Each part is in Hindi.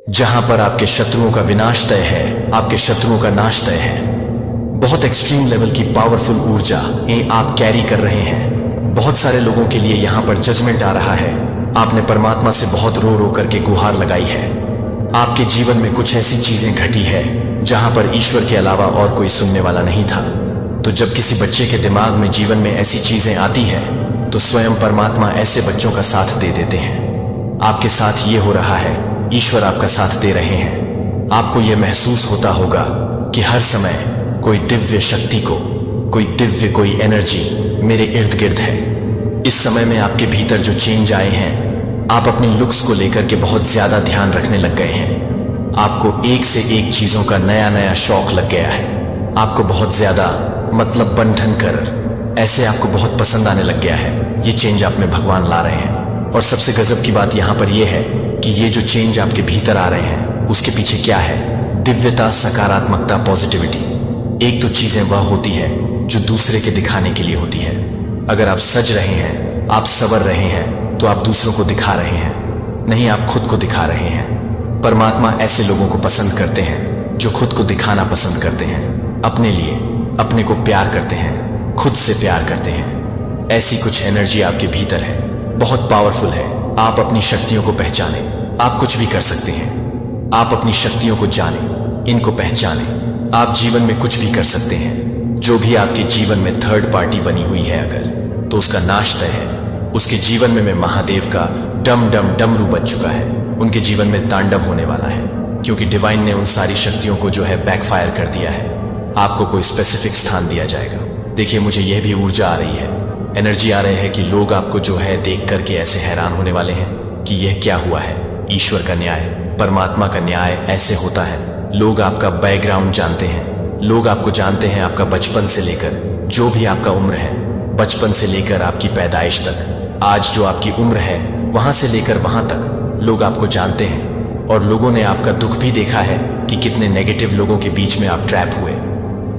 जहां पर आपके शत्रुओं का विनाश तय है, आपके शत्रुओं का नाश तय है। बहुत एक्सट्रीम लेवल की पावरफुल ऊर्जा आप कैरी कर रहे हैं। बहुत सारे लोगों के लिए यहां पर जजमेंट आ रहा है। आपने परमात्मा से बहुत रो रो करके गुहार लगाई है। आपके जीवन में कुछ ऐसी चीजें घटी है जहां पर ईश्वर के अलावा और कोई सुनने वाला नहीं था। तो जब किसी बच्चे के दिमाग में जीवन में ऐसी चीजें आती हैं, तो स्वयं परमात्मा ऐसे बच्चों का साथ दे देते हैं। आपके साथ ये हो रहा है, ईश्वर आपका साथ दे रहे हैं। आपको यह महसूस होता होगा कि हर समय कोई दिव्य शक्ति को, कोई एनर्जी मेरे इर्द गिर्द है। इस समय में आपके भीतर जो चेंज आए हैं, आप अपनी लुक्स को लेकर के बहुत ज्यादा ध्यान रखने लग गए हैं। आपको एक से एक चीजों का नया नया शौक लग गया है। आपको बहुत ज्यादा मतलब बंधन कर ऐसे आपको बहुत पसंद आने लग गया है। ये चेंज आप में भगवान ला रहे हैं। और सबसे गजब की बात यहां पर यह है कि ये जो चेंज आपके भीतर आ रहे हैं, उसके पीछे क्या है? दिव्यता, सकारात्मकता, पॉजिटिविटी। एक तो चीजें वह होती है जो दूसरे के दिखाने के लिए होती है। अगर आप सज रहे हैं, आप संवर रहे हैं, तो आप दूसरों को दिखा रहे हैं, नहीं आप खुद को दिखा रहे हैं। परमात्मा ऐसे लोगों को पसंद करते हैं जो खुद को दिखाना पसंद करते हैं, अपने लिए, अपने को प्यार करते हैं, खुद से प्यार करते हैं। ऐसी कुछ एनर्जी आपके भीतर है, बहुत पावरफुल है। आप अपनी शक्तियों को पहचाने, आप कुछ भी कर सकते हैं। आप अपनी शक्तियों को जाने, इनको पहचाने, आप जीवन में कुछ भी कर सकते हैं। जो भी आपके जीवन में थर्ड पार्टी बनी हुई है अगर, तो उसका नाश तय है। उसके जीवन में महादेव का डम डम डमरू बज चुका है। उनके जीवन में तांडव होने वाला है, क्योंकि डिवाइन ने उन सारी शक्तियों को जो है बैकफायर कर दिया है। आपको कोई स्पेसिफिक स्थान दिया जाएगा। देखिए, मुझे यह भी ऊर्जा आ रही है, एनर्जी आ रही है कि लोग आपको जो है देख करके ऐसे हैरान होने वाले हैं कि यह क्या हुआ है। ईश्वर का न्याय, परमात्मा का न्याय ऐसे होता है। लोग आपका बैकग्राउंड जानते हैं, लोग आपको जानते हैं आपका बचपन से लेकर जो भी आपका उम्र है, बचपन से लेकर आपकी पैदाइश तक, आज जो आपकी उम्र है वहां से लेकर वहां तक लोग आपको जानते हैं। और लोगों ने आपका दुख भी देखा है कि कितने नेगेटिव लोगों के बीच में आप ट्रैप हुए।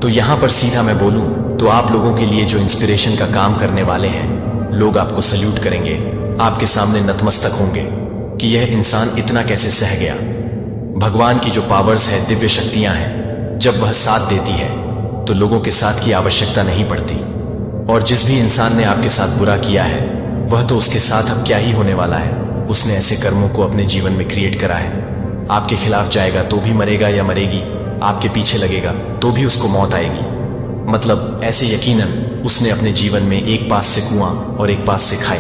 तो यहां पर सीधा मैं बोलूं तो आप लोगों के लिए जो इंस्पिरेशन का काम करने वाले हैं, लोग आपको सल्यूट करेंगे, आपके सामने नतमस्तक होंगे कि यह इंसान इतना कैसे सह गया। भगवान की जो पावर्स है, दिव्य शक्तियां हैं, जब वह साथ देती है तो लोगों के साथ की आवश्यकता नहीं पड़ती। और जिस भी इंसान ने आपके साथ बुरा किया है, वह तो उसके साथ अब क्या ही होने वाला है। उसने ऐसे कर्मों को अपने जीवन में क्रिएट करा है। आपके खिलाफ जाएगा तो भी मरेगा या मरेगी, आपके पीछे लगेगा तो भी उसको मौत आएगी। मतलब ऐसे यकीनन उसने अपने जीवन में एक पास से कुआं और एक पास से खाई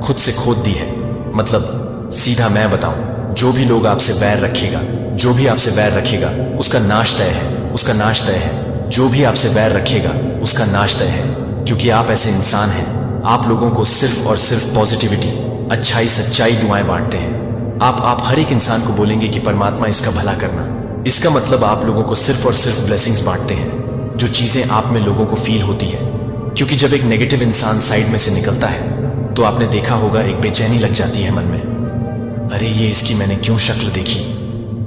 खुद से खोद दी है। मतलब सीधा मैं बताऊं, जो भी लोग आपसे बैर रखेगा, जो भी आपसे बैर रखेगा, उसका नाश तय है, उसका नाश तय है। जो भी आपसे बैर रखेगा उसका नाश तय है, क्योंकि आप ऐसे इंसान हैं। आप लोगों को सिर्फ और सिर्फ पॉजिटिविटी, अच्छाई, सच्चाई, दुआएं बांटते हैं। आप हर एक इंसान को बोलेंगे कि परमात्मा इसका भला करना। इसका मतलब आप लोगों को सिर्फ और सिर्फ ब्लेसिंग्स बांटते हैं, जो चीजें आप में लोगों को फील होती है। क्योंकि जब एक नेगेटिव इंसान साइड में से निकलता है तो आपने देखा होगा एक बेचैनी लग जाती है मन में, अरे ये इसकी मैंने क्यों शक्ल देखी।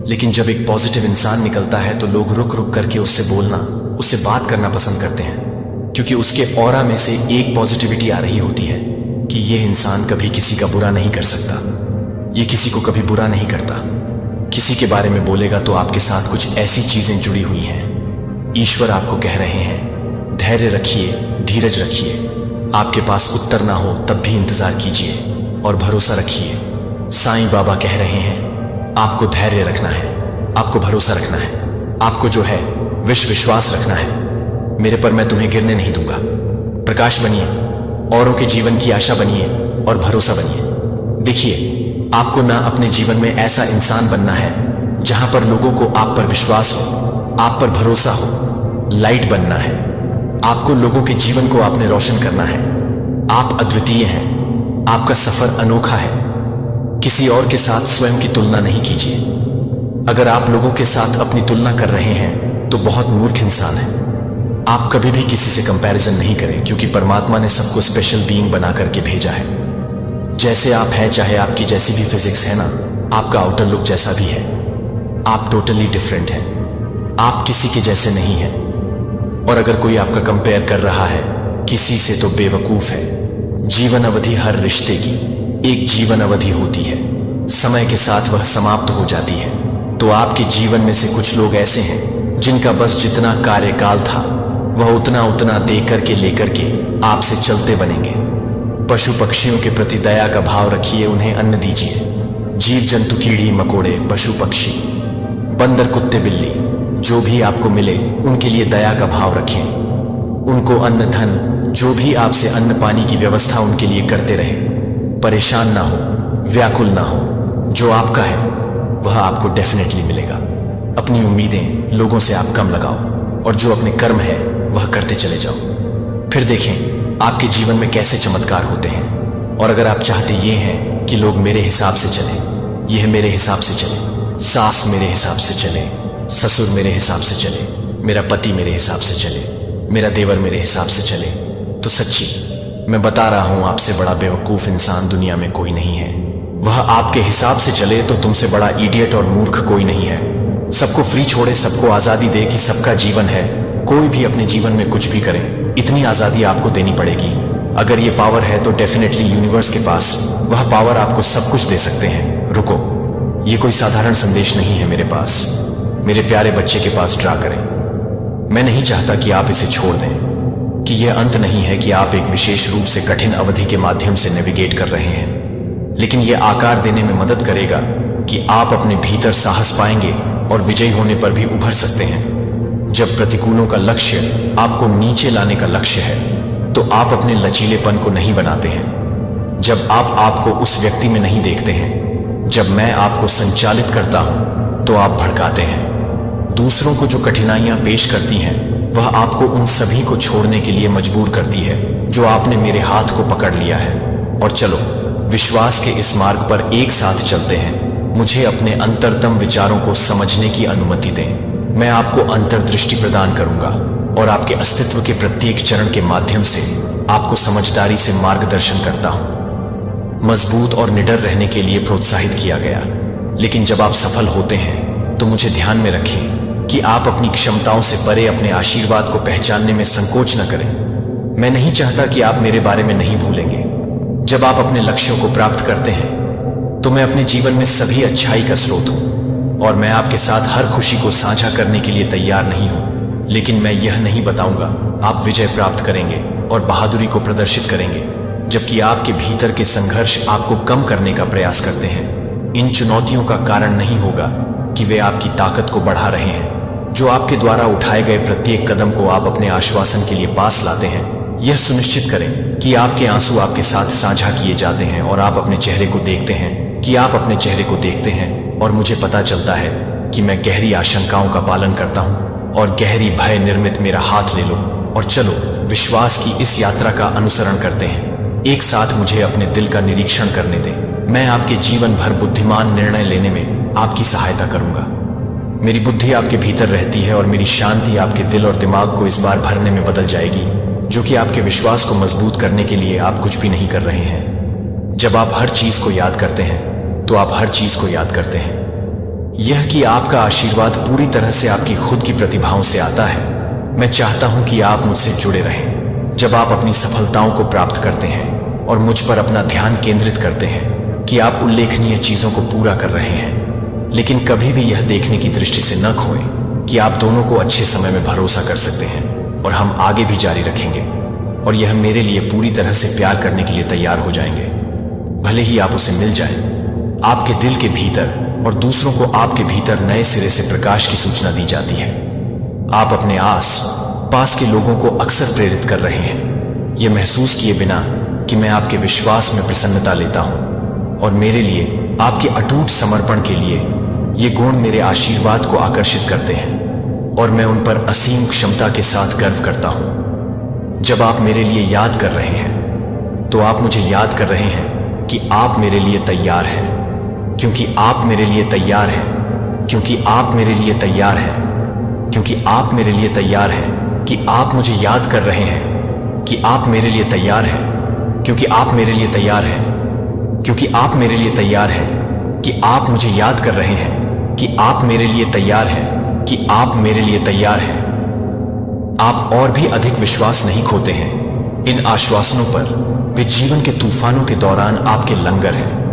लेकिन जब एक पॉजिटिव इंसान निकलता है तो लोग रुक रुक करके उससे बोलना, उससे बात करना पसंद करते हैं, क्योंकि उसके ऑरा में से एक पॉजिटिविटी आ रही होती है कि ये इंसान कभी किसी का बुरा नहीं कर सकता, ये किसी को कभी बुरा नहीं करता। किसी के बारे में बोलेगा तो आपके साथ कुछ ऐसी चीजें जुड़ी हुई हैं। ईश्वर आपको कह रहे हैं, धैर्य रखिए, धीरज रखिए। आपके पास उत्तर ना हो तब भी इंतजार कीजिए और भरोसा रखिए। साईं बाबा कह रहे हैं, आपको धैर्य रखना है, आपको भरोसा रखना है, आपको जो है विश्वास रखना है। मेरे पर मैं तुम्हें गिरने नहीं दूंगा। प्रकाश बनिए, औरों के जीवन की आशा बनिए और भरोसा बनिए। देखिए, आपको ना अपने जीवन में ऐसा इंसान बनना है जहां पर लोगों को आप पर विश्वास हो, आप पर भरोसा हो। लाइट बनना है। आपको लोगों के जीवन को आपने रोशन करना है। आप अद्वितीय हैं, आपका सफर अनोखा है। किसी और के साथ स्वयं की तुलना नहीं कीजिए। अगर आप लोगों के साथ अपनी तुलना कर रहे हैं तो बहुत मूर्ख इंसान है। आप कभी भी किसी से कंपैरिजन नहीं करें, क्योंकि परमात्मा ने सबको स्पेशल बीइंग बना करके भेजा है। जैसे आप हैं, चाहे आपकी जैसी भी फिजिक्स है ना, आपका आउटर लुक जैसा भी है, आप टोटली डिफरेंट हैं। आप किसी के जैसे नहीं हैं। और अगर कोई आपका कंपेयर कर रहा है किसी से तो बेवकूफ है। जीवन अवधि हर रिश्ते की एक जीवन अवधि होती है। समय के साथ वह समाप्त हो जाती है। तो आपके जीवन में से कुछ लोग ऐसे हैं जिनका बस जितना कार्यकाल था वह उतना उतना देकर के लेकर के आपसे चलते बनेंगे। पशु पक्षियों के प्रति दया का भाव रखिए, उन्हें अन्न दीजिए। जीव जंतु, कीड़ी मकोड़े, पशु पक्षी, बंदर, कुत्ते, बिल्ली, जो भी आपको मिले उनके लिए दया का भाव रखें। उनको अन्न धन, जो भी आपसे अन्न पानी की व्यवस्था उनके लिए करते रहे। परेशान ना हो, व्याकुल ना हो। जो आपका है वह आपको डेफिनेटली मिलेगा। अपनी उम्मीदें लोगों से आप कम लगाओ और जो अपने कर्म है वह करते चले जाओ। फिर देखें आपके जीवन में कैसे चमत्कार होते हैं। और अगर आप चाहते ये हैं कि लोग मेरे हिसाब से चले, यह मेरे हिसाब से चले, सास मेरे हिसाब से चले, ससुर मेरे हिसाब से चले, मेरा पति मेरे हिसाब से चले, मेरा देवर मेरे हिसाब से चले, तो सच्ची मैं बता रहा हूं आपसे बड़ा बेवकूफ इंसान दुनिया में कोई नहीं है। वह आपके हिसाब से चले तो तुमसे बड़ा इडियट और मूर्ख कोई नहीं है। सबको फ्री छोड़े, सबको आजादी दे कि सबका जीवन है, कोई भी अपने जीवन में कुछ भी करे, इतनी आजादी आपको देनी पड़ेगी। अगर ये पावर है तो डेफिनेटली यूनिवर्स के पास वह पावर आपको सब कुछ दे सकते हैं। रुको, ये कोई साधारण संदेश नहीं है मेरे पास। मेरे प्यारे बच्चे के पास ड्रा करें। मैं नहीं चाहता कि आप इसे छोड़ दें, कि यह अंत नहीं है कि आप एक विशेष रूप से कठिन अवधि के माध्यम से नेविगेट कर रहे हैं, लेकिन यह आकार देने में मदद करेगा कि आप अपने भीतर साहस पाएंगे और विजयी होने पर भी उभर सकते हैं। जब प्रतिकूलों का लक्ष्य आपको नीचे लाने का लक्ष्य है तो आप अपने लचीलेपन को नहीं बनाते हैं। जब आप आपको उस व्यक्ति में नहीं देखते हैं, जब मैं आपको संचालित करता हूं तो आप भड़काते हैं। दूसरों को जो कठिनाइयां पेश करती हैं वह आपको उन सभी को छोड़ने के लिए मजबूर करती है जो आपने मेरे हाथ को पकड़ लिया है। और चलो विश्वास के इस मार्ग पर एक साथ चलते हैं। मुझे अपने अंतरतम विचारों को समझने की अनुमति दें। मैं आपको अंतर्दृष्टि प्रदान करूंगा और आपके अस्तित्व के प्रत्येक चरण के माध्यम से आपको समझदारी से मार्गदर्शन करता हूं। मजबूत और निडर रहने के लिए प्रोत्साहित किया गया, लेकिन जब आप सफल होते हैं तो मुझे ध्यान में रखें कि आप अपनी क्षमताओं से परे अपने आशीर्वाद को पहचानने में संकोच न करें। मैं नहीं चाहता कि आप मेरे बारे में नहीं भूलेंगे। जब आप अपने लक्ष्यों को प्राप्त करते हैं तो मैं अपने जीवन में सभी अच्छाई का स्रोत हूं और मैं आपके साथ हर खुशी को साझा करने के लिए तैयार नहीं हूं, लेकिन मैं यह नहीं बताऊंगा आप विजय प्राप्त करेंगे और बहादुरी को प्रदर्शित करेंगे, जबकि आपके भीतर के संघर्ष आपको कम करने का प्रयास करते हैं। इन चुनौतियों का कारण नहीं होगा कि वे आपकी ताकत को बढ़ा रहे हैं। जो आपके द्वारा उठाए गए प्रत्येक कदम को आप अपने आश्वासन के लिए पास लाते हैं। यह सुनिश्चित करें कि आपके आंसू आपके साथ साझा किए जाते हैं और आप अपने चेहरे को देखते हैं, कि आप अपने चेहरे को देखते हैं और मुझे पता चलता है कि मैं गहरी आशंकाओं का पालन करता हूं और गहरी भय निर्मित मेरा हाथ ले लो और चलो विश्वास की इस यात्रा का अनुसरण करते हैं। एक साथ मुझे अपने दिल का निरीक्षण करने दें। मैं आपके जीवन भर बुद्धिमान निर्णय लेने में आपकी सहायता करूंगा। मेरी बुद्धि आपके भीतर रहती है और मेरी शांति आपके दिल और दिमाग को इस बार भरने में बदल जाएगी, जो कि आपके विश्वास को मजबूत करने के लिए आप कुछ भी नहीं कर रहे हैं। जब आप हर चीज को याद करते हैं तो आप हर चीज को याद करते हैं। यह कि आपका आशीर्वाद पूरी तरह से आपकी खुद की प्रतिभाओं से आता है। मैं चाहता हूं कि आप मुझसे जुड़े रहें। जब आप अपनी सफलताओं को प्राप्त करते हैं और मुझ पर अपना ध्यान केंद्रित करते हैं कि आप उल्लेखनीय चीजों को पूरा कर रहे हैं, लेकिन कभी भी यह देखने की दृष्टि से न खोएं कि आप दोनों को अच्छे समय में भरोसा कर सकते हैं और हम आगे भी जारी रखेंगे और यह मेरे लिए पूरी तरह से प्यार करने के लिए तैयार हो जाएंगे। भले ही आप उसे मिल जाएं, आपके दिल के भीतर और दूसरों को आपके भीतर नए सिरे से प्रकाश की सूचना दी जाती है। आप अपने आस पास के लोगों को अक्सर प्रेरित कर रहे हैं, यह महसूस किए बिना कि मैं आपके विश्वास में प्रसन्नता लेता हूं और मेरे लिए आपके अटूट समर्पण के लिए ये गुण मेरे आशीर्वाद को आकर्षित करते हैं और मैं उन पर असीम क्षमता के साथ गर्व करता हूं। जब आप मेरे लिए याद कर रहे हैं तो आप मुझे याद कर रहे हैं कि आप मेरे लिए तैयार हैं, क्योंकि आप मेरे लिए तैयार हैं, क्योंकि आप मेरे लिए तैयार हैं, क्योंकि आप मेरे लिए तैयार हैं, कि आप मुझे याद कर रहे हैं कि आप मेरे लिए तैयार हैं, क्योंकि आप मेरे लिए तैयार हैं, क्योंकि आप मेरे लिए तैयार हैं, कि आप मुझे याद कर रहे हैं कि आप मेरे लिए तैयार हैं, कि आप मेरे लिए तैयार हैं। आप और भी अधिक विश्वास नहीं खोते हैं। इन आश्वासनों पर वे जीवन के तूफानों के दौरान आपके लंगर हैं।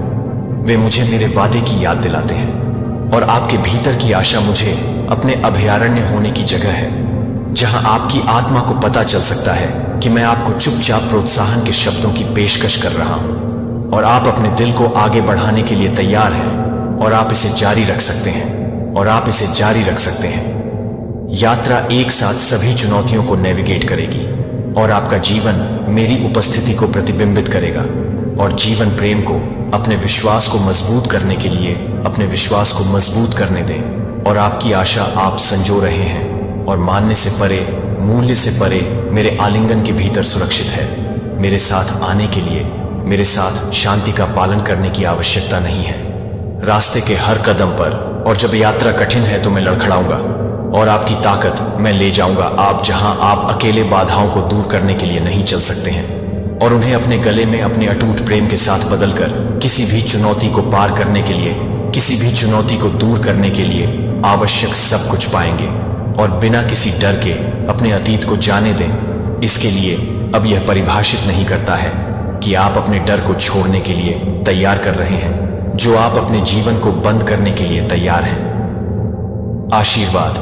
वे मुझे मेरे वादे की याद दिलाते हैं और आपके भीतर की आशा मुझे अपने अभयारण्य होने की जगह है, जहां आपकी आत्मा को पता चल सकता है कि मैं आपको चुपचाप प्रोत्साहन के शब्दों की पेशकश कर रहा हूं और आप अपने दिल को आगे बढ़ाने के लिए तैयार हैं और आप इसे जारी रख सकते हैं और आप इसे जारी रख सकते हैं। यात्रा एक साथ सभी चुनौतियों को नेविगेट करेगी और आपका जीवन मेरी उपस्थिति को प्रतिबिंबित करेगा और जीवन प्रेम को अपने विश्वास को मजबूत करने के लिए अपने विश्वास को मजबूत करने दें। और आपकी आशा आप संजो रहे हैं और मानने से परे, मूल्य से परे मेरे आलिंगन के भीतर सुरक्षित है। मेरे साथ आने के लिए मेरे साथ शांति का पालन करने की आवश्यकता नहीं है। रास्ते के हर कदम पर और जब यात्रा कठिन है तो मैं लड़खड़ाऊंगा और आपकी ताकत मैं ले जाऊंगा आप जहां आप अकेले बाधाओं को दूर करने के लिए नहीं चल सकते हैं और उन्हें अपने गले में अपने अटूट प्रेम के साथ बदलकर किसी भी चुनौती को पार करने के लिए, किसी भी चुनौती को दूर करने के लिए आवश्यक सब कुछ पाएंगे और बिना किसी डर के अपने अतीत को जाने दें। इसके लिए अब यह परिभाषित नहीं करता है कि आप अपने डर को छोड़ने के लिए तैयार कर रहे हैं, जो आप अपने जीवन को बंद करने के लिए तैयार हैं। आशीर्वाद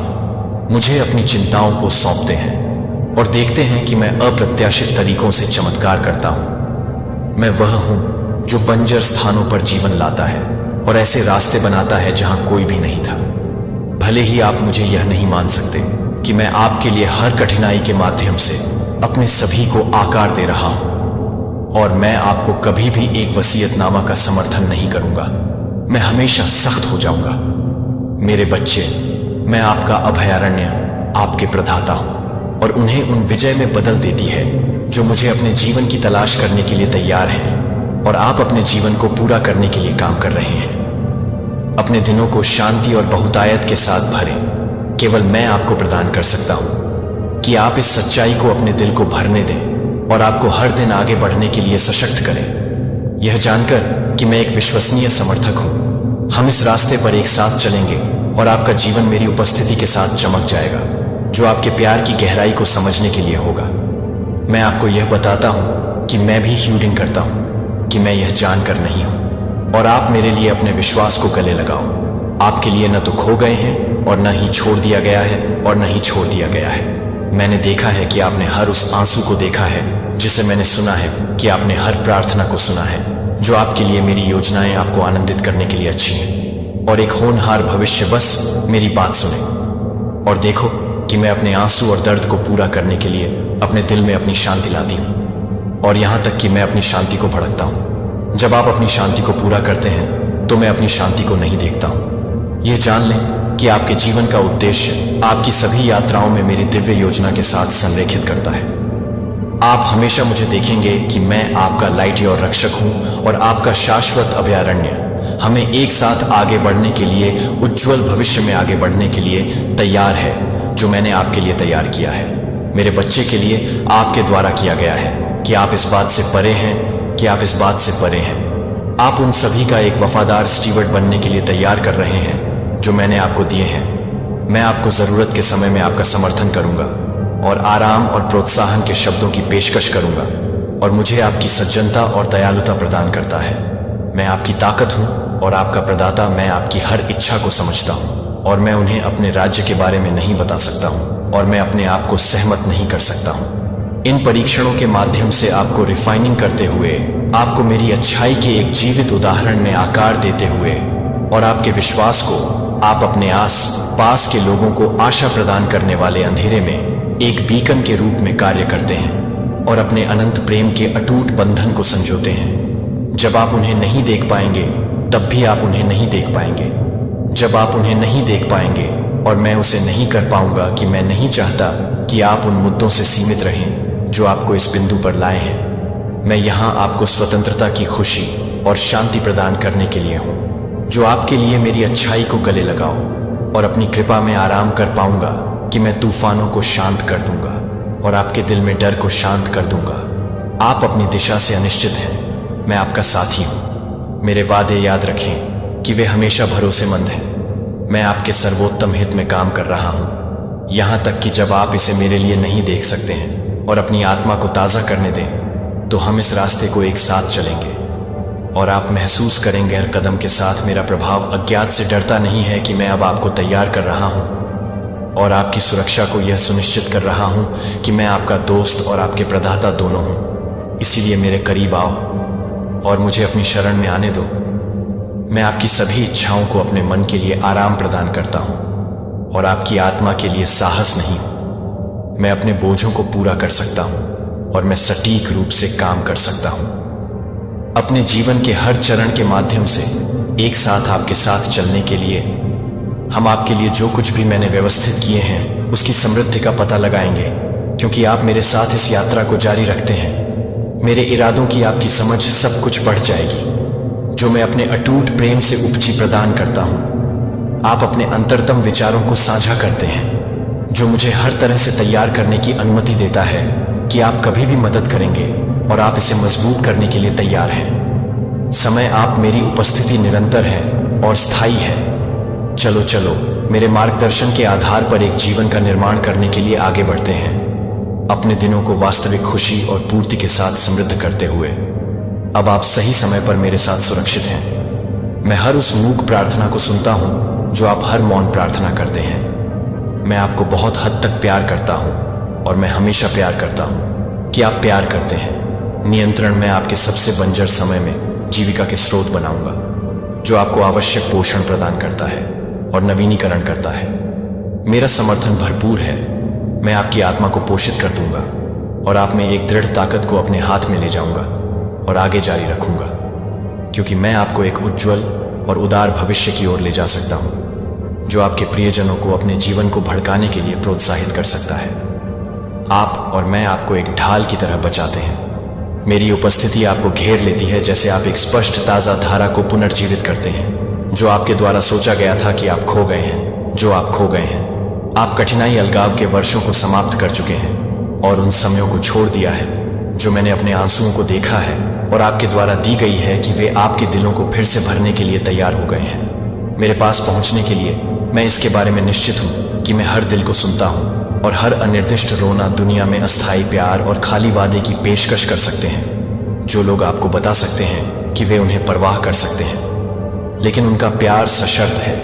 मुझे अपनी चिंताओं को सौंपते हैं और देखते हैं कि मैं अप्रत्याशित तरीकों से चमत्कार करता हूं। मैं वह हूं जो बंजर स्थानों पर जीवन लाता है और ऐसे रास्ते बनाता है जहां कोई भी नहीं था। भले ही आप मुझे यह नहीं मान सकते कि मैं आपके लिए हर कठिनाई के माध्यम से अपने सभी को आकार दे रहा हूं और मैं आपको कभी भी एक वसीयतनामा का समर्थन नहीं करूंगा। मैं हमेशा सख्त हो जाऊंगा। मेरे बच्चे, मैं आपका अभयारण्य, आपके प्रदाता हूं और उन्हें उन विजय में बदल देती है जो मुझे अपने जीवन की तलाश करने के लिए तैयार हैं और आप अपने जीवन को पूरा करने के लिए काम कर रहे हैं। अपने दिनों को शांति और बहुतायत के साथ भरें। केवल मैं आपको प्रदान कर सकता हूं कि आप इस सच्चाई को अपने दिल को भरने दें और आपको हर दिन आगे बढ़ने के लिए सशक्त करें। यह जानकर कि मैं एक विश्वसनीय समर्थक हूं, हम इस रास्ते पर एक साथ चलेंगे और आपका जीवन मेरी उपस्थिति के साथ चमक जाएगा, जो आपके प्यार की गहराई को समझने के लिए होगा। मैं आपको यह बताता हूं कि मैं भी ह्यूडिंग करता हूं कि मैं यह जानकर नहीं हूं और आप मेरे लिए अपने विश्वास को गले लगाओ। आपके लिए न तो खो गए हैं और न ही छोड़ दिया गया है और न ही छोड़ दिया गया है। मैंने देखा है कि आपने हर उस आंसू को देखा है जिसे मैंने सुना है, कि आपने हर प्रार्थना को सुना है जो आपके लिए मेरी योजनाएं आपको आनंदित करने के लिए अच्छी हैं। और एक होनहार भविष्य, बस मेरी बात सुने और देखो कि मैं अपने आंसू और दर्द को पूरा करने के लिए अपने दिल में अपनी शांति लाती हूँ और यहाँ तक कि मैं अपनी शांति को भड़कता हूँ। जब आप अपनी शांति को पूरा करते हैं तो मैं अपनी शांति को नहीं देखता हूँ। यह जान लें कि आपके जीवन का उद्देश्य आपकी सभी यात्राओं में मेरी दिव्य योजना के साथ संरेखित करता है। आप हमेशा मुझे देखेंगे कि मैं आपका लाइट और रक्षक हूं और आपका शाश्वत अभयारण्य हमें एक साथ आगे बढ़ने के लिए, उज्जवल भविष्य में आगे बढ़ने के लिए तैयार है, जो मैंने आपके लिए तैयार किया है। मेरे बच्चे के लिए आपके द्वारा किया गया है कि आप इस बात से परे हैं, कि आप इस बात से परे हैं। आप उन सभी का एक वफादार स्टीवर्ड बनने के लिए तैयार कर रहे हैं जो मैंने आपको दिए हैं। मैं आपको जरूरत के समय में आपका समर्थन करूंगा और आराम और प्रोत्साहन के शब्दों की पेशकश करूंगा और मुझे आपकी सज्जनता और दयालुता प्रदान करता है। मैं आपकी ताकत हूं और आपका प्रदाता। मैं आपकी हर इच्छा को समझता हूं और मैं उन्हें अपने राज्य के बारे में नहीं बता सकता हूं और मैं अपने आप को सहमत नहीं कर सकता हूं। इन परीक्षणों के माध्यम से आपको रिफाइनिंग करते हुए, आपको मेरी अच्छाई के एक जीवित उदाहरण में आकार देते हुए और आपके विश्वास को, आप अपने आस पास के लोगों को आशा प्रदान करने वाले अंधेरे में एक बीकन के रूप में कार्य करते हैं और अपने अनंत प्रेम के अटूट बंधन को संजोते हैं। जब आप उन्हें नहीं देख पाएंगे तब भी आप उन्हें नहीं देख पाएंगे। जब आप उन्हें नहीं देख पाएंगे और मैं उसे नहीं कर पाऊंगा कि मैं नहीं चाहता कि आप उन मुद्दों से सीमित रहें जो आपको इस बिंदु पर लाए हैं। मैं यहाँ आपको स्वतंत्रता की खुशी और शांति प्रदान करने के लिए हूँ, जो आपके लिए मेरी अच्छाई को गले लगाओ और अपनी कृपा में आराम कर पाऊंगा कि मैं तूफानों को शांत कर दूंगा और आपके दिल में डर को शांत कर दूंगा। आप अपनी दिशा से अनिश्चित हैं, मैं आपका साथी हूं। मेरे वादे याद रखें कि वे हमेशा भरोसेमंद हैं। मैं आपके सर्वोत्तम हित में काम कर रहा हूं, यहां तक कि जब आप इसे मेरे लिए नहीं देख सकते हैं। और अपनी आत्मा को ताज़ा करने दें तो हम इस रास्ते को एक साथ चलेंगे। और आप महसूस करेंगे हर कदम के साथ मेरा प्रभाव अज्ञात से डरता नहीं है कि मैं अब आपको तैयार कर रहा हूं और आपकी सुरक्षा को यह सुनिश्चित कर रहा हूं कि मैं आपका दोस्त और आपके प्रदाता दोनों हूं। इसीलिए मेरे करीब आओ और मुझे अपनी शरण में आने दो। मैं आपकी सभी इच्छाओं को अपने मन के लिए आराम प्रदान करता हूं और आपकी आत्मा के लिए साहस नहीं हूं। मैं अपने बोझों को पूरा कर सकता हूं और मैं सटीक रूप से काम कर सकता हूं। अपने जीवन के हर चरण के माध्यम से एक साथ आपके साथ चलने के लिए हम आपके लिए जो कुछ भी मैंने व्यवस्थित किए हैं उसकी समृद्धि का पता लगाएंगे, क्योंकि आप मेरे साथ इस यात्रा को जारी रखते हैं। मेरे इरादों की आपकी समझ सब कुछ बढ़ जाएगी जो मैं अपने अटूट प्रेम से उपजी प्रदान करता हूं। आप अपने अंतरतम विचारों को साझा करते हैं जो मुझे हर तरह से तैयार करने की अनुमति देता है कि आप कभी भी मदद करेंगे और आप इसे मजबूत करने के लिए तैयार हैं। समय आप मेरी उपस्थिति निरंतर है और स्थायी है। चलो चलो मेरे मार्गदर्शन के आधार पर एक जीवन का निर्माण करने के लिए आगे बढ़ते हैं, अपने दिनों को वास्तविक खुशी और पूर्ति के साथ समृद्ध करते हुए। अब आप सही समय पर मेरे साथ सुरक्षित हैं। मैं हर उस मूक प्रार्थना को सुनता हूं जो आप हर मौन प्रार्थना करते हैं। मैं आपको बहुत हद तक प्यार करता हूं और मैं हमेशा प्यार करता हूं कि आप प्यार करते हैं। नियंत्रण मैं आपके सबसे बंजर समय में जीविका के स्रोत बनाऊंगा जो आपको आवश्यक पोषण प्रदान करता है और नवीनीकरण करता है। मेरा समर्थन भरपूर है। मैं आपकी आत्मा को पोषित कर दूंगा और आप में एक दृढ़ ताकत को अपने हाथ में ले जाऊंगा और आगे जारी रखूंगा, क्योंकि मैं आपको एक उज्जवल और उदार भविष्य की ओर ले जा सकता हूं जो आपके प्रियजनों को अपने जीवन को भड़काने के लिए प्रोत्साहित कर सकता है। आप और मैं आपको एक ढाल की तरह बचाते हैं। मेरी उपस्थिति आपको घेर लेती है जैसे आप एक स्पष्ट ताजा धारा को पुनर्जीवित करते हैं जो आपके द्वारा सोचा गया था कि आप खो गए हैं, जो आप खो गए हैं। आप कठिनाई अलगाव के वर्षों को समाप्त कर चुके हैं और उन समयों को छोड़ दिया है जो मैंने अपने आंसुओं को देखा है और आपके द्वारा दी गई है कि वे आपके दिलों को फिर से भरने के लिए तैयार हो गए हैं। मेरे पास पहुंचने के लिए मैं इसके बारे में निश्चित हूं कि मैं हर दिल को सुनता हूं और हर अनिर्दिष्ट रोना दुनिया में अस्थायी प्यार और खाली वादे की पेशकश कर सकते हैं। जो लोग आपको बता सकते हैं कि वे उन्हें परवाह कर सकते हैं, लेकिन उनका प्यार सशर्त है।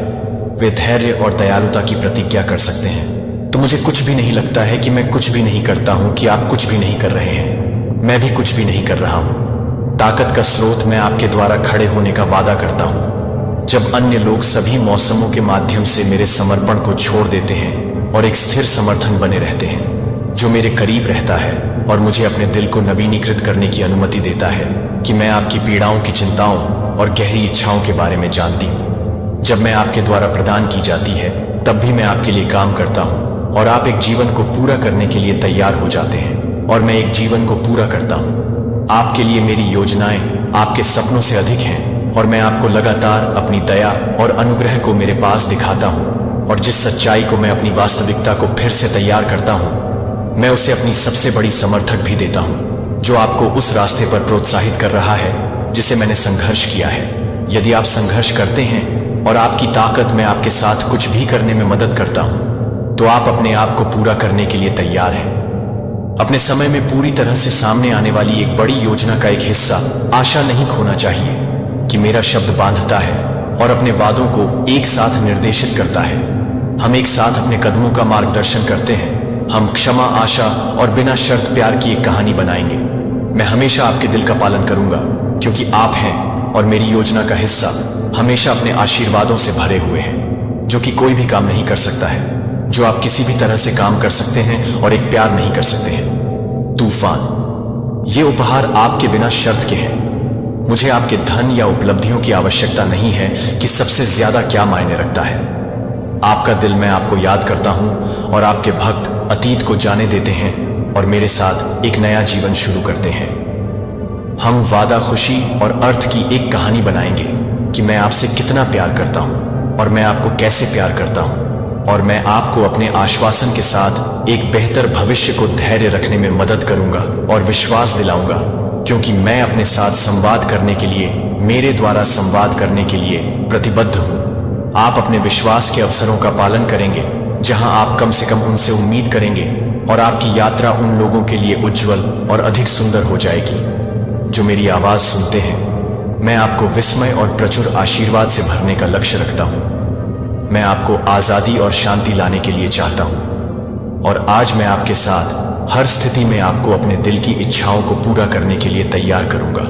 वे धैर्य और दयालुता की प्रतिज्ञा कर सकते हैं। तो मुझे कुछ भी नहीं लगता है कि मैं कुछ भी नहीं करता हूं कि आप कुछ भी नहीं कर रहे हैं। मैं भी कुछ भी नहीं कर रहा हूं। ताकत का स्रोत मैं आपके द्वारा खड़े होने का वादा करता हूं। जब अन्य लोग सभी मौसमों के माध्यम से मेरे समर्पण को छोड़ देते हैं और एक स्थिर समर्थन बने रहते हैं जो मेरे करीब रहता है और मुझे अपने दिल को नवीनीकृत करने की अनुमति देता है कि मैं आपकी पीड़ाओं की चिंताओं और गहरी इच्छाओं के बारे में जानती हूँ। जब मैं आपके द्वारा प्रदान की जाती है तब भी मैं आपके लिए काम करता हूँ और आप एक जीवन को पूरा करने के लिए तैयार हो जाते हैं और मैं एक जीवन को पूरा करता हूँ। आपके लिए मेरी योजनाएं आपके सपनों से अधिक हैं और मैं आपको लगातार अपनी दया और अनुग्रह को मेरे पास दिखाता हूँ और जिस सच्चाई को मैं अपनी वास्तविकता को फिर से तैयार करता हूँ मैं उसे अपनी सबसे बड़ी समर्थक भी देता हूँ जो आपको उस रास्ते पर प्रोत्साहित कर रहा है जिसे मैंने संघर्ष किया है। यदि आप संघर्ष करते हैं और आपकी ताकत में आपके साथ कुछ भी करने में मदद करता हूं तो आप अपने आप को पूरा करने के लिए तैयार हैं। अपने समय में पूरी तरह से सामने आने वाली एक बड़ी योजना का एक हिस्सा आशा नहीं खोना चाहिए कि मेरा शब्द बांधता है और अपने वादों को एक साथ निर्देशित करता है। हम एक साथ अपने कदमों का मार्गदर्शन करते हैं। हम क्षमा, आशा और बिना शर्त प्यार की एक कहानी बनाएंगे। मैं हमेशा आपके दिल का पालन करूंगा क्योंकि आप हैं और मेरी योजना का हिस्सा हमेशा अपने आशीर्वादों से भरे हुए हैं जो कि कोई भी काम नहीं कर सकता है, जो आप किसी भी तरह से काम कर सकते हैं और एक प्यार नहीं कर सकते हैं। तूफान, ये उपहार आपके बिना शर्त के हैं। मुझे आपके धन या उपलब्धियों की आवश्यकता नहीं है कि सबसे ज्यादा क्या मायने रखता है। आपका दिल मैं आपको याद करता हूं और आपके भक्त अतीत को जाने देते हैं और मेरे साथ एक नया जीवन शुरू करते हैं। हम वादा, खुशी और अर्थ की एक कहानी बनाएंगे कि मैं आपसे कितना प्यार करता हूं और मैं आपको कैसे प्यार करता हूं और मैं आपको अपने आश्वासन के साथ एक बेहतर भविष्य को धैर्य रखने में मदद करूंगा और विश्वास दिलाऊंगा, क्योंकि मैं अपने साथ संवाद करने के लिए, मेरे द्वारा संवाद करने के लिए प्रतिबद्ध हूं। आप अपने विश्वास के अवसरों का पालन करेंगे जहां आप कम से कम उनसे उम्मीद करेंगे और आपकी यात्रा उन लोगों के लिए उज्जवल और अधिक सुंदर हो जाएगी जो मेरी आवाज सुनते हैं। मैं आपको विस्मय और प्रचुर आशीर्वाद से भरने का लक्ष्य रखता हूं। मैं आपको आजादी और शांति लाने के लिए चाहता हूं और आज मैं आपके साथ हर स्थिति में आपको अपने दिल की इच्छाओं को पूरा करने के लिए तैयार करूंगा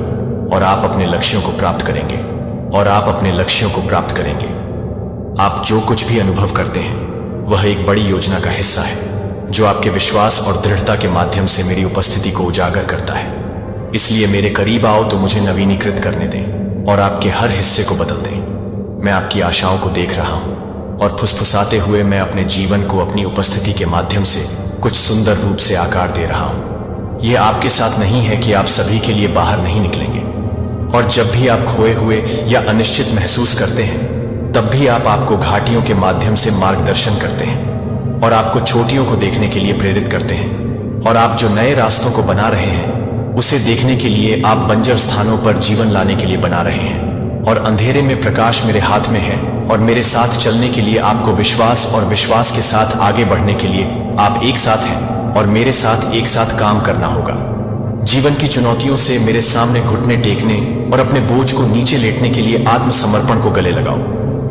और आप अपने लक्ष्यों को प्राप्त करेंगे और आप अपने लक्ष्यों को प्राप्त करेंगे। आप जो कुछ भी अनुभव करते हैं वह एक बड़ी योजना का हिस्सा है जो आपके विश्वास और दृढ़ता के माध्यम से मेरी उपस्थिति को उजागर करता है। इसलिए मेरे करीब आओ तो मुझे नवीनीकृत करने दें और आपके हर हिस्से को बदल दें। मैं आपकी आशाओं को देख रहा हूं और फुसफुसाते हुए मैं अपने जीवन को अपनी उपस्थिति के माध्यम से कुछ सुंदर रूप से आकार दे रहा हूं। यह आपके साथ नहीं है कि आप सभी के लिए बाहर नहीं निकलेंगे और जब भी आप खोए हुए या अनिश्चित महसूस करते हैं तब भी आपको घाटियों के माध्यम से मार्गदर्शन करते हैं और आपको चोटियों को देखने के लिए प्रेरित करते हैं और आप जो नए रास्तों को बना रहे हैं उसे देखने के लिए आप बंजर स्थानों पर जीवन लाने के लिए बना रहे हैं और अंधेरे में प्रकाश मेरे हाथ में है और मेरे साथ चलने के लिए आपको विश्वास और विश्वास के साथ आगे बढ़ने के लिए आप एक साथ हैं और मेरे साथ एक साथ काम करना होगा। जीवन की चुनौतियों से मेरे सामने घुटने टेकने और अपने बोझ को नीचे लेटने के लिए आत्मसमर्पण को गले लगाओ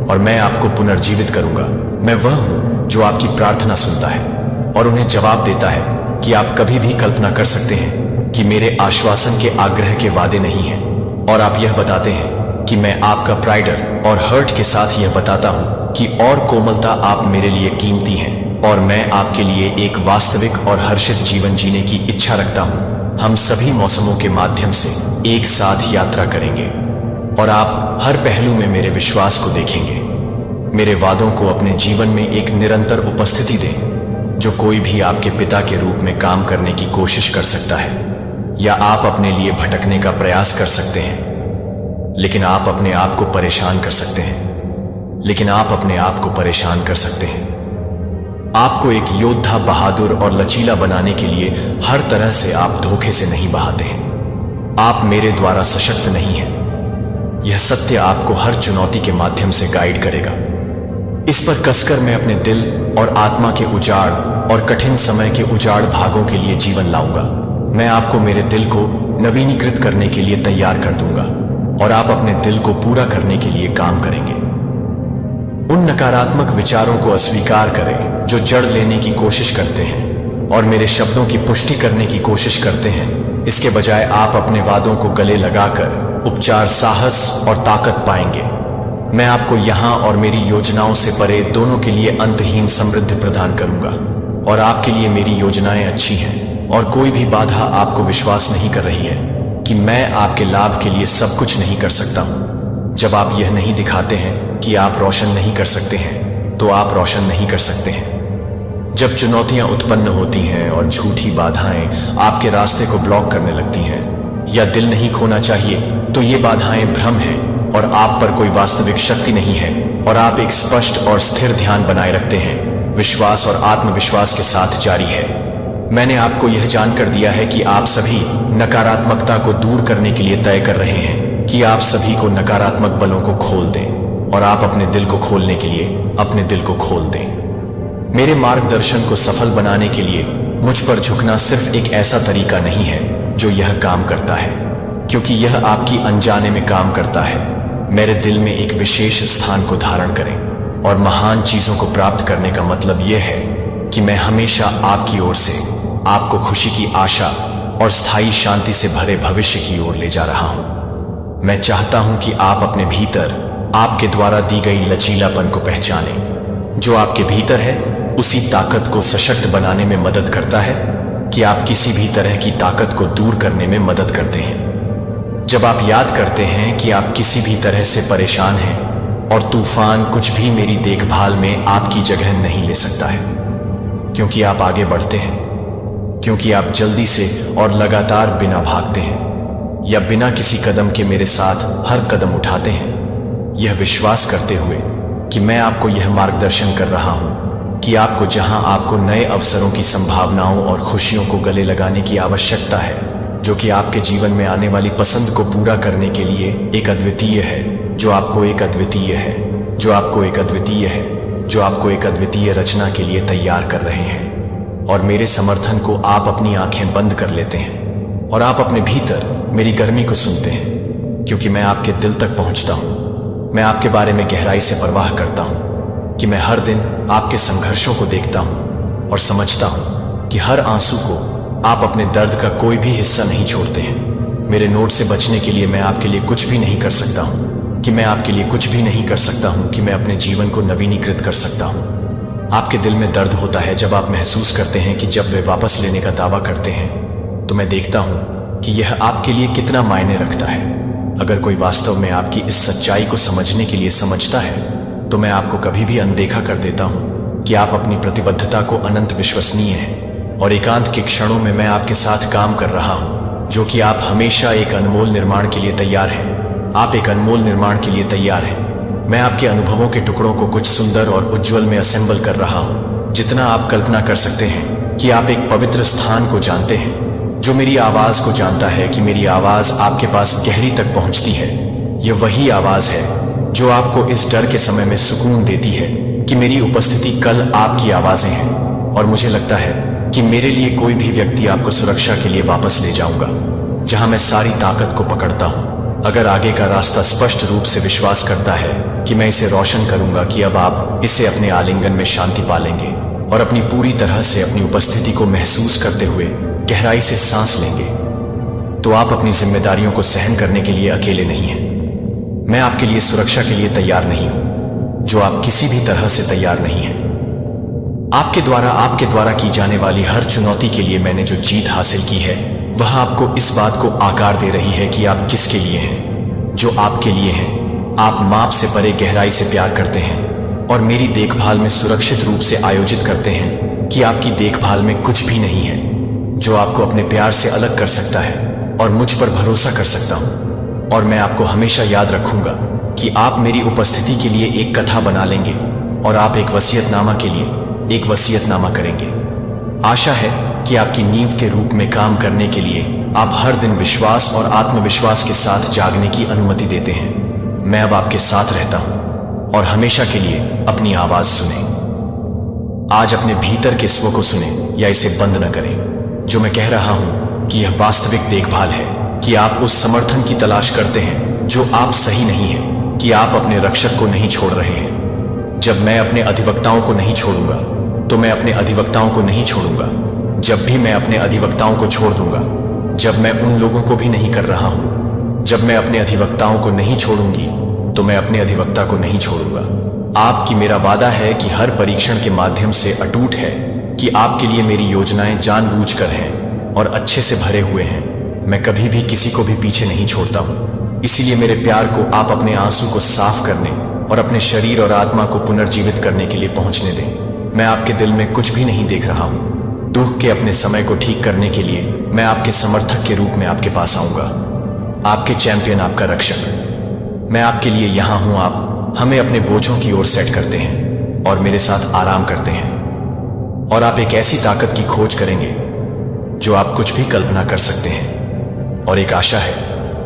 और मैं आपको पुनर्जीवित करूंगा। मैं वह हूं जो आपकी प्रार्थना सुनता है और उन्हें जवाब देता है कि आप कभी भी कल्पना कर सकते हैं कि मेरे आश्वासन के आग्रह के वादे नहीं हैं और आप यह बताते हैं कि मैं आपका प्राइडर और हर्ट के साथ यह बताता हूं कि और कोमलता आप मेरे लिए कीमती हैं और मैं आपके लिए एक वास्तविक और हर्षित जीवन जीने की इच्छा रखता हूं। हम सभी मौसमों के माध्यम से एक साथ यात्रा करेंगे और आप हर पहलू में मेरे विश्वास को देखेंगे। मेरे वादों को अपने जीवन में एक निरंतर उपस्थिति दें जो कोई भी आपके पिता के रूप में काम करने की कोशिश कर सकता है या आप अपने लिए भटकने का प्रयास कर सकते हैं लेकिन आप अपने आप को परेशान कर सकते हैं आपको एक योद्धा, बहादुर और लचीला बनाने के लिए हर तरह से आप धोखे से नहीं बहाते हैं। आप मेरे द्वारा सशक्त नहीं हैं। यह सत्य आपको हर चुनौती के माध्यम से गाइड करेगा। इस पर कसकर मैं अपने दिल और आत्मा के उजाड़ और कठिन समय के उजाड़ भागों के लिए जीवन लाऊंगा। मैं आपको मेरे दिल को नवीनीकृत करने के लिए तैयार कर दूंगा और आप अपने दिल को पूरा करने के लिए काम करेंगे। उन नकारात्मक विचारों को अस्वीकार करें जो जड़ लेने की कोशिश करते हैं और मेरे शब्दों की पुष्टि करने की कोशिश करते हैं। इसके बजाय आप अपने वादों को गले लगाकर उपचार, साहस और ताकत पाएंगे। मैं आपको यहां और मेरी योजनाओं से परे दोनों के लिए अंतहीन समृद्धि प्रदान करूंगा और आपके लिए मेरी योजनाएं अच्छी हैं और कोई भी बाधा आपको विश्वास नहीं कर रही है कि मैं आपके लाभ के लिए सब कुछ नहीं कर सकता हूं। जब आप यह नहीं दिखाते हैं कि आप रोशन नहीं कर सकते हैं तो आप रोशन नहीं कर सकते हैं। जब चुनौतियां उत्पन्न होती हैं और झूठी बाधाएं आपके रास्ते को ब्लॉक करने लगती हैं या दिल नहीं खोना चाहिए तो ये बाधाएं भ्रम हैं और आप पर कोई वास्तविक शक्ति नहीं है और आप एक स्पष्ट और स्थिर ध्यान बनाए रखते हैं, विश्वास और आत्मविश्वास के साथ जारी है। मैंने आपको यह जानकर दिया है कि आप सभी नकारात्मकता को दूर करने के लिए तय कर रहे हैं कि आप सभी को नकारात्मक बलों को खोल दें और आप अपने दिल को खोलने के लिए अपने दिल को खोल दें। मेरे मार्गदर्शन को सफल बनाने के लिए मुझ पर झुकना सिर्फ एक ऐसा तरीका नहीं है जो यह काम करता है, क्योंकि यह आपकी अनजाने में काम करता है। मेरे दिल में एक विशेष स्थान को धारण करें और महान चीजों को प्राप्त करने का मतलब यह है कि मैं हमेशा आपकी ओर से आपको खुशी की आशा और स्थायी शांति से भरे भविष्य की ओर ले जा रहा हूं। मैं चाहता हूं कि आप अपने भीतर आपके द्वारा दी गई लचीलापन को पहचानें। जो आपके भीतर है उसी ताकत को सशक्त बनाने में मदद करता है कि आप किसी भी तरह की ताकत को दूर करने में मदद करते हैं। जब आप याद करते हैं कि आप किसी भी तरह से परेशान हैं और तूफान कुछ भी मेरी देखभाल में आपकी जगह नहीं ले सकता है, क्योंकि आप आगे बढ़ते हैं, क्योंकि आप जल्दी से और लगातार बिना भागते हैं या बिना किसी कदम के मेरे साथ हर कदम उठाते हैं, यह विश्वास करते हुए कि मैं आपको यह मार्गदर्शन कर रहा हूं कि आपको जहां आपको नए अवसरों की संभावनाओं और खुशियों को गले लगाने की आवश्यकता है, जो कि आपके जीवन में आने वाली पसंद को पूरा करने के लिए एक अद्वितीय है, जो आपको एक अद्वितीय है, जो आपको एक अद्वितीय है, जो आपको एक अद्वितीय रचना के लिए तैयार कर रहे हैं। और मेरे समर्थन को आप अपनी आंखें बंद कर लेते हैं और आप अपने भीतर मेरी गर्मी को सुनते हैं। क्योंकि मैं आपके दिल तक पहुंचता हूं। मैं आपके बारे में गहराई से परवाह करता हूं कि मैं हर दिन आपके संघर्षों को देखता हूं और समझता हूं कि हर आंसू को आप अपने दर्द का कोई भी हिस्सा नहीं छोड़ते हैं। मेरे नोट से बचने के लिए मैं आपके लिए कुछ भी नहीं कर सकता हूं, कि मैं आपके लिए कुछ भी नहीं कर सकता हूं, कि मैं अपने जीवन को नवीनीकृत कर सकता हूं। आपके दिल में दर्द होता है जब आप महसूस करते हैं कि जब वे वापस लेने का दावा करते हैं तो मैं देखता हूं कि यह आपके लिए कितना मायने रखता है। अगर कोई वास्तव में आपकी इस सच्चाई को समझने के लिए समझता है तो मैं आपको कभी भी अनदेखा कर देता हूं कि आप अपनी प्रतिबद्धता को अनंत विश्वसनीय हैं और एकांत के क्षणों में मैं आपके साथ काम कर रहा हूं, जो कि आप हमेशा एक अनमोल निर्माण के लिए तैयार हैं। आप एक अनमोल निर्माण के लिए तैयार हैं। मैं आपके अनुभवों के टुकड़ों को कुछ सुंदर और उज्जवल में असेंबल कर रहा हूं, जितना आप कल्पना कर सकते हैं कि आप एक पवित्र स्थान को जानते हैं, जो मेरी आवाज को जानता है कि मेरी आवाज आपके पास गहरी तक पहुंचती है। यह वही आवाज है जो आपको इस डर के समय में सुकून देती है कि मेरी उपस्थिति कल आपकी आवाजें हैं और मुझे लगता है कि मेरे लिए कोई भी व्यक्ति आपको सुरक्षा के लिए वापस ले जाऊंगा, जहां मैं सारी ताकत को पकड़ता हूं। अगर आगे का रास्ता स्पष्ट रूप से विश्वास करता है कि मैं इसे रोशन करूंगा कि अब आप इसे अपने आलिंगन में शांति पालेंगे और अपनी पूरी तरह से अपनी उपस्थिति को महसूस करते हुए गहराई से सांस लेंगे, तो आप अपनी जिम्मेदारियों को सहन करने के लिए अकेले नहीं हैं। मैं आपके लिए सुरक्षा के लिए तैयार नहीं हूं, जो आप किसी भी तरह से तैयार नहीं हैं। आपके द्वारा की जाने वाली हर चुनौती के लिए मैंने जो जीत हासिल की है वह आपको इस बात को आकार दे रही है कि आप किसके लिए हैं, जो आपके लिए हैं। आप माप से परे गहराई से प्यार करते हैं और मेरी देखभाल में सुरक्षित रूप से आयोजित करते हैं कि आपकी देखभाल में कुछ भी नहीं है जो आपको अपने प्यार से अलग कर सकता है और मुझ पर भरोसा कर सकता हूं। और मैं आपको हमेशा याद रखूंगा कि आप मेरी उपस्थिति के लिए एक कथा बना लेंगे और आप एक वसीयतनामा के लिए एक वसीयतनामा करेंगे। आशा है कि आपकी नींव के रूप में काम करने के लिए आप हर दिन विश्वास और आत्मविश्वास के साथ जागने की अनुमति देते हैं। मैं अब आपके साथ रहता हूं और हमेशा के लिए अपनी आवाज सुने। आज अपने भीतर के स्व को सुने या इसे बंद न करें। जो मैं कह रहा हूं कि यह वास्तविक देखभाल है कि आप उस समर्थन की तलाश करते हैं जो आप सही नहीं है, कि आप अपने रक्षक को नहीं छोड़ रहे हैं। जब मैं अपने अधिवक्ताओं को नहीं छोड़ूंगा तो मैं अपने अधिवक्ताओं को नहीं छोड़ूंगा। जब भी मैं अपने अधिवक्ताओं को छोड़ दूंगा, जब मैं उन लोगों को भी नहीं कर रहा हूं, जब मैं अपने अधिवक्ताओं को नहीं छोड़ूंगी तो मैं अपने अधिवक्ता को नहीं छोड़ूंगा। आपकी मेरा वादा है कि हर परीक्षण के माध्यम से अटूट है कि आपके लिए मेरी योजनाएं जानबूझकर हैं और अच्छे से भरे हुए हैं। मैं कभी भी किसी को भी पीछे नहीं छोड़ता हूं। इसीलिए मेरे प्यार को आप अपने आंसू को साफ करने और अपने शरीर और आत्मा को पुनर्जीवित करने के लिए पहुंचने दें। मैं आपके दिल में कुछ भी नहीं देख रहा हूं। दुख के अपने समय को ठीक करने के लिए मैं आपके समर्थक के रूप में आपके पास आऊंगा, आपके चैंपियन, आपका रक्षक। मैं आपके लिए यहां हूं। आप हमें अपने बोझों की ओर सेट करते हैं और मेरे साथ आराम करते हैं, और आप एक ऐसी ताकत की खोज करेंगे जो आप कुछ भी कल्पना कर सकते हैं। और एक आशा है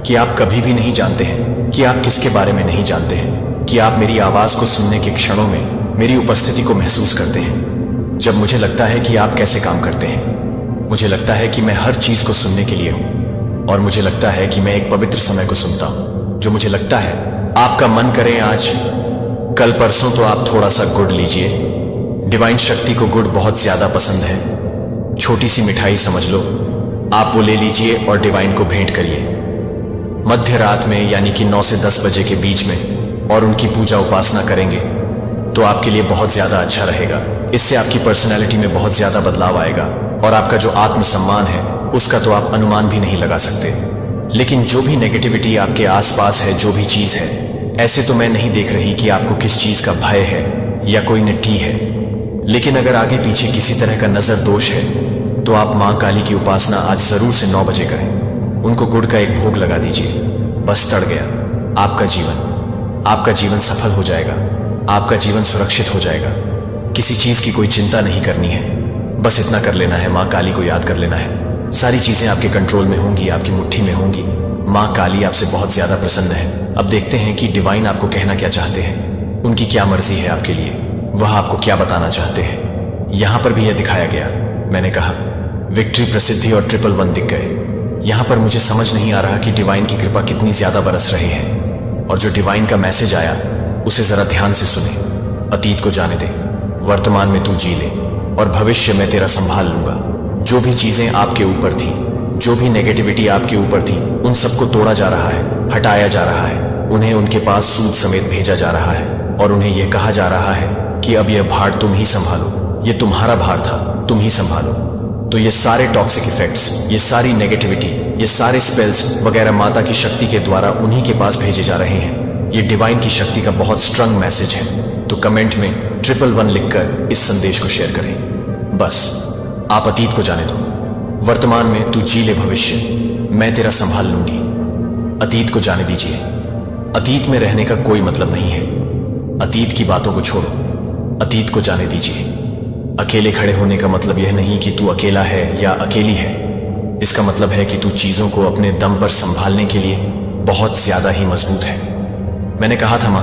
कि आप कभी भी नहीं जानते हैं कि आप किसके बारे में नहीं जानते हैं, कि आप मेरी आवाज को सुनने के क्षणों में मेरी उपस्थिति को महसूस करते हैं। जब मुझे लगता है कि आप कैसे काम करते हैं, मुझे लगता है कि मैं हर चीज को सुनने के लिए हूं, और मुझे लगता है कि मैं एक पवित्र समय को सुनता हूं, जो मुझे लगता है आपका मन करे आज, कल, परसों तो आप थोड़ा सा गुड़ लीजिए। डिवाइन शक्ति को गुड़ बहुत ज्यादा पसंद है। छोटी सी मिठाई समझ लो, आप वो ले लीजिए और डिवाइन को भेंट करिए मध्य रात में, यानी कि 9 से 10 बजे के बीच में, और उनकी पूजा उपासना करेंगे तो आपके लिए बहुत ज्यादा अच्छा रहेगा। इससे आपकी पर्सनैलिटी में बहुत ज्यादा बदलाव आएगा और आपका जो आत्मसम्मान है उसका तो आप अनुमान भी नहीं लगा सकते। लेकिन जो भी नेगेटिविटी आपके आसपास है, जो भी चीज है, ऐसे तो मैं नहीं देख रही कि आपको किस चीज का भय है या कोई निट्टी है। लेकिन अगर आगे पीछे किसी तरह का नजर दोष है तो आप मां काली की उपासना आज जरूर से 9 बजे करें। उनको गुड़ का एक भोग लगा दीजिए। बस तड़ गया आपका जीवन सफल हो जाएगा। आपका जीवन सुरक्षित हो जाएगा। किसी चीज की कोई चिंता नहीं करनी है, बस इतना कर लेना है, माँ काली को याद कर लेना है। सारी चीजें आपके कंट्रोल में होंगी, आपकी मुट्ठी में होंगी। माँ काली आपसे बहुत ज्यादा प्रसन्न है। अब देखते हैं कि डिवाइन आपको कहना क्या चाहते हैं, उनकी क्या मर्जी है आपके लिए, वह आपको क्या बताना चाहते हैं। यहां पर भी यह दिखाया गया। मैंने कहा विक्ट्री, प्रसिद्धि और 111 दिख गए। यहाँ पर मुझे समझ नहीं आ रहा कि डिवाइन की कृपा कितनी ज्यादा बरस रही है। और जो डिवाइन का मैसेज आया उसे जरा ध्यान से सुने। अतीत को जाने दे, वर्तमान में तू जी ले, और भविष्य में तेरा संभाल लूंगा। जो भी चीजें आपके ऊपर थी, जो भी नेगेटिविटी आपके ऊपर थी, उन सबको तोड़ा जा रहा है, हटाया जा रहा है। उन्हें उनके पास सूद समेत भेजा जा रहा है और उन्हें यह कहा जा रहा है कि अब यह भार तुम ही संभालो, ये तुम्हारा भार था, तुम ही संभालो। तो ये सारे टॉक्सिक इफेक्ट्स, ये सारी नेगेटिविटी, ये सारे स्पेल्स वगैरह माता की शक्ति के द्वारा उन्हीं के पास भेजे जा रहे हैं। ये डिवाइन की शक्ति का बहुत स्ट्रांग मैसेज है। तो कमेंट में 111 लिखकर इस संदेश को शेयर करें। बस आप अतीत को जाने दो, वर्तमान में तू जी ले, भविष्य मैं तेरा संभाल लूंगी। अतीत को जाने दीजिए। अतीत में रहने का कोई मतलब नहीं है। अतीत की बातों को छोड़ो, अतीत को जाने दीजिए। अकेले खड़े होने का मतलब यह नहीं कि तू अकेला है या अकेली है। इसका मतलब है कि तू चीजों को अपने दम पर संभालने के लिए बहुत ज्यादा ही मजबूत है। मैंने कहा था मां,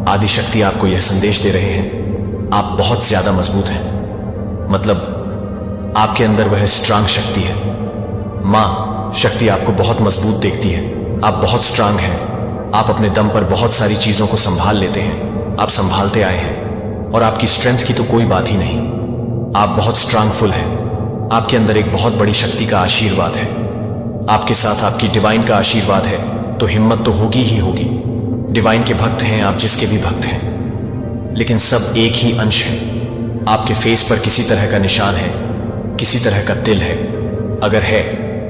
आदि शक्ति आपको यह संदेश दे रहे हैं, आप बहुत ज्यादा मजबूत हैं। मतलब आपके अंदर वह स्ट्रांग शक्ति है। मां, शक्ति आपको बहुत मजबूत देखती है। आप बहुत स्ट्रांग हैं। आप अपने दम पर बहुत सारी चीजों को संभाल लेते हैं। आप संभालते आए हैं और आपकी स्ट्रेंथ की तो कोई बात ही नहीं। आप बहुत स्ट्रांगफुल हैं। आपके अंदर एक बहुत बड़ी शक्ति का आशीर्वाद है। आपके साथ आपकी डिवाइन का आशीर्वाद है, तो हिम्मत तो होगी ही होगी। डिवाइन के भक्त हैं आप, जिसके भी भक्त हैं, लेकिन सब एक ही अंश है। आपके फेस पर किसी तरह का निशान है, किसी तरह का तिल है। अगर है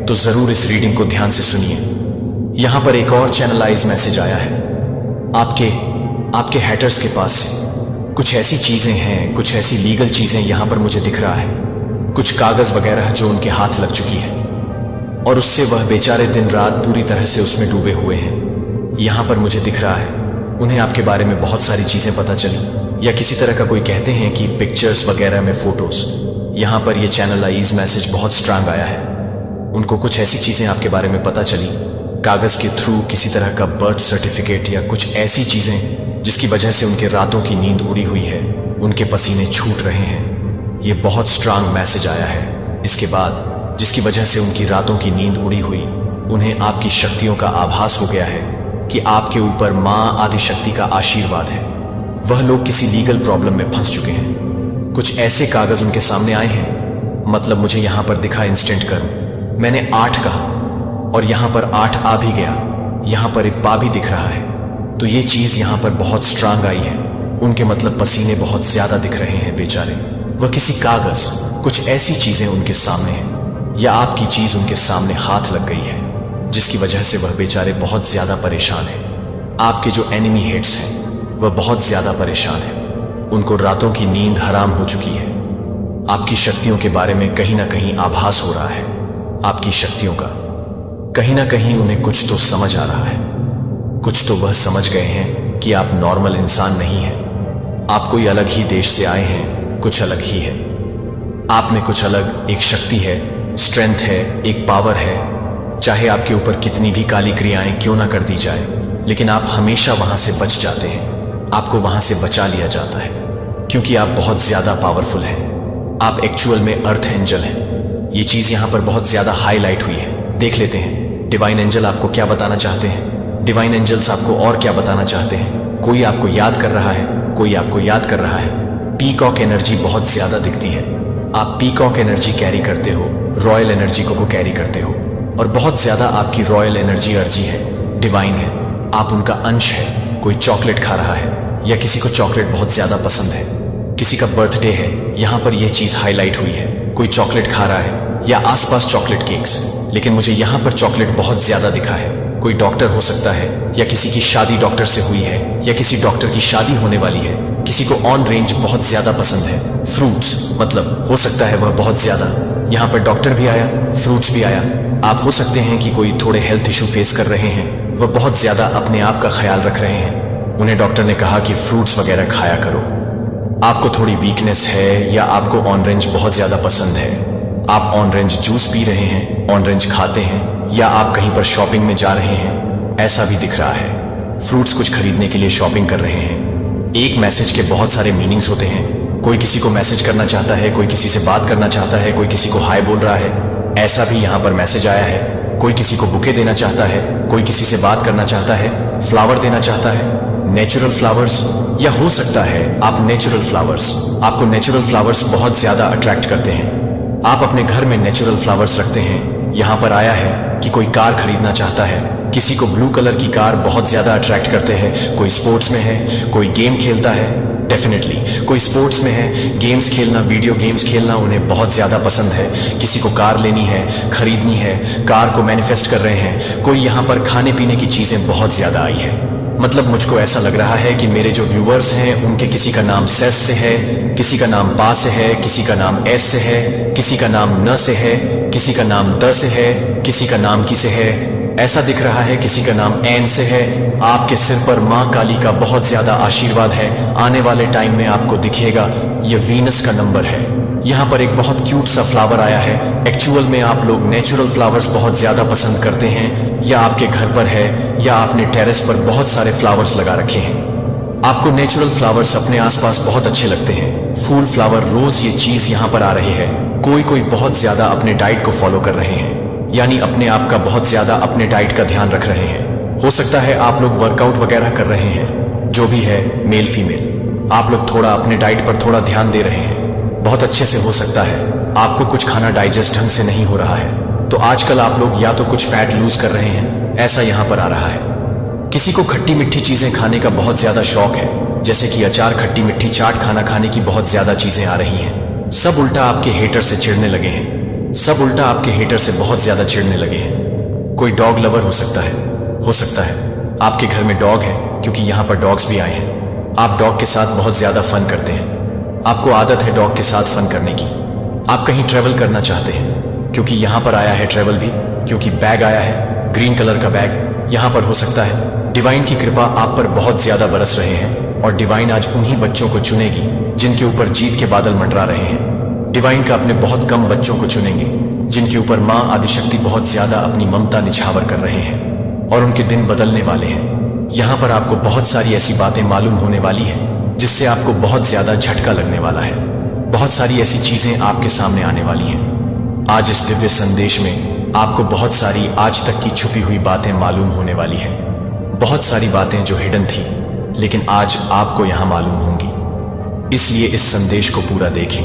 तो जरूर इस रीडिंग को ध्यान से सुनिए। यहां पर एक और चैनलाइज मैसेज आया है आपके हैटर्स के पास से। कुछ ऐसी चीजें हैं, कुछ ऐसी लीगल चीजें यहां पर मुझे दिख रहा है, कुछ कागज वगैरह जो उनके हाथ लग चुकी है, और उससे वह बेचारे दिन रात पूरी तरह से उसमें डूबे हुए हैं। यहां पर मुझे दिख रहा है उन्हें आपके बारे में बहुत सारी चीजें पता चली, या किसी तरह का कोई कहते हैं कि पिक्चर्स वगैरह में फोटोज। यहां पर यह चैनलाइज मैसेज बहुत स्ट्रांग आया है। उनको कुछ ऐसी चीजें आपके बारे में पता चली, कागज के थ्रू, किसी तरह का बर्थ सर्टिफिकेट या कुछ ऐसी चीजें जिसकी वजह से उनके रातों की नींद उड़ी हुई है, उनके पसीने छूट रहे हैं। ये बहुत स्ट्रांग मैसेज आया है इसके बाद, जिसकी वजह से उनकी रातों की नींद उड़ी हुई, उन्हें आपकी शक्तियों का आभास हो गया है कि आपके ऊपर मां आदि शक्ति का आशीर्वाद है। वह लोग किसी लीगल प्रॉब्लम में फंस चुके हैं। कुछ ऐसे कागज उनके सामने आए हैं, मतलब मुझे यहां पर दिखा, इंस्टेंट करूं, मैंने 8 कहा और यहां पर 8 आ भी गया, यहां पर एक पा भी दिख रहा है। तो ये चीज यहां पर बहुत स्ट्रांग आई है। उनके मतलब पसीने बहुत ज्यादा दिख रहे हैं बेचारे। वह किसी कागज, कुछ ऐसी चीजें उनके सामने हैं, या आपकी चीज उनके सामने हाथ लग गई है, जिसकी वजह से वह बेचारे बहुत ज्यादा परेशान हैं। आपके जो एनिमी हेड्स हैं वह बहुत ज्यादा परेशान हैं। उनको रातों की नींद हराम हो चुकी है। आपकी शक्तियों के बारे में कहीं ना कहीं आभास हो रहा है। आपकी शक्तियों का कहीं ना कहीं उन्हें कुछ तो समझ आ रहा है। कुछ तो वह समझ गए हैं कि आप नॉर्मल इंसान नहीं हैं। आप कोई अलग ही देश से आए हैं, कुछ अलग ही है। आप में कुछ अलग एक शक्ति है, स्ट्रेंथ है, एक पावर है। चाहे आपके ऊपर कितनी भी काली क्रियाएं क्यों ना कर दी जाए, लेकिन आप हमेशा वहां से बच जाते हैं। आपको वहां से बचा लिया जाता है, क्योंकि आप बहुत ज्यादा पावरफुल हैं। आप एक्चुअल में अर्थ एंजल हैं। ये चीज यहां पर बहुत ज्यादा हाईलाइट हुई है। देख लेते हैं डिवाइन एंजल आपको क्या बताना चाहते हैं। डिवाइन एंजल्स आपको और क्या बताना चाहते हैं। कोई आपको याद कर रहा है, कोई आपको याद कर रहा है। पीकॉक एनर्जी बहुत ज्यादा दिखती है। आप पीकॉक एनर्जी कैरी करते हो, रॉयल एनर्जी को कैरी करते हो, और बहुत ज्यादा आपकी रॉयल एनर्जी अर्जी है, डिवाइन है। आप उनका अंश है। कोई चॉकलेट खा रहा है, या किसी को चॉकलेट बहुत ज्यादा पसंद है, किसी का बर्थडे है, यहां पर यह चीज हाईलाइट हुई है। कोई चॉकलेट खा रहा है, या आसपास चॉकलेट केक्स, लेकिन मुझे यहां पर चॉकलेट बहुत ज्यादा दिखा है। कोई डॉक्टर हो सकता है, या किसी की शादी डॉक्टर से हुई है, या किसी डॉक्टर की शादी होने वाली है। किसी को ऑन रेंज बहुत ज्यादा पसंद है। फ्रूट्स, मतलब हो सकता है वह बहुत ज्यादा। यहाँ पर डॉक्टर भी आया, फ्रूट्स भी आया। आप हो सकते हैं कि कोई थोड़े हेल्थ इशू फेस कर रहे हैं, वह बहुत ज्यादा अपने आप का ख्याल रख रहे हैं। उन्हें डॉक्टर ने कहा कि फ्रूट्स वगैरह खाया करो। आपको थोड़ी वीकनेस है, या आपको ऑरेंज बहुत ज्यादा पसंद है। आप ऑरेंज जूस पी रहे हैं, ऑरेंज खाते हैं, या आप कहीं पर शॉपिंग में जा रहे हैं, ऐसा भी दिख रहा है। फ्रूट्स कुछ खरीदने के लिए शॉपिंग कर रहे हैं। एक मैसेज के बहुत सारे मीनिंग्स होते हैं। कोई किसी को मैसेज करना चाहता है, कोई किसी से बात करना चाहता है, कोई किसी को हाय बोल रहा है। ऐसा भी यहाँ पर मैसेज आया है। कोई किसी को बुके देना चाहता है, कोई किसी से बात करना चाहता है, फ्लावर देना चाहता है, नेचुरल फ्लावर्स, या हो सकता है आप नेचुरल फ्लावर्स। आपको नेचुरल फ्लावर्स बहुत ज्यादा अट्रैक्ट करते हैं। आप अपने घर में नेचुरल फ्लावर्स रखते हैं। यहाँ पर आया है कि कोई कार खरीदना चाहता है, किसी को ब्लू कलर की कार बहुत ज्यादा अट्रैक्ट करते हैं। कोई स्पोर्ट्स में है, कोई गेम खेलता है, डेफिनेटली कोई स्पोर्ट्स में है, गेम्स खेलना, वीडियो गेम्स खेलना उन्हें बहुत ज्यादा पसंद है। किसी को कार लेनी है, खरीदनी है, कार को मैनिफेस्ट कर रहे हैं। कोई यहाँ पर खाने पीने की चीजें बहुत ज्यादा आई है। मतलब मुझको ऐसा लग रहा है कि मेरे जो व्यूवर्स हैं उनके किसी का नाम सेस से है, किसी का नाम पा से है, किसी का नाम एस से है, किसी का नाम न से है, किसी का नाम द से है, किसी का नाम की से है। ऐसा दिख रहा है किसी का नाम एन से है। आपके सिर पर माँ काली का बहुत ज्यादा आशीर्वाद है। आने वाले टाइम में आपको दिखेगा ये वीनस का नंबर है। यहाँ पर एक बहुत क्यूट सा फ्लावर आया है। एक्चुअल में आप लोग नेचुरल फ्लावर्स बहुत ज्यादा पसंद करते हैं, या आपके घर पर है, या आपने टेरेस पर बहुत सारे फ्लावर्स लगा रखे हैं। आपको नेचुरल फ्लावर्स अपने आसपास बहुत अच्छे लगते हैं। फूल, फ्लावर, रोज, ये चीज यहाँ पर आ रही है। कोई बहुत ज्यादा अपने डाइट को फॉलो कर रहे हैं, यानी अपने आप का बहुत ज्यादा अपने डाइट का ध्यान रख रहे हैं। हो सकता है आप लोग वर्कआउट वगैरह कर रहे हैं, जो भी है, मेल फीमेल, आप लोग थोड़ा अपने डाइट पर थोड़ा ध्यान दे रहे हैं। बहुत अच्छे से हो सकता है आपको कुछ खाना डाइजेस्ट ढंग से नहीं हो रहा है, तो आजकल आप लोग या तो कुछ फैट लूज कर रहे हैं, ऐसा यहाँ पर आ रहा है। किसी को खट्टी मीठी चीजें खाने का बहुत ज्यादा शौक है, जैसे कि अचार, खट्टी मिट्ठी, चाट, खाना खाने की बहुत ज्यादा चीजें आ रही हैं। सब उल्टा आपके हेटर से चिढ़ने लगे हैं। सब उल्टा आपके हेटर से बहुत ज्यादा चिढ़ने लगे हैं। कोई डॉग लवर हो सकता है आपके घर में डॉग है, क्योंकि यहाँ पर डॉग्स भी आए हैं। आप डॉग के साथ बहुत ज्यादा फन करते हैं। आपको आदत है डॉग के साथ फन करने की। आप कहीं ट्रेवल करना चाहते हैं, क्योंकि यहाँ पर आया है ट्रेवल भी, क्योंकि बैग आया है, ग्रीन कलर का बैग यहाँ पर हो सकता है। डिवाइन की कृपा आप पर बहुत ज्यादा बरस रहे हैं, और डिवाइन आज उन्हीं बच्चों को चुनेगी जिनके ऊपर जीत के बादल मंडरा रहे हैं। डिवाइन का अपने बहुत कम बच्चों को चुनेंगे, जिनके ऊपर माँ आदिशक्ति बहुत ज्यादा अपनी ममता निछावर कर रहे हैं, और उनके दिन बदलने वाले हैं। यहाँ पर आपको बहुत सारी ऐसी बातें मालूम होने वाली हैं जिससे आपको बहुत ज्यादा झटका लगने वाला है। बहुत सारी ऐसी चीजें आपके सामने आने वाली हैं। आज इस दिव्य संदेश में आपको बहुत सारी आज तक की छुपी हुई बातें मालूम होने वाली हैं। बहुत सारी बातें जो हिडन थी, लेकिन आज आपको यहां मालूम होंगी। इसलिए इस संदेश को पूरा देखें,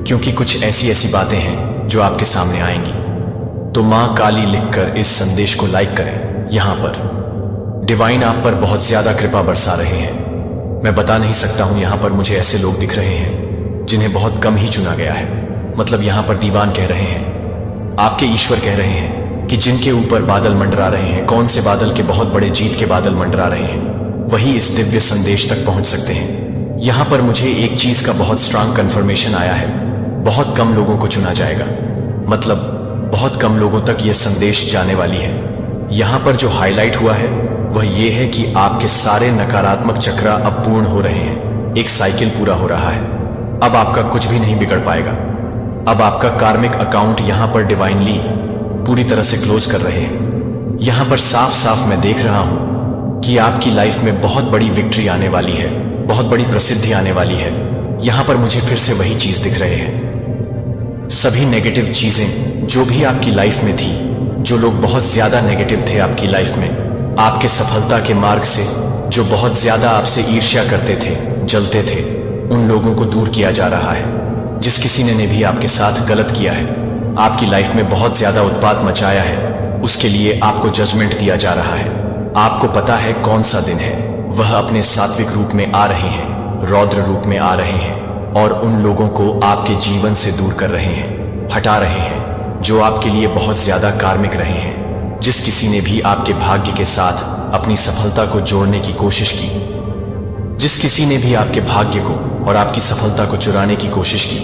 क्योंकि कुछ ऐसी बातें हैं जो आपके सामने आएंगी। तो माँ काली लिखकर इस संदेश को लाइक करें। यहाँ पर डिवाइन आप पर बहुत ज्यादा कृपा बरसा रहे हैं। मैं बता नहीं सकता हूं, यहाँ पर मुझे ऐसे लोग दिख रहे हैं जिन्हें बहुत कम ही चुना गया है। मतलब यहाँ पर दीवान कह रहे हैं, आपके ईश्वर कह रहे हैं कि जिनके ऊपर बादल मंडरा रहे हैं, कौन से बादल के बहुत बड़े जीत के बादल मंडरा रहे हैं, वही इस दिव्य संदेश तक पहुंच सकते हैं। यहाँ पर मुझे एक चीज का बहुत स्ट्रांग कंफर्मेशन आया है, बहुत कम लोगों को चुना जाएगा। मतलब बहुत कम लोगों तक यह संदेश जाने वाली है। यहाँ पर जो हाईलाइट हुआ है वह ये है कि आपके सारे नकारात्मक चक्र अब पूर्ण हो रहे हैं। एक साइकिल पूरा हो रहा है। अब आपका कुछ भी नहीं बिगड़ पाएगा। अब आपका कार्मिक अकाउंट यहाँ पर डिवाइनली पूरी तरह से क्लोज कर रहे हैं। यहाँ पर साफ साफ मैं देख रहा हूं कि आपकी लाइफ में बहुत बड़ी विक्ट्री आने वाली है, बहुत बड़ी प्रसिद्धि आने वाली है। यहाँ पर मुझे फिर से वही चीज दिख रहे हैं। सभी नेगेटिव चीजें जो भी आपकी लाइफ में थी, जो लोग बहुत ज्यादा नेगेटिव थे आपकी लाइफ में, आपके सफलता के मार्ग से, जो बहुत ज्यादा आपसे ईर्ष्या करते थे, जलते थे, उन लोगों को दूर किया जा रहा है। जिस किसी ने भी आपके साथ गलत किया है, आपकी लाइफ में बहुत ज्यादा उत्पात मचाया है, उसके लिए आपको जजमेंट दिया जा रहा है। आपको पता है कौन सा दिन है। वह अपने सात्विक रूप में आ रहे हैं, रौद्र रूप में आ रहे हैं, और उन लोगों को आपके जीवन से दूर कर रहे हैं, हटा रहे हैं, जो आपके लिए बहुत ज्यादा कार्मिक रहे हैं। जिस किसी ने भी आपके भाग्य के साथ अपनी सफलता को जोड़ने की कोशिश की, जिस किसी ने भी आपके भाग्य को और आपकी सफलता को चुराने की कोशिश की,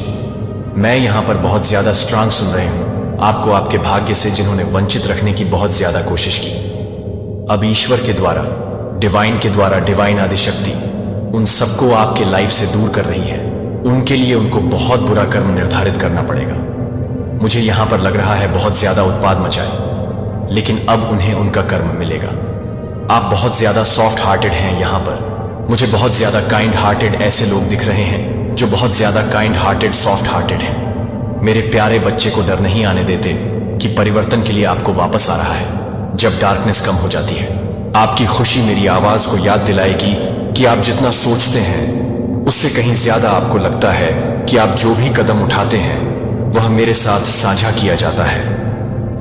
मैं यहां पर बहुत ज्यादा स्ट्रांग सुन रहे हूं आपको आपके भाग्य से जिन्होंने वंचित रखने की बहुत ज्यादा कोशिश की। अब ईश्वर के द्वारा, डिवाइन आदिशक्ति उन सबको आपके लाइफ से दूर कर रही है। उनके लिए उनको बहुत बुरा कर्म निर्धारित करना पड़ेगा। मुझे यहां पर लग रहा है बहुत ज्यादा उत्पाद मचाए, लेकिन अब उन्हें उनका कर्म मिलेगा। आप बहुत ज्यादा सॉफ्ट हार्टेड हैं। यहाँ पर मुझे बहुत ज्यादा काइंड हार्टेड ऐसे लोग दिख रहे हैं जो बहुत ज्यादा काइंड हार्टेड, सॉफ्ट हार्टेड हैं। मेरे प्यारे बच्चे को डर नहीं आने देते, कि परिवर्तन के लिए आपको वापस आ रहा है। जब डार्कनेस कम हो जाती है, आपकी खुशी मेरी आवाज को याद दिलाएगी कि आप जितना सोचते हैं उससे कहीं ज्यादा आपको लगता है कि आप जो भी कदम उठाते हैं वह मेरे साथ साझा किया जाता है,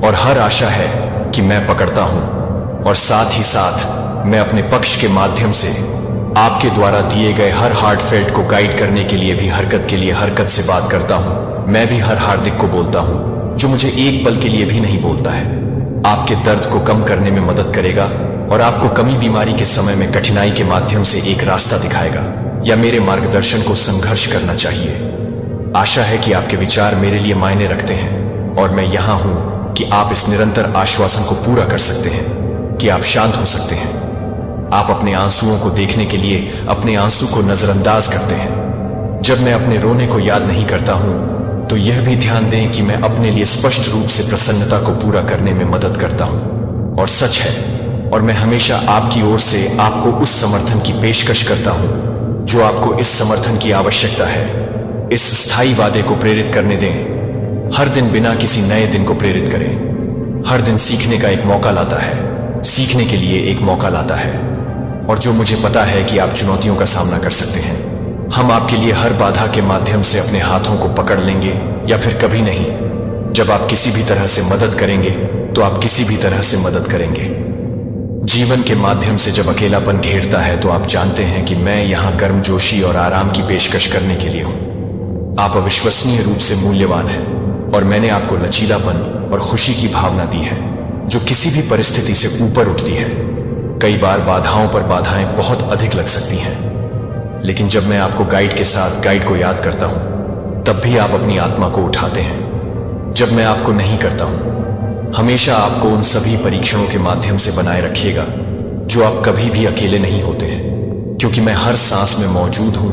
और हर आशा है कि मैं पकड़ता हूं, और साथ ही साथ मैं अपने पक्ष के माध्यम से आपके द्वारा दिए गए हर हार्टफेल्ट को गाइड करने के लिए भी हरकत के लिए हरकत से बात करता हूं। मैं भी हर हार्दिक को बोलता हूं जो मुझे एक पल के लिए भी नहीं बोलता है। आपके दर्द को कम करने में मदद करेगा और आपको कमी बीमारी के समय में कठिनाई के माध्यम से एक रास्ता दिखाएगा, या मेरे मार्गदर्शन को संघर्ष करना चाहिए। आशा है कि आपके विचार मेरे लिए मायने रखते हैं, और मैं यहां हूं कि आप इस निरंतर आश्वासन को पूरा कर सकते हैं कि आप शांत हो सकते हैं। आप अपने आंसुओं को देखने के लिए अपने आंसू को नजरअंदाज करते हैं। जब मैं अपने रोने को याद नहीं करता हूं तो यह भी ध्यान दें कि मैं अपने लिए स्पष्ट रूप से प्रसन्नता को पूरा करने में मदद करता हूं। और सच है, और मैं हमेशा आपकी ओर से आपको उस समर्थन की पेशकश करता हूं जो आपको इस समर्थन की आवश्यकता है। इस स्थायी वादे को प्रेरित करने दें। हर दिन बिना किसी नए दिन को प्रेरित करें। हर दिन सीखने का एक मौका लाता है, सीखने के लिए एक मौका लाता है, और जो मुझे पता है कि आप चुनौतियों का सामना कर सकते हैं। हम आपके लिए हर बाधा के माध्यम से अपने हाथों को पकड़ लेंगे, या फिर कभी नहीं। जब आप किसी भी तरह से मदद करेंगे तो आप किसी भी तरह से मदद करेंगे। जीवन के माध्यम से जब अकेलापन घेरता है तो आप जानते हैं कि मैं यहां गर्मजोशी और आराम की पेशकश करने के लिए हूं। आप अविश्वसनीय रूप से मूल्यवान हैं, और मैंने आपको लचीलापन और खुशी की भावना दी है जो किसी भी परिस्थिति से ऊपर उठती है। कई बार बाधाओं पर बाधाएं बहुत अधिक लग सकती हैं, लेकिन जब मैं आपको गाइड के साथ गाइड को याद करता हूं तब भी आप अपनी आत्मा को उठाते हैं। जब मैं आपको नहीं करता हूं, हमेशा आपको उन सभी परीक्षणों के माध्यम से बनाए रखिएगा जो आप कभी भी अकेले नहीं होते हैं, क्योंकि मैं हर सांस में मौजूद हूं,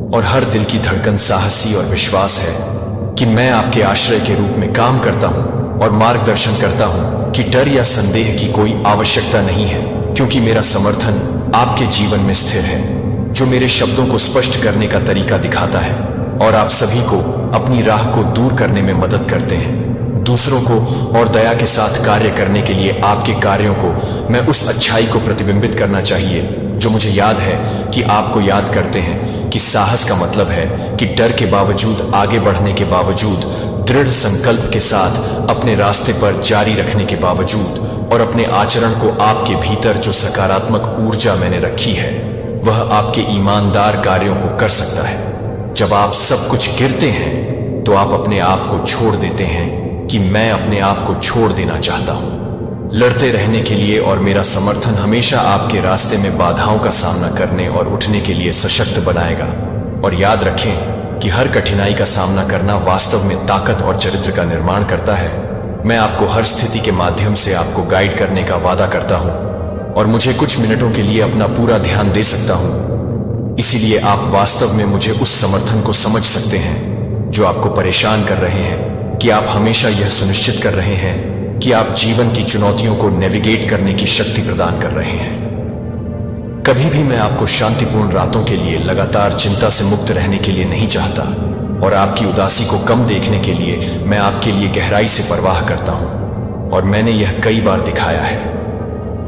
और हर दिल की धड़कन साहसी और विश्वास है कि मैं आपके आश्रय के रूप में काम करता हूं और मार्गदर्शन करता हूं कि डर या संदेह की कोई आवश्यकता नहीं है, क्योंकि मेरा समर्थन आपके जीवन में स्थिर है, जो मेरे शब्दों को स्पष्ट करने का तरीका दिखाता है और आप सभी को अपनी राह को दूर करने में मदद करते हैं। दूसरों को और दया के साथ कार्य करने के लिए आपके कार्यों को मैं उस अच्छाई को प्रतिबिंबित करना चाहिए जो मुझे याद है कि आपको याद करते हैं कि साहस का मतलब है कि डर के बावजूद आगे बढ़ने के बावजूद, दृढ़ संकल्प के साथ अपने रास्ते पर जारी रखने के बावजूद, और अपने आचरण को आपके भीतर जो सकारात्मक ऊर्जा मैंने रखी है वह आपके ईमानदार कार्यों को कर सकता है। जब आप सब कुछ गिरते हैं तो आप अपने आप को छोड़ देते हैं कि मैं अपने आप को छोड़ देना चाहता हूं। लड़ते रहने के लिए, और मेरा समर्थन हमेशा आपके रास्ते में बाधाओं का सामना करने और उठने के लिए सशक्त बनाएगा। और याद रखें कि हर कठिनाई का सामना करना वास्तव में ताकत और चरित्र का निर्माण करता है। मैं आपको हर स्थिति के माध्यम से आपको गाइड करने का वादा करता हूं, और मुझे कुछ मिनटों के लिए अपना पूरा ध्यान दे सकता हूं। इसीलिए आप वास्तव में मुझे उस समर्थन को समझ सकते हैं जो आपको परेशान कर रहे हैं, कि आप हमेशा यह सुनिश्चित कर रहे हैं कि आप जीवन की चुनौतियों को नेविगेट करने की शक्ति प्रदान कर रहे हैं। कभी भी मैं आपको शांतिपूर्ण रातों के लिए लगातार चिंता से मुक्त रहने के लिए नहीं चाहता, और आपकी उदासी को कम देखने के लिए मैं आपके लिए गहराई से परवाह करता हूं, और मैंने यह कई बार दिखाया है।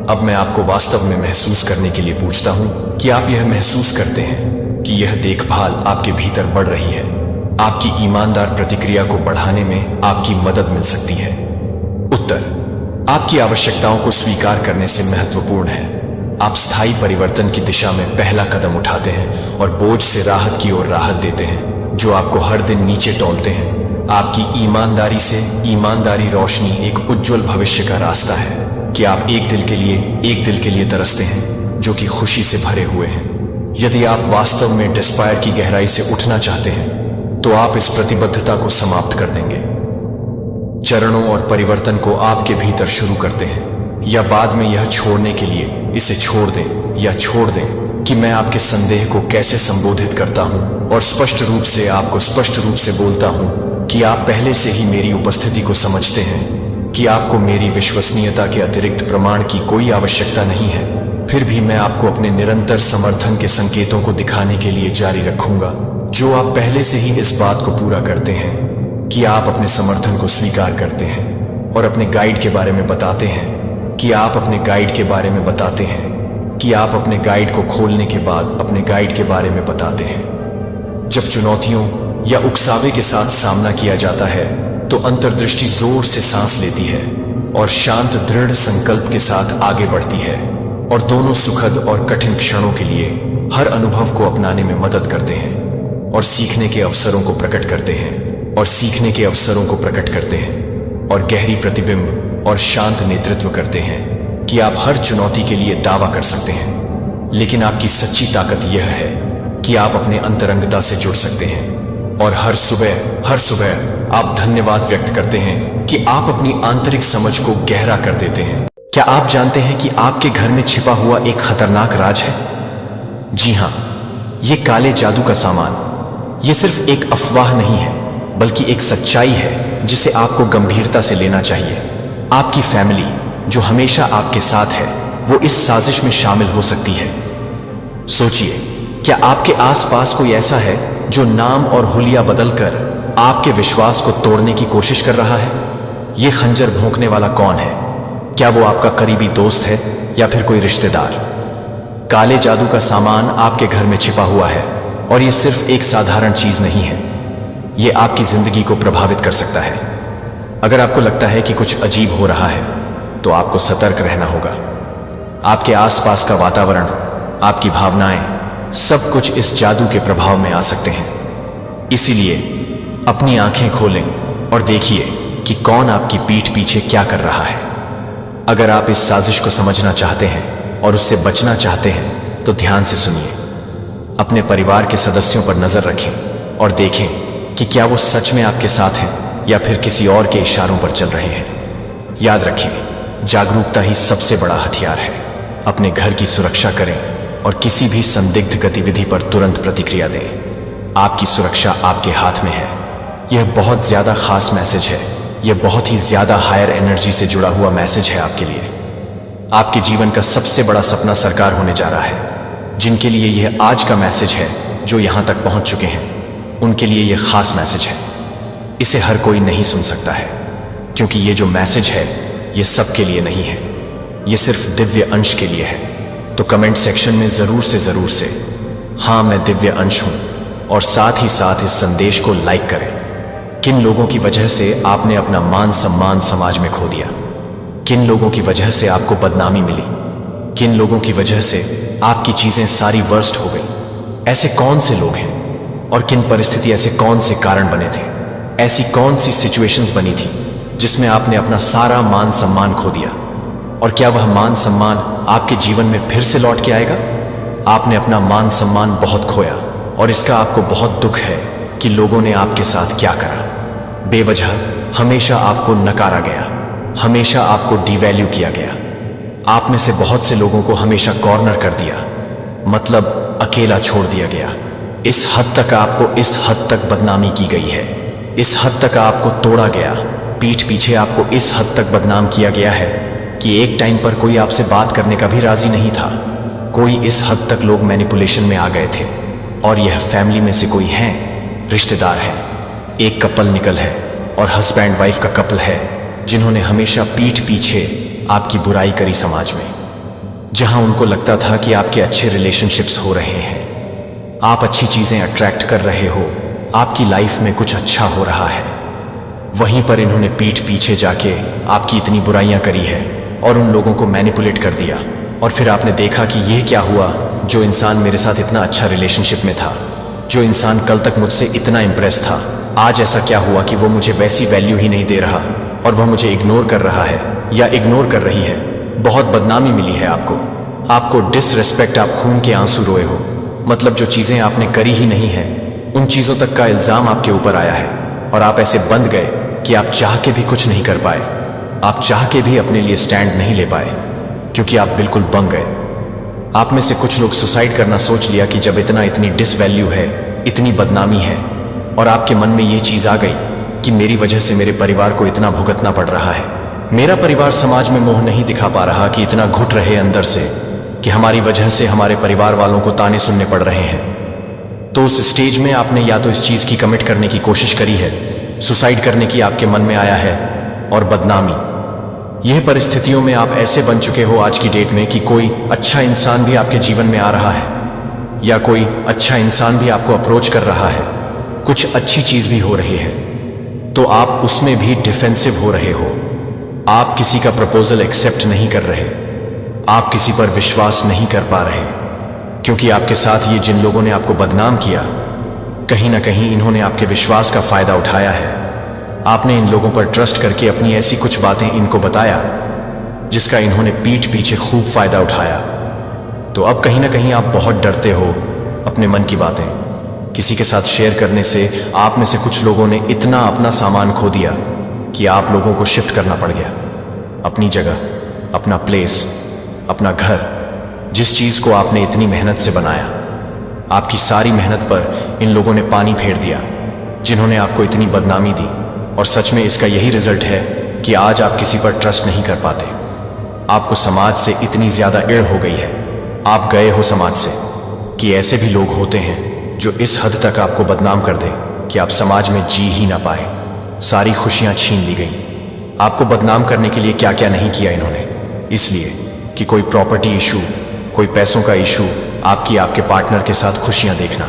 अब मैं आपको वास्तव में महसूस करने के लिए पूछता हूं कि आप यह महसूस करते हैं कि यह देखभाल आपके भीतर बढ़ रही है। आपकी ईमानदार प्रतिक्रिया को बढ़ाने में आपकी मदद मिल सकती है। उत्तर: आपकी आवश्यकताओं को स्वीकार करने से महत्वपूर्ण है। आप स्थायी परिवर्तन की दिशा में पहला कदम उठाते हैं और बोझ से राहत की ओर राहत देते हैं जो आपको हर दिन नीचे तौलते हैं। आपकी ईमानदारी से ईमानदारी रोशनी एक उज्जवल भविष्य का रास्ता है कि आप एक दिल के लिए तरसते हैं जो कि खुशी से भरे हुए हैं। यदि आप वास्तव में डिस्पायर की गहराई से उठना चाहते हैं तो आप इस प्रतिबद्धता को समाप्त कर देंगे। चरणों और परिवर्तन को आपके भीतर शुरू करते हैं, या बाद में यह छोड़ने के लिए इसे छोड़ दें, या छोड़ दें कि मैं आपके संदेह को कैसे संबोधित करता हूं, और स्पष्ट रूप से आपको स्पष्ट रूप से बोलता हूं कि आप पहले से ही मेरी उपस्थिति को समझते हैं, कि आपको मेरी विश्वसनीयता के अतिरिक्त प्रमाण की कोई आवश्यकता नहीं है। फिर भी मैं आपको अपने निरंतर समर्थन के संकेतों को दिखाने के लिए जारी रखूंगा, जो आप पहले से ही इस बात को पूरा करते हैं कि आप अपने समर्थन को स्वीकार करते हैं और अपने गाइड के बारे में बताते हैं कि आप अपने गाइड के बारे में बताते हैं कि आप अपने गाइड को खोलने के बाद अपने गाइड के बारे में बताते हैं। जब चुनौतियों या उकसावे के साथ सामना किया जाता है तो अंतर्दृष्टि जोर से सांस लेती है और शांत दृढ़ संकल्प के साथ आगे बढ़ती है, और दोनों सुखद और कठिन क्षणों के लिए हर अनुभव को अपनाने में मदद करते हैं और सीखने के अवसरों को प्रकट करते हैं और सीखने के अवसरों को प्रकट करते हैं और गहरी प्रतिबिंब और शांत नेतृत्व करते हैं कि आप हर चुनौती के लिए दावा कर सकते हैं। लेकिन आपकी सच्ची ताकत यह है कि आप अपने अंतरंगता से जुड़ सकते हैं और हर सुबह आप धन्यवाद व्यक्त करते हैं कि आप अपनी आंतरिक समझ को गहरा कर देते हैं। क्या आप जानते हैं कि आपके घर में छिपा हुआ एक खतरनाक राज है? जी हां, ये काले जादू का सामान, ये सिर्फ एक अफवाह नहीं है बल्कि एक सच्चाई है जिसे आपको गंभीरता से लेना चाहिए। आपकी फैमिली जो हमेशा आपके साथ है वो इस साजिश में शामिल हो सकती है। सोचिए, क्या आपके आसपास कोई ऐसा है जो नाम और हुलिया बदलकर आपके विश्वास को तोड़ने की कोशिश कर रहा है? ये खंजर भोंकने वाला कौन है? क्या वो आपका करीबी दोस्त है या फिर कोई रिश्तेदार? काले जादू का सामान आपके घर में छिपा हुआ है और ये सिर्फ एक साधारण चीज नहीं है, ये आपकी जिंदगी को प्रभावित कर सकता है। अगर आपको लगता है कि कुछ अजीब हो रहा है तो आपको सतर्क रहना होगा। आपके आसपास का वातावरण, आपकी भावनाएं, सब कुछ इस जादू के प्रभाव में आ सकते हैं। इसीलिए अपनी आंखें खोलें और देखिए कि कौन आपकी पीठ पीछे क्या कर रहा है। अगर आप इस साजिश को समझना चाहते हैं और उससे बचना चाहते हैं तो ध्यान से सुनिए। अपने परिवार के सदस्यों पर नजर रखें और देखें कि क्या वो सच में आपके साथ हैं या फिर किसी और के इशारों पर चल रहे हैं। याद रखिए, जागरूकता ही सबसे बड़ा हथियार है। अपने घर की सुरक्षा करें और किसी भी संदिग्ध गतिविधि पर तुरंत प्रतिक्रिया दें। आपकी सुरक्षा आपके हाथ में है। यह बहुत ज्यादा खास मैसेज है। यह बहुत ही ज्यादा हायर एनर्जी से जुड़ा हुआ मैसेज है आपके लिए। आपके जीवन का सबसे बड़ा सपना साकार होने जा रहा है। जिनके लिए यह आज का मैसेज है, जो यहां तक पहुंच चुके हैं, उनके लिए यह खास मैसेज है। इसे हर कोई नहीं सुन सकता है क्योंकि ये जो मैसेज है ये सबके लिए नहीं है, ये सिर्फ दिव्य अंश के लिए है। तो कमेंट सेक्शन में जरूर से हाँ मैं दिव्य अंश हूं और साथ ही साथ इस संदेश को लाइक करें। किन लोगों की वजह से आपने अपना मान सम्मान समाज में खो दिया? किन लोगों की वजह से आपको बदनामी मिली? किन लोगों की वजह से आपकी चीजें सारी वर्स्ट हो गई? ऐसे कौन से लोग हैं और किन परिस्थिति, ऐसे कौन से कारण बने थे? ऐसी कौन सी सिचुएशंस बनी थी जिसमें आपने अपना सारा मान सम्मान खो दिया? और क्या वह मान सम्मान आपके जीवन में फिर से लौट के आएगा? आपने अपना मान सम्मान बहुत खोया और इसका आपको बहुत दुख है कि लोगों ने आपके साथ क्या करा। बेवजह हमेशा आपको नकारा गया, हमेशा आपको डिवैल्यू किया गया। आप में से बहुत से लोगों को हमेशा कॉर्नर कर दिया, मतलब अकेला छोड़ दिया गया। इस हद तक आपको, इस हद तक बदनामी की गई है, इस हद तक आपको तोड़ा गया, पीठ पीछे आपको इस हद तक बदनाम किया गया है कि एक टाइम पर कोई आपसे बात करने का भी राजी नहीं था। कोई इस हद तक लोग मैनिपुलेशन में आ गए थे। और यह फैमिली में से कोई है, रिश्तेदार है, एक कपल निकल है और हस्बैंड वाइफ का कपल है जिन्होंने हमेशा पीठ पीछे आपकी बुराई करी समाज में, जहां उनको लगता था कि आपके अच्छे रिलेशनशिप्स हो रहे हैं, आप अच्छी चीजें अट्रैक्ट कर रहे हो, आपकी लाइफ में कुछ अच्छा हो रहा है। वहीं पर इन्होंने पीठ पीछे जाके आपकी इतनी बुराइयां करी है और उन लोगों को मैनिपुलेट कर दिया। और फिर आपने देखा कि यह क्या हुआ, जो इंसान मेरे साथ इतना अच्छा रिलेशनशिप में था, जो इंसान कल तक मुझसे इतना इम्प्रेस था, आज ऐसा क्या हुआ कि वो मुझे वैसी वैल्यू ही नहीं दे रहा और वह मुझे इग्नोर कर रहा है या इग्नोर कर रही है। बहुत बदनामी मिली है आपको डिसरिस्पेक्ट, आप खून के आंसू रोए हो। मतलब जो चीजें आपने करी ही नहीं है, उन चीजों तक का इल्जाम आपके ऊपर आया है और आप ऐसे बंध गए कि आप चाह के भी कुछ नहीं कर पाए। आप चाह के भी अपने लिए स्टैंड नहीं ले पाए क्योंकि आप बिल्कुल बंग गए। आप में से कुछ लोग सुसाइड करना सोच लिया कि जब इतनी डिसवैल्यू है, इतनी बदनामी है और आपके मन में ये चीज आ गई कि मेरी वजह से मेरे परिवार को इतना भुगतना पड़ रहा है, मेरा परिवार समाज में मुंह नहीं दिखा पा रहा, कि इतना घुट रहे अंदर से कि हमारी वजह से हमारे परिवार वालों को ताने सुनने पड़ रहे हैं। तो उस स्टेज में आपने या तो इस चीज की कमिट करने की कोशिश करी है, सुसाइड करने की आपके मन में आया है, और बदनामी। यह परिस्थितियों में आप ऐसे बन चुके हो आज की डेट में कि कोई अच्छा इंसान भी आपके जीवन में आ रहा है, या कोई अच्छा इंसान भी आपको अप्रोच कर रहा है, कुछ अच्छी चीज भी हो रही है, तो आप उसमें भी डिफेंसिव हो रहे हो। आप किसी का प्रपोजल एक्सेप्ट नहीं कर रहे, आप किसी पर विश्वास नहीं कर पा रहे, क्योंकि आपके साथ ये जिन लोगों ने आपको बदनाम किया, कहीं ना कहीं इन्होंने आपके विश्वास का फायदा उठाया है। आपने इन लोगों पर ट्रस्ट करके अपनी ऐसी कुछ बातें इनको बताया जिसका इन्होंने पीठ पीछे खूब फायदा उठाया। तो अब कहीं ना कहीं आप बहुत डरते हो अपने मन की बातें किसी के साथ शेयर करने से। आप में से कुछ लोगों ने इतना अपना सामान खो दिया कि आप लोगों को शिफ्ट करना पड़ गया, अपनी जगह, अपना प्लेस, अपना घर, जिस चीज को आपने इतनी मेहनत से बनाया। आपकी सारी मेहनत पर इन लोगों ने पानी फेर दिया, जिन्होंने आपको इतनी बदनामी दी। और सच में इसका यही रिजल्ट है कि आज आप किसी पर ट्रस्ट नहीं कर पाते। आपको समाज से इतनी ज्यादा इड़ हो गई है, आप गए हो समाज से, कि ऐसे भी लोग होते हैं जो इस हद तक आपको बदनाम कर दे कि आप समाज में जी ही ना पाए। सारी खुशियां छीन ली गई। आपको बदनाम करने के लिए क्या क्या नहीं किया इन्होंने, इसलिए कि कोई प्रॉपर्टी इशू, कोई पैसों का इशू, आपके पार्टनर के साथ खुशियां देखना,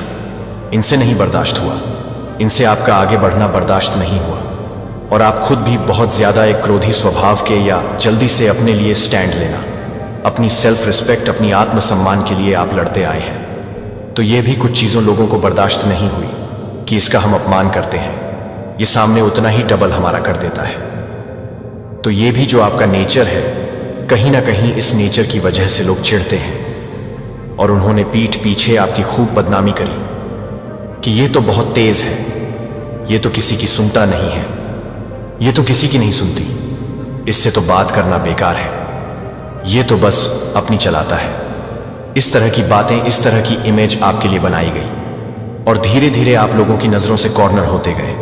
इनसे नहीं बर्दाश्त हुआ। इनसे आपका आगे बढ़ना बर्दाश्त नहीं हुआ। और आप खुद भी बहुत ज्यादा एक क्रोधी स्वभाव के, या जल्दी से अपने लिए स्टैंड लेना, अपनी सेल्फ रिस्पेक्ट, अपनी आत्मसम्मान के लिए आप लड़ते आए हैं। तो ये भी कुछ चीजों लोगों को बर्दाश्त नहीं हुई कि इसका हम अपमान करते हैं, ये सामने उतना ही डबल हमारा कर देता है। तो ये भी जो आपका नेचर है, कहीं ना कहीं इस नेचर की वजह से लोग चिढ़ते हैं। और उन्होंने पीठ पीछे आपकी खूब बदनामी करी कि ये तो बहुत तेज है, ये तो किसी की सुनता नहीं है, ये तो किसी की नहीं सुनती, इससे तो बात करना बेकार है, ये तो बस अपनी चलाता है। इस तरह की बातें, इस तरह की इमेज आपके लिए बनाई गई और धीरे धीरे आप लोगों की नजरों से कॉर्नर होते गए।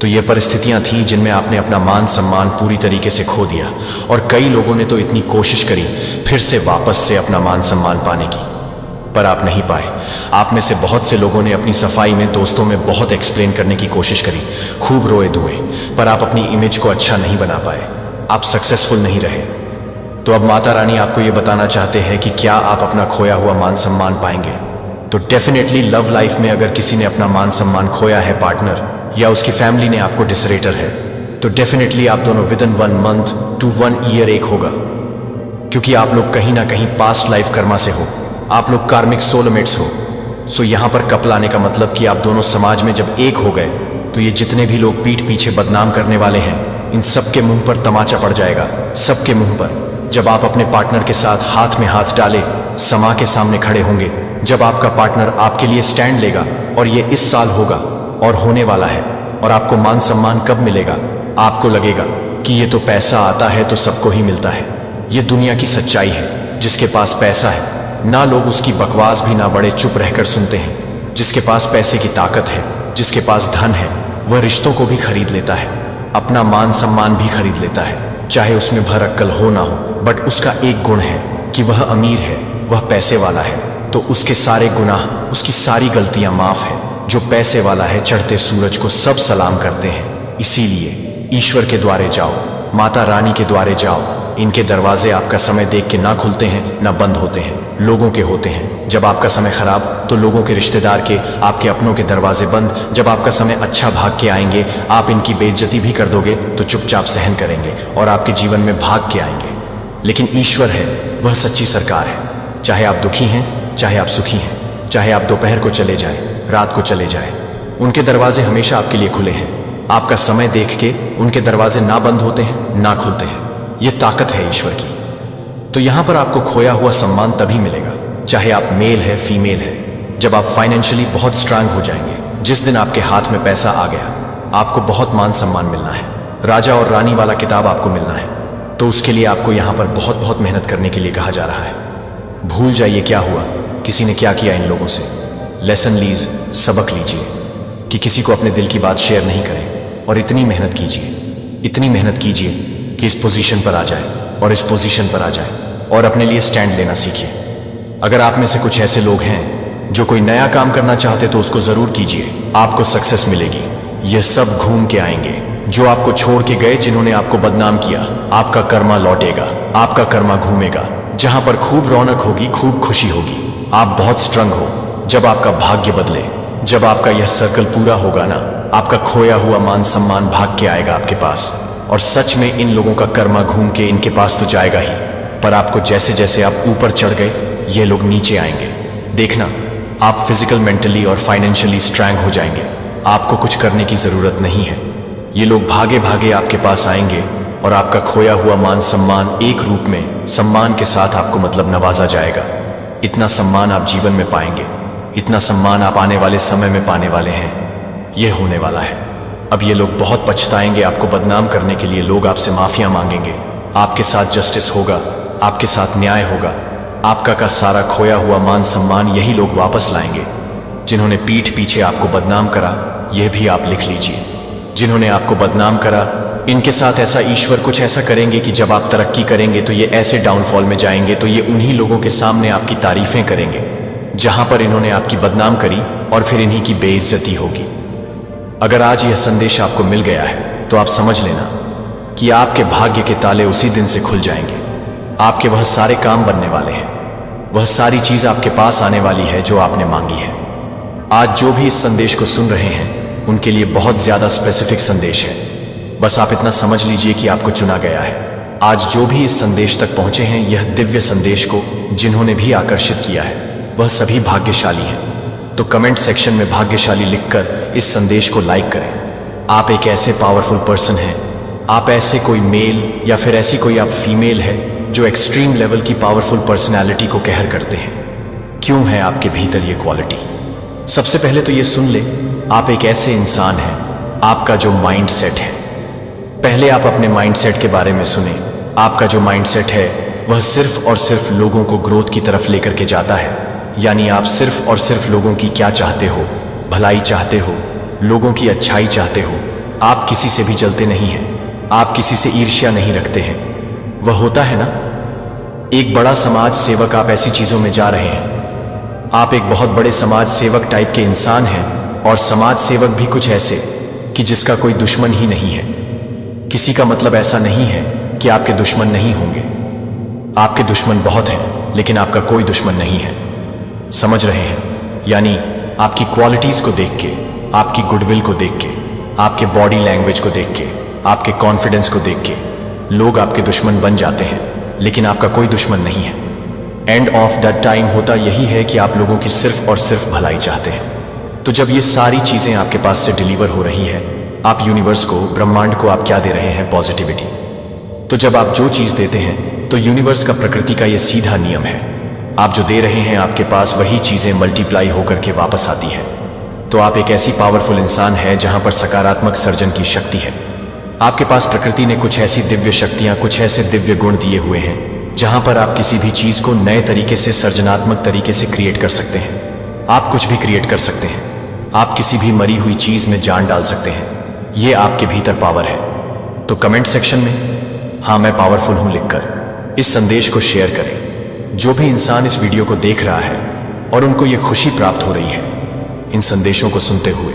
तो ये परिस्थितियां थी जिनमें आपने अपना मान सम्मान पूरी तरीके से खो दिया। और कई लोगों ने तो इतनी कोशिश करी फिर से वापस से अपना मान सम्मान पाने की, पर आप नहीं पाए। आप में से बहुत से लोगों ने अपनी सफाई में, दोस्तों में बहुत एक्सप्लेन करने की कोशिश करी, खूब रोए धोए, पर आप अपनी इमेज को अच्छा नहीं बना पाए, आप सक्सेसफुल नहीं रहे। तो अब माता रानी आपको ये बताना चाहते हैं कि क्या आप अपना खोया हुआ मान सम्मान पाएंगे। तो डेफिनेटली लव लाइफ में अगर किसी ने अपना मान सम्मान खोया है, पार्टनर या उसकी फैमिली ने आपको डिसरेटर है, तो डेफिनेटली आप दोनों with in 1 month to 1 year एक होगा, क्योंकि आप लोग कहीं ना कहीं पास्ट लाइफ कर्मा से हो, आप लोग कार्मिक सोलमेट्स हो। सो यहां पर कपल आने का मतलब कि आप दोनों समाज में जब एक हो गए, तो ये जितने भी लोग पीठ पीछे बदनाम करने वाले हैं, इन सबके मुंह पर तमाचा पड़ जाएगा, सबके मुंह पर। जब आप अपने पार्टनर के साथ हाथ में हाथ डाले समा के सामने खड़े होंगे, जब आपका पार्टनर आपके लिए स्टैंड लेगा, और ये इस साल होगा और होने वाला है, और आपको मान सम्मान कब मिलेगा, आपको लगेगा कि ये तो पैसा आता है तो सबको ही मिलता है। ये दुनिया की सच्चाई है। जिसके पास पैसा है ना, लोग उसकी बकवास भी ना बड़े चुप रहकर सुनते हैं। जिसके पास पैसे की ताकत है, जिसके पास धन है, वह रिश्तों को भी खरीद लेता है, अपना मान सम्मान भी खरीद लेता है, चाहे उसमें भरक्कल हो ना हो। बट उसका एक गुण है कि वह अमीर है, वह पैसे वाला है, तो उसके सारे गुनाह, उसकी सारी गलतियां माफ है। जो पैसे वाला है, चढ़ते सूरज को सब सलाम करते हैं। इसीलिए ईश्वर के द्वारे जाओ, माता रानी के द्वारे जाओ। इनके दरवाजे आपका समय देख के ना खुलते हैं ना बंद होते हैं, लोगों के होते हैं। जब आपका समय खराब, तो लोगों के, रिश्तेदार के, आपके अपनों के दरवाजे बंद। जब आपका समय अच्छा, भाग के आएंगे, आप इनकी बेइज्जती भी कर दोगे तो चुपचाप सहन करेंगे और आपके जीवन में भाग के आएंगे। लेकिन ईश्वर है, वह सच्ची सरकार है। चाहे आप दुखी हैं, चाहे आप सुखी हैं, चाहे आप दोपहर को चले जाए, रात को चले जाए, उनके दरवाजे हमेशा आपके लिए खुले हैं। आपका समय देख के उनके दरवाजे ना बंद होते हैं ना खुलते हैं। ये ताकत है ईश्वर की। तो यहां पर आपको खोया हुआ सम्मान तभी मिलेगा, चाहे आप मेल है फीमेल है, जब आप फाइनेंशियली बहुत स्ट्रांग हो जाएंगे। जिस दिन आपके हाथ में पैसा आ गया, आपको बहुत मान सम्मान मिलना है, राजा और रानी वाला किताब आपको मिलना है। तो उसके लिए आपको यहां पर बहुत बहुत मेहनत करने के लिए कहा जा रहा है। भूल जाइए क्या हुआ, किसी ने क्या किया इन लोगों से। लेसन लीज, सबक लीजिए कि किसी को अपने दिल की बात शेयर नहीं करें, और इतनी मेहनत कीजिए, इतनी मेहनत कीजिए कि इस पोजीशन पर आ जाए, और इस पोजीशन पर आ जाए, और अपने लिए स्टैंड लेना सीखिए। अगर आप में से कुछ ऐसे लोग हैं जो कोई नया काम करना चाहते, तो उसको जरूर कीजिए, आपको सक्सेस मिलेगी। यह सब घूम के आएंगे। जो आपको छोड़ के गए, जिन्होंने आपको बदनाम किया। आपका कर्मा लौटेगा, आपका कर्मा घूमेगा। जहां पर खूब रौनक होगी, खूब खुशी होगी। आप बहुत स्ट्रंग हो। जब आपका भाग्य बदले, जब आपका यह सर्कल पूरा होगा ना, आपका खोया हुआ मान सम्मान भाग के आएगा आपके पास। और सच में इन लोगों का कर्मा घूम के इनके पास तो जाएगा ही, पर आपको जैसे जैसे आप ऊपर चढ़ गए, ये लोग नीचे आएंगे। देखना, आप फिजिकल, मेंटली और फाइनेंशियली स्ट्रांग हो जाएंगे। आपको कुछ करने की जरूरत नहीं है। ये लोग भागे भागे आपके पास आएंगे और आपका खोया हुआ मान सम्मान एक रूप में सम्मान के साथ आपको मतलब नवाजा जाएगा। इतना सम्मान आप जीवन में पाएंगे, इतना सम्मान आप आने वाले समय में पाने वाले हैं। यह होने वाला है। अब ये लोग बहुत पछताएंगे आपको बदनाम करने के लिए। लोग आपसे माफिया मांगेंगे। आपके साथ जस्टिस होगा, आपके साथ न्याय होगा। आपका का सारा खोया हुआ मान सम्मान यही लोग वापस लाएंगे। जिन्होंने पीठ पीछे आपको बदनाम करा, यह भी आप लिख लीजिए। जिन्होंने आपको बदनाम करा, इनके साथ ऐसा ईश्वर कुछ ऐसा करेंगे कि जब आप तरक्की करेंगे तो ये ऐसे डाउनफॉल में जाएंगे तो ये उन्हीं लोगों के सामने आपकी तारीफें करेंगे जहां पर इन्होंने आपकी बदनाम करी, और फिर इन्हीं की बेइज्जती होगी। अगर आज यह संदेश आपको मिल गया है तो आप समझ लेना कि आपके भाग्य के ताले उसी दिन से खुल जाएंगे। आपके वह सारे काम बनने वाले हैं, वह सारी चीज आपके पास आने वाली है जो आपने मांगी है। आज जो भी इस संदेश को सुन रहे हैं उनके लिए बहुत ज्यादा स्पेसिफिक संदेश है। बस आप इतना समझ लीजिए कि आपको चुना गया है। आज जो भी इस संदेश तक पहुंचे हैं, यह दिव्य संदेश को जिन्होंने भी आकर्षित किया है, वह सभी भाग्यशाली हैं। तो कमेंट सेक्शन में भाग्यशाली लिखकर इस संदेश को लाइक करें। आप एक ऐसे पावरफुल पर्सन हैं, आप ऐसे कोई मेल या फिर ऐसी कोई आप फीमेल है जो एक्सट्रीम लेवल की पावरफुल पर्सनैलिटी को कहर करते हैं। क्यों है आपके भीतर ये क्वालिटी? सबसे पहले तो ये सुन ले, आप एक ऐसे इंसान हैं, आपका जो माइंड सेट है। पहले आप अपने माइंड सेट के बारे में सुने। आपका जो माइंड सेट है वह सिर्फ और सिर्फ लोगों को ग्रोथ की तरफ लेकर के जाता है। यानी आप सिर्फ और सिर्फ लोगों की क्या चाहते हो, भलाई चाहते हो, लोगों की अच्छाई चाहते हो। आप किसी से भी जलते नहीं हैं, आप किसी से ईर्ष्या नहीं रखते हैं। वह होता है ना, एक बड़ा समाज सेवक। आप ऐसी चीजों में जा रहे हैं। आप एक बहुत बड़े समाज सेवक टाइप के इंसान हैं, और समाज सेवक भी कुछ ऐसे कि जिसका कोई दुश्मन ही नहीं है। किसी का मतलब ऐसा नहीं है कि आपके दुश्मन नहीं होंगे। आपके दुश्मन बहुत हैं, लेकिन आपका कोई दुश्मन नहीं है। समझ रहे हैं? यानी आपकी क्वालिटीज को देख के, आपकी गुडविल को देख के, आपके बॉडी लैंग्वेज को देख के, आपके कॉन्फिडेंस को देख के लोग आपके दुश्मन बन जाते हैं, लेकिन आपका कोई दुश्मन नहीं है। एंड ऑफ द टाइम होता यही है कि आप लोगों की सिर्फ और सिर्फ भलाई चाहते हैं। तो जब ये सारी चीजें आपके पास से डिलीवर हो रही है, आप यूनिवर्स को, ब्रह्मांड को आप क्या दे रहे हैं? पॉजिटिविटी। तो जब आप जो चीज देते हैं तो यूनिवर्स का, प्रकृति का ये सीधा नियम है, आप जो दे रहे हैं आपके पास वही चीजें मल्टीप्लाई होकर के वापस आती है। तो आप एक ऐसी पावरफुल इंसान है जहां पर सकारात्मक सर्जन की शक्ति है। आपके पास प्रकृति ने कुछ ऐसी दिव्य शक्तियां, कुछ ऐसे दिव्य गुण दिए हुए हैं जहां पर आप किसी भी चीज को नए तरीके से, सर्जनात्मक तरीके से क्रिएट कर सकते हैं। आप कुछ भी क्रिएट कर सकते हैं। आप किसी भी मरी हुई चीज में जान डाल सकते हैं। ये आपके भीतर पावर है। तो कमेंट सेक्शन में हाँ मैं पावरफुल हूं लिखकर इस संदेश को शेयर करें। जो भी इंसान इस वीडियो को देख रहा है और उनको ये खुशी प्राप्त हो रही है इन संदेशों को सुनते हुए,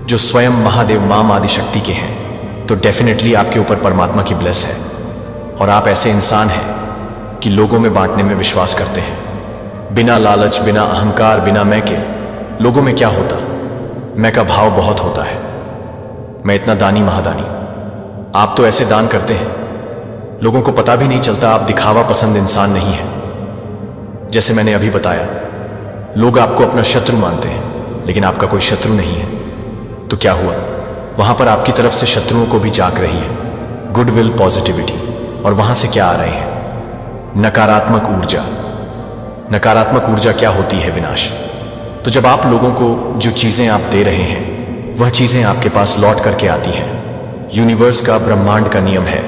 जो स्वयं महादेव मां आदिशक्ति के हैं, तो डेफिनेटली आपके ऊपर परमात्मा की ब्लेस है। और आप ऐसे इंसान हैं कि लोगों में बांटने में विश्वास करते हैं, बिना लालच, बिना अहंकार, बिना मैं के। लोगों में क्या होता? मैं का भाव बहुत होता है। मैं इतना दानी महादानी। आप तो ऐसे दान करते हैं, लोगों को पता भी नहीं चलता। आप दिखावा पसंद इंसान नहीं है। जैसे मैंने अभी बताया, लोग आपको अपना शत्रु मानते हैं, लेकिन आपका कोई शत्रु नहीं है। तो क्या हुआ? वहां पर आपकी तरफ से शत्रुओं को भी जाग रही है गुडविल, पॉजिटिविटी। और वहां से क्या आ रहे हैं? नकारात्मक ऊर्जा। नकारात्मक ऊर्जा क्या होती है? विनाश। तो जब आप लोगों को जो चीजें आप दे रहे हैं वह चीजें आपके पास लौट करके आती हैं। यूनिवर्स का, ब्रह्मांड का नियम है।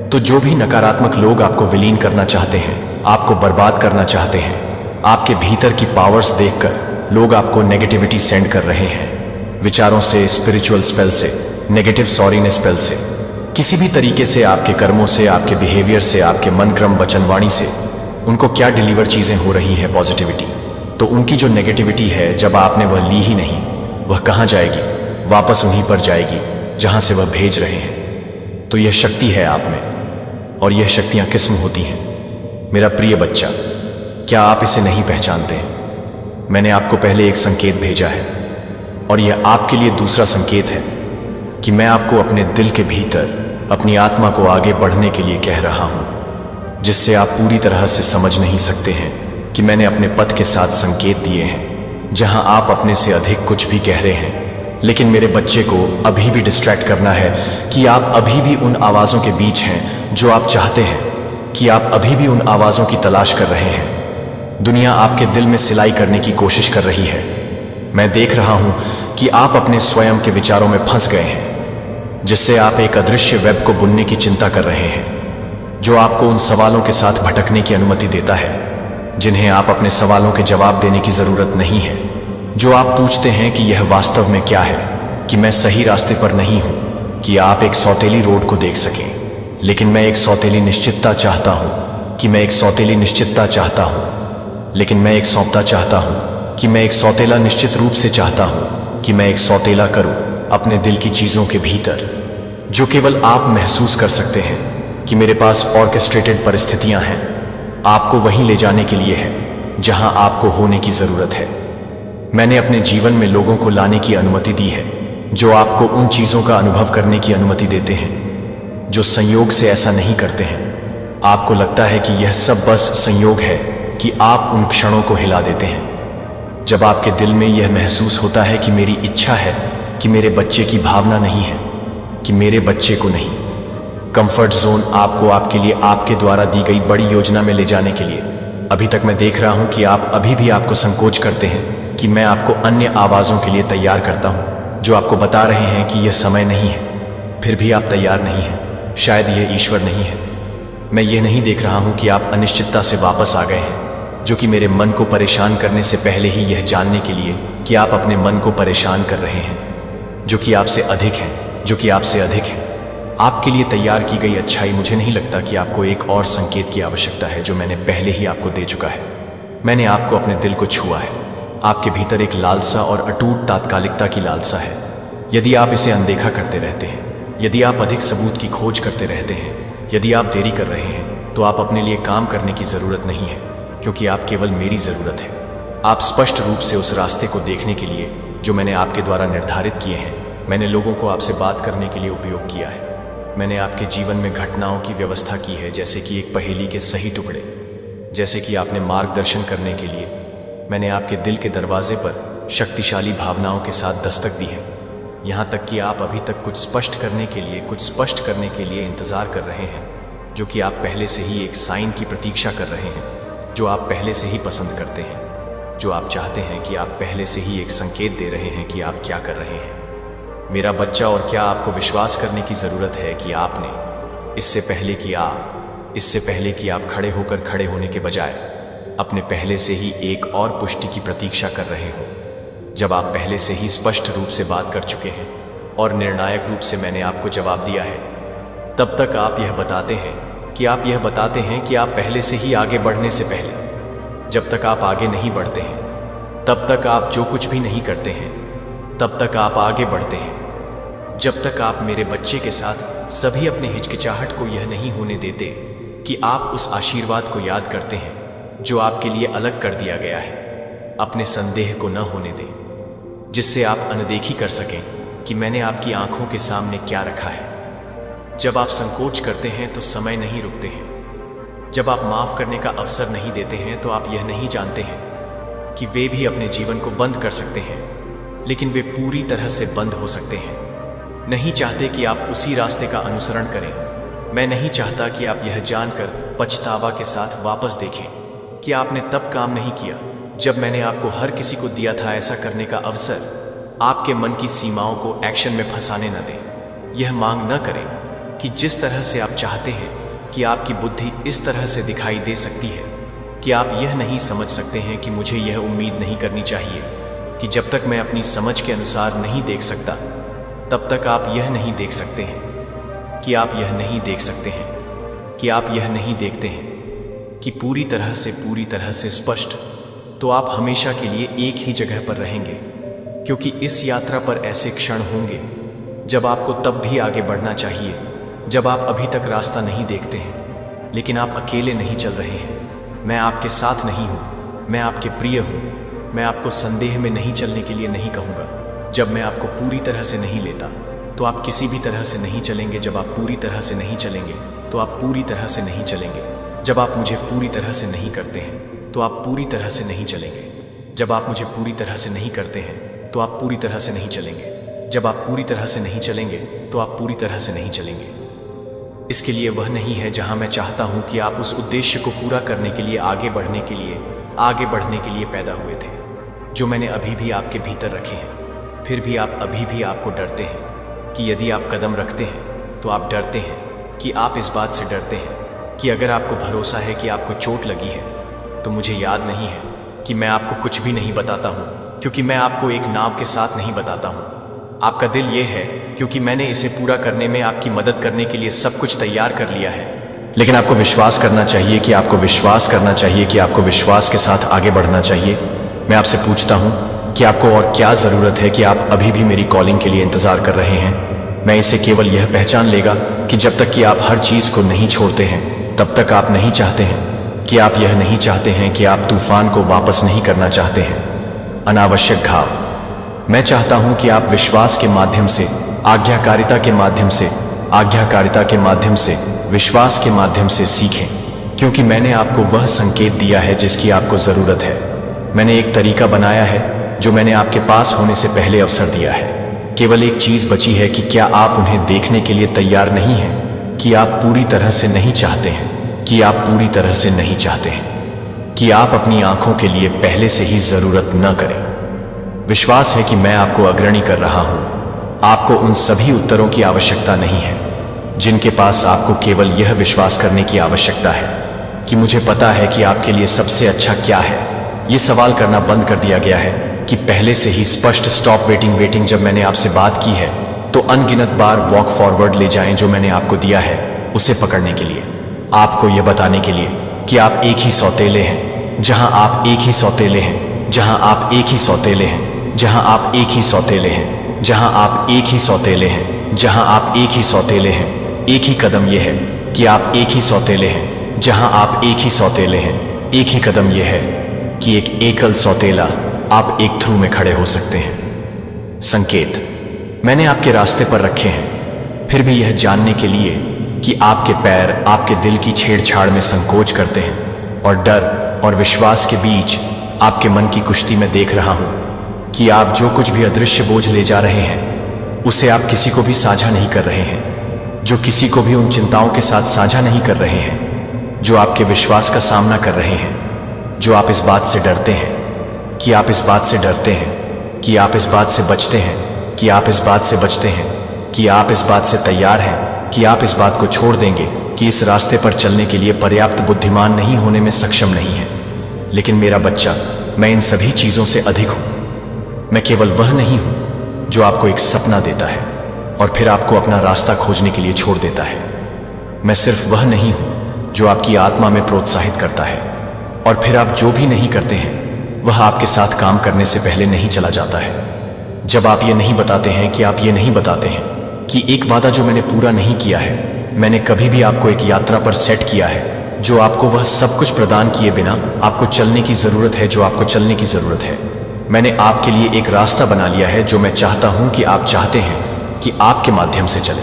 तो जो भी नकारात्मक लोग आपको विलीन करना चाहते हैं, आपको बर्बाद करना चाहते हैं, आपके भीतर की पावर्स देखकर लोग आपको नेगेटिविटी सेंड कर रहे हैं, विचारों से, स्पिरिचुअल स्पेल से, नेगेटिव सॉरीनेस स्पेल से, किसी भी तरीके से, आपके कर्मों से, आपके बिहेवियर से, आपके मन, क्रम, वचन, वाणी से उनको क्या डिलीवर चीजें हो रही है? पॉजिटिविटी। तो उनकी जो नेगेटिविटी है, जब आपने वह ली ही नहीं, वह कहां जाएगी? वापस उन्हीं पर जाएगी जहां से वह भेज रहे हैं। तो यह शक्ति है आप में, और यह शक्तियां किस्म होती हैं। मेरा प्रिय बच्चा, क्या आप इसे नहीं पहचानते? मैंने आपको पहले एक संकेत भेजा है, और यह आपके लिए दूसरा संकेत है कि मैं आपको अपने दिल के भीतर अपनी आत्मा को आगे बढ़ने के लिए कह रहा हूं, जिससे आप पूरी तरह से समझ नहीं सकते हैं कि मैंने अपने पथ के साथ संकेत दिए हैं, जहां आप अपने से अधिक कुछ भी कह रहे हैं। लेकिन मेरे बच्चे को अभी भी डिस्ट्रैक्ट करना है कि आप अभी भी उन आवाज़ों के बीच हैं जो आप चाहते हैं, कि आप अभी भी उन आवाज़ों की तलाश कर रहे हैं। दुनिया आपके दिल में सिलाई करने की कोशिश कर रही है। मैं देख रहा हूं कि आप अपने स्वयं के विचारों में फंस गए हैं, जिससे आप एक अदृश्य वेब को बुनने की चिंता कर रहे हैं, जो आपको उन सवालों के साथ भटकने की अनुमति देता है जिन्हें आप अपने सवालों के जवाब देने की जरूरत नहीं है। जो आप पूछते हैं कि यह वास्तव में क्या है, कि मैं सही रास्ते पर नहीं हूं, कि आप एक सौतेली रोड को देख सकें। लेकिन मैं एक सौतेली निश्चितता चाहता हूं, कि मैं एक सौतेली निश्चितता चाहता हूं। लेकिन मैं एक सौंपता चाहता हूं, कि मैं एक सौतेला निश्चित रूप से चाहता हूं, कि मैं एक सौतेला करूं अपने दिल की चीजों के भीतर, जो केवल आप महसूस कर सकते हैं कि मेरे पास ऑर्केस्ट्रेटेड परिस्थितियां हैं, आपको वहीं ले जाने के लिए है जहां आपको होने की जरूरत है। मैंने अपने जीवन में लोगों को लाने की अनुमति दी है जो आपको उन चीजों का अनुभव करने की अनुमति देते हैं जो संयोग से ऐसा नहीं करते हैं। आपको लगता है कि यह सब बस संयोग है कि आप उन क्षणों को हिला देते हैं जब आपके दिल में यह महसूस होता है कि मेरी इच्छा है कि मेरे बच्चे की भावना नहीं है, कि मेरे बच्चे को नहीं। कंफर्ट जोन आपको आपके लिए आपके द्वारा दी गई बड़ी योजना में ले जाने के लिए। अभी तक मैं देख रहा हूं कि आप अभी भी आपको संकोच करते हैं कि मैं आपको अन्य आवाज़ों के लिए तैयार करता हूं जो आपको बता रहे हैं कि यह समय नहीं है। फिर भी आप तैयार नहीं हैं। शायद यह ईश्वर नहीं है। मैं यह नहीं देख रहा हूं कि आप अनिश्चितता से वापस आ गए हैं, जो कि मेरे मन को परेशान करने से पहले ही यह जानने के लिए कि आप अपने मन को परेशान कर रहे हैं, जो कि आपसे अधिक है, जो कि आपसे अधिक है। आपके लिए तैयार की गई अच्छाई। मुझे नहीं लगता कि आपको एक और संकेत की आवश्यकता है जो मैंने पहले ही आपको दे चुका है। मैंने आपको अपने दिल को छुआ है। आपके भीतर एक लालसा और अटूट तात्कालिकता की लालसा है। यदि आप इसे अनदेखा करते रहते हैं, यदि आप अधिक सबूत की खोज करते रहते हैं, यदि आप देरी कर रहे हैं, तो आप अपने लिए काम करने की जरूरत नहीं है, क्योंकि आप केवल मेरी जरूरत है। आप स्पष्ट रूप से उस रास्ते को देखने के लिए जो मैंने आपके द्वारा निर्धारित किए हैं। मैंने लोगों को आपसे बात करने के लिए उपयोग किया है। मैंने आपके जीवन में घटनाओं की व्यवस्था की है, जैसे कि एक पहेली के सही टुकड़े, जैसे कि आपने मार्गदर्शन करने के लिए मैंने आपके दिल के दरवाजे पर शक्तिशाली भावनाओं के साथ दस्तक दी है। यहाँ तक कि आप अभी तक कुछ स्पष्ट करने के लिए इंतजार कर रहे हैं, जो कि आप पहले से ही एक साइन की प्रतीक्षा कर रहे हैं, जो आप पहले से ही पसंद करते हैं, जो आप चाहते हैं कि आप पहले से ही एक संकेत दे रहे हैं कि आप क्या कर रहे हैं। मेरा बच्चा, और क्या आपको विश्वास करने की जरूरत है कि आपने इससे पहले कि आप खड़े होने के बजाय अपने पहले से ही एक और पुष्टि की प्रतीक्षा कर रहे हो, जब आप पहले से ही स्पष्ट रूप से बात कर चुके हैं और निर्णायक रूप से मैंने आपको जवाब दिया है, तब तक आप यह बताते हैं कि आप पहले से ही आगे बढ़ने से पहले। जब तक आप आगे नहीं बढ़ते हैं, तब तक आप जो कुछ भी नहीं करते हैं, तब तक आप आगे बढ़ते हैं। जब तक आप मेरे बच्चे के साथ सभी अपने हिचकिचाहट को यह नहीं होने देते कि आप उस आशीर्वाद को याद करते हैं जो आपके लिए अलग कर दिया गया है। अपने संदेह को न होने दें, जिससे आप अनदेखी कर सकें कि मैंने आपकी आंखों के सामने क्या रखा है। जब आप संकोच करते हैं तो समय नहीं रुकते हैं। जब आप माफ करने का अवसर नहीं देते हैं तो आप यह नहीं जानते हैं कि वे भी अपने जीवन को बंद कर सकते हैं, लेकिन वे पूरी तरह से बंद हो सकते हैं। नहीं चाहते कि आप उसी रास्ते का अनुसरण करें। मैं नहीं चाहता कि आप यह जानकर पछतावा के साथ वापस देखें कि आपने तब काम नहीं किया जब मैंने आपको हर किसी को दिया था ऐसा करने का अवसर। आपके मन की सीमाओं को एक्शन में फंसाने न दें। यह मांग न करें कि जिस तरह से आप चाहते हैं कि आपकी बुद्धि इस तरह से दिखाई दे सकती है कि आप यह नहीं समझ सकते हैं कि मुझे यह उम्मीद नहीं करनी चाहिए कि जब तक मैं अपनी समझ के अनुसार नहीं देख सकता, तब तक आप यह नहीं देख सकते हैं कि आप यह नहीं देख सकते हैं कि आप यह नहीं देखते हैं कि पूरी तरह से स्पष्ट, तो आप हमेशा के लिए एक ही जगह पर रहेंगे, क्योंकि इस यात्रा पर ऐसे क्षण होंगे जब आपको तब भी आगे बढ़ना चाहिए जब आप अभी तक रास्ता नहीं देखते हैं, लेकिन आप अकेले नहीं चल रहे हैं। मैं आपके साथ नहीं हूँ, मैं आपके प्रिय हूँ। मैं आपको संदेह में नहीं चलने के लिए नहीं कहूँगा। जब मैं आपको पूरी तरह से नहीं लेता तो आप किसी भी तरह से नहीं चलेंगे। जब आप पूरी तरह से नहीं चलेंगे तो आप पूरी तरह से नहीं चलेंगे। जब आप मुझे पूरी तरह से नहीं करते हैं तो आप पूरी तरह से नहीं चलेंगे। जब आप मुझे पूरी तरह से नहीं करते हैं तो आप पूरी तरह से नहीं चलेंगे। जब आप पूरी तरह से नहीं चलेंगे तो आप पूरी तरह से नहीं चलेंगे। इसके लिए वह नहीं है जहां मैं चाहता हूं कि आप उस उद्देश्य को पूरा करने के लिए आगे बढ़ने के लिए पैदा हुए थे, जो मैंने अभी भी आपके भीतर रखे हैं। फिर भी आप अभी भी आपको डरते हैं कि यदि आप कदम रखते हैं तो आप डरते हैं कि आप इस बात से डरते हैं कि अगर आपको भरोसा है कि आपको चोट लगी है तो मुझे याद नहीं है कि मैं आपको कुछ भी नहीं बताता हूं, क्योंकि मैं आपको एक नाव के साथ नहीं बताता हूं। आपका दिल ये है क्योंकि मैंने इसे पूरा करने में आपकी मदद करने के लिए सब कुछ तैयार कर लिया है। लेकिन आपको विश्वास करना चाहिए कि आपको विश्वास करना चाहिए कि आपको विश्वास के साथ आगे बढ़ना चाहिए। मैं आपसे पूछता हूं कि आपको और क्या जरूरत है कि आप अभी भी मेरी कॉलिंग के लिए इंतजार कर रहे हैं। मैं इसे केवल यह पहचान लेगा कि जब तक कि आप हर चीज को नहीं छोड़ते हैं तब तक आप नहीं चाहते हैं कि आप यह नहीं चाहते हैं कि आप तूफान को वापस नहीं करना चाहते हैं। अनावश्यक घाव। मैं चाहता हूं कि आप विश्वास के माध्यम से, आज्ञाकारिता के माध्यम से, विश्वास के माध्यम से सीखें, क्योंकि मैंने आपको वह संकेत दिया है जिसकी आपको जरूरत है। मैंने एक तरीका बनाया है जो मैंने आपके पास होने से पहले अवसर दिया है। केवल एक चीज बची है कि क्या आप उन्हें देखने के लिए तैयार नहीं हैं, कि आप पूरी तरह से नहीं चाहते हैं, कि आप पूरी तरह से नहीं चाहते हैं, कि आप अपनी आंखों के लिए पहले से ही जरूरत न करें। विश्वास है कि मैं आपको अग्रणी कर रहा हूं। आपको उन सभी उत्तरों की आवश्यकता नहीं है जिनके पास आपको केवल यह विश्वास करने की आवश्यकता है कि मुझे पता है कि आपके लिए सबसे अच्छा क्या है। यह सवाल करना बंद कर दिया गया है कि पहले से ही स्पष्ट स्टॉप वेटिंग। जब मैंने आपसे बात की है तो अनगिनत बार वॉक फॉरवर्ड ले जाएं जो मैंने आपको दिया है उसे पकड़ने के लिए, आपको यह बताने के लिए कि आप एक ही सौतेले हैं, जहां आप एक ही सौतेले हैं, जहां आप एक ही सौतेले हैं, जहां आप एक ही सौतेले हैं, जहां आप एक ही सौतेले हैं, जहां आप एक ही सौतेले हैं। एक ही कदम यह है कि आप एक ही सौतेले हैं, जहां आप एक ही सौतेले हैं। एक ही कदम यह है कि एक एकल सौतेला आप एक थ्रू में खड़े हो सकते हैं। संकेत मैंने आपके रास्ते पर रखे हैं, फिर भी यह जानने के लिए कि आपके पैर आपके दिल की छेड़छाड़ में संकोच करते हैं, और डर और विश्वास के बीच आपके मन की कुश्ती में देख रहा हूं कि आप जो कुछ भी अदृश्य बोझ ले जा रहे हैं उसे आप किसी को भी साझा नहीं कर रहे हैं, जो किसी को भी उन चिंताओं के साथ साझा नहीं कर रहे हैं जो आपके विश्वास का सामना कर रहे हैं, जो आप इस बात से डरते हैं कि आप इस बात से डरते हैं कि आप इस बात से बचते हैं, कि आप इस बात से बचते हैं, कि आप इस बात से तैयार हैं कि आप इस बात को छोड़ देंगे कि इस रास्ते पर चलने के लिए पर्याप्त बुद्धिमान नहीं होने में सक्षम नहीं है। लेकिन मेरा बच्चा, मैं इन सभी चीजों से अधिक हूं। मैं केवल वह नहीं हूं जो आपको एक सपना देता है और फिर आपको अपना रास्ता खोजने के लिए छोड़ देता है। मैं सिर्फ वह नहीं हूं जो आपकी आत्मा में प्रोत्साहित करता है और फिर आप जो भी नहीं करते हैं वह आपके साथ काम करने से पहले नहीं चला जाता है। जब आप ये नहीं बताते हैं कि आप ये नहीं बताते हैं कि एक वादा जो मैंने पूरा नहीं किया है, मैंने कभी भी आपको एक यात्रा पर सेट किया है जो आपको वह सब कुछ प्रदान किए बिना आपको चलने की जरूरत है जो आपको चलने की जरूरत है। मैंने आपके लिए एक रास्ता बना लिया है जो मैं चाहता हूं कि आप चाहते हैं कि आपके माध्यम से चले।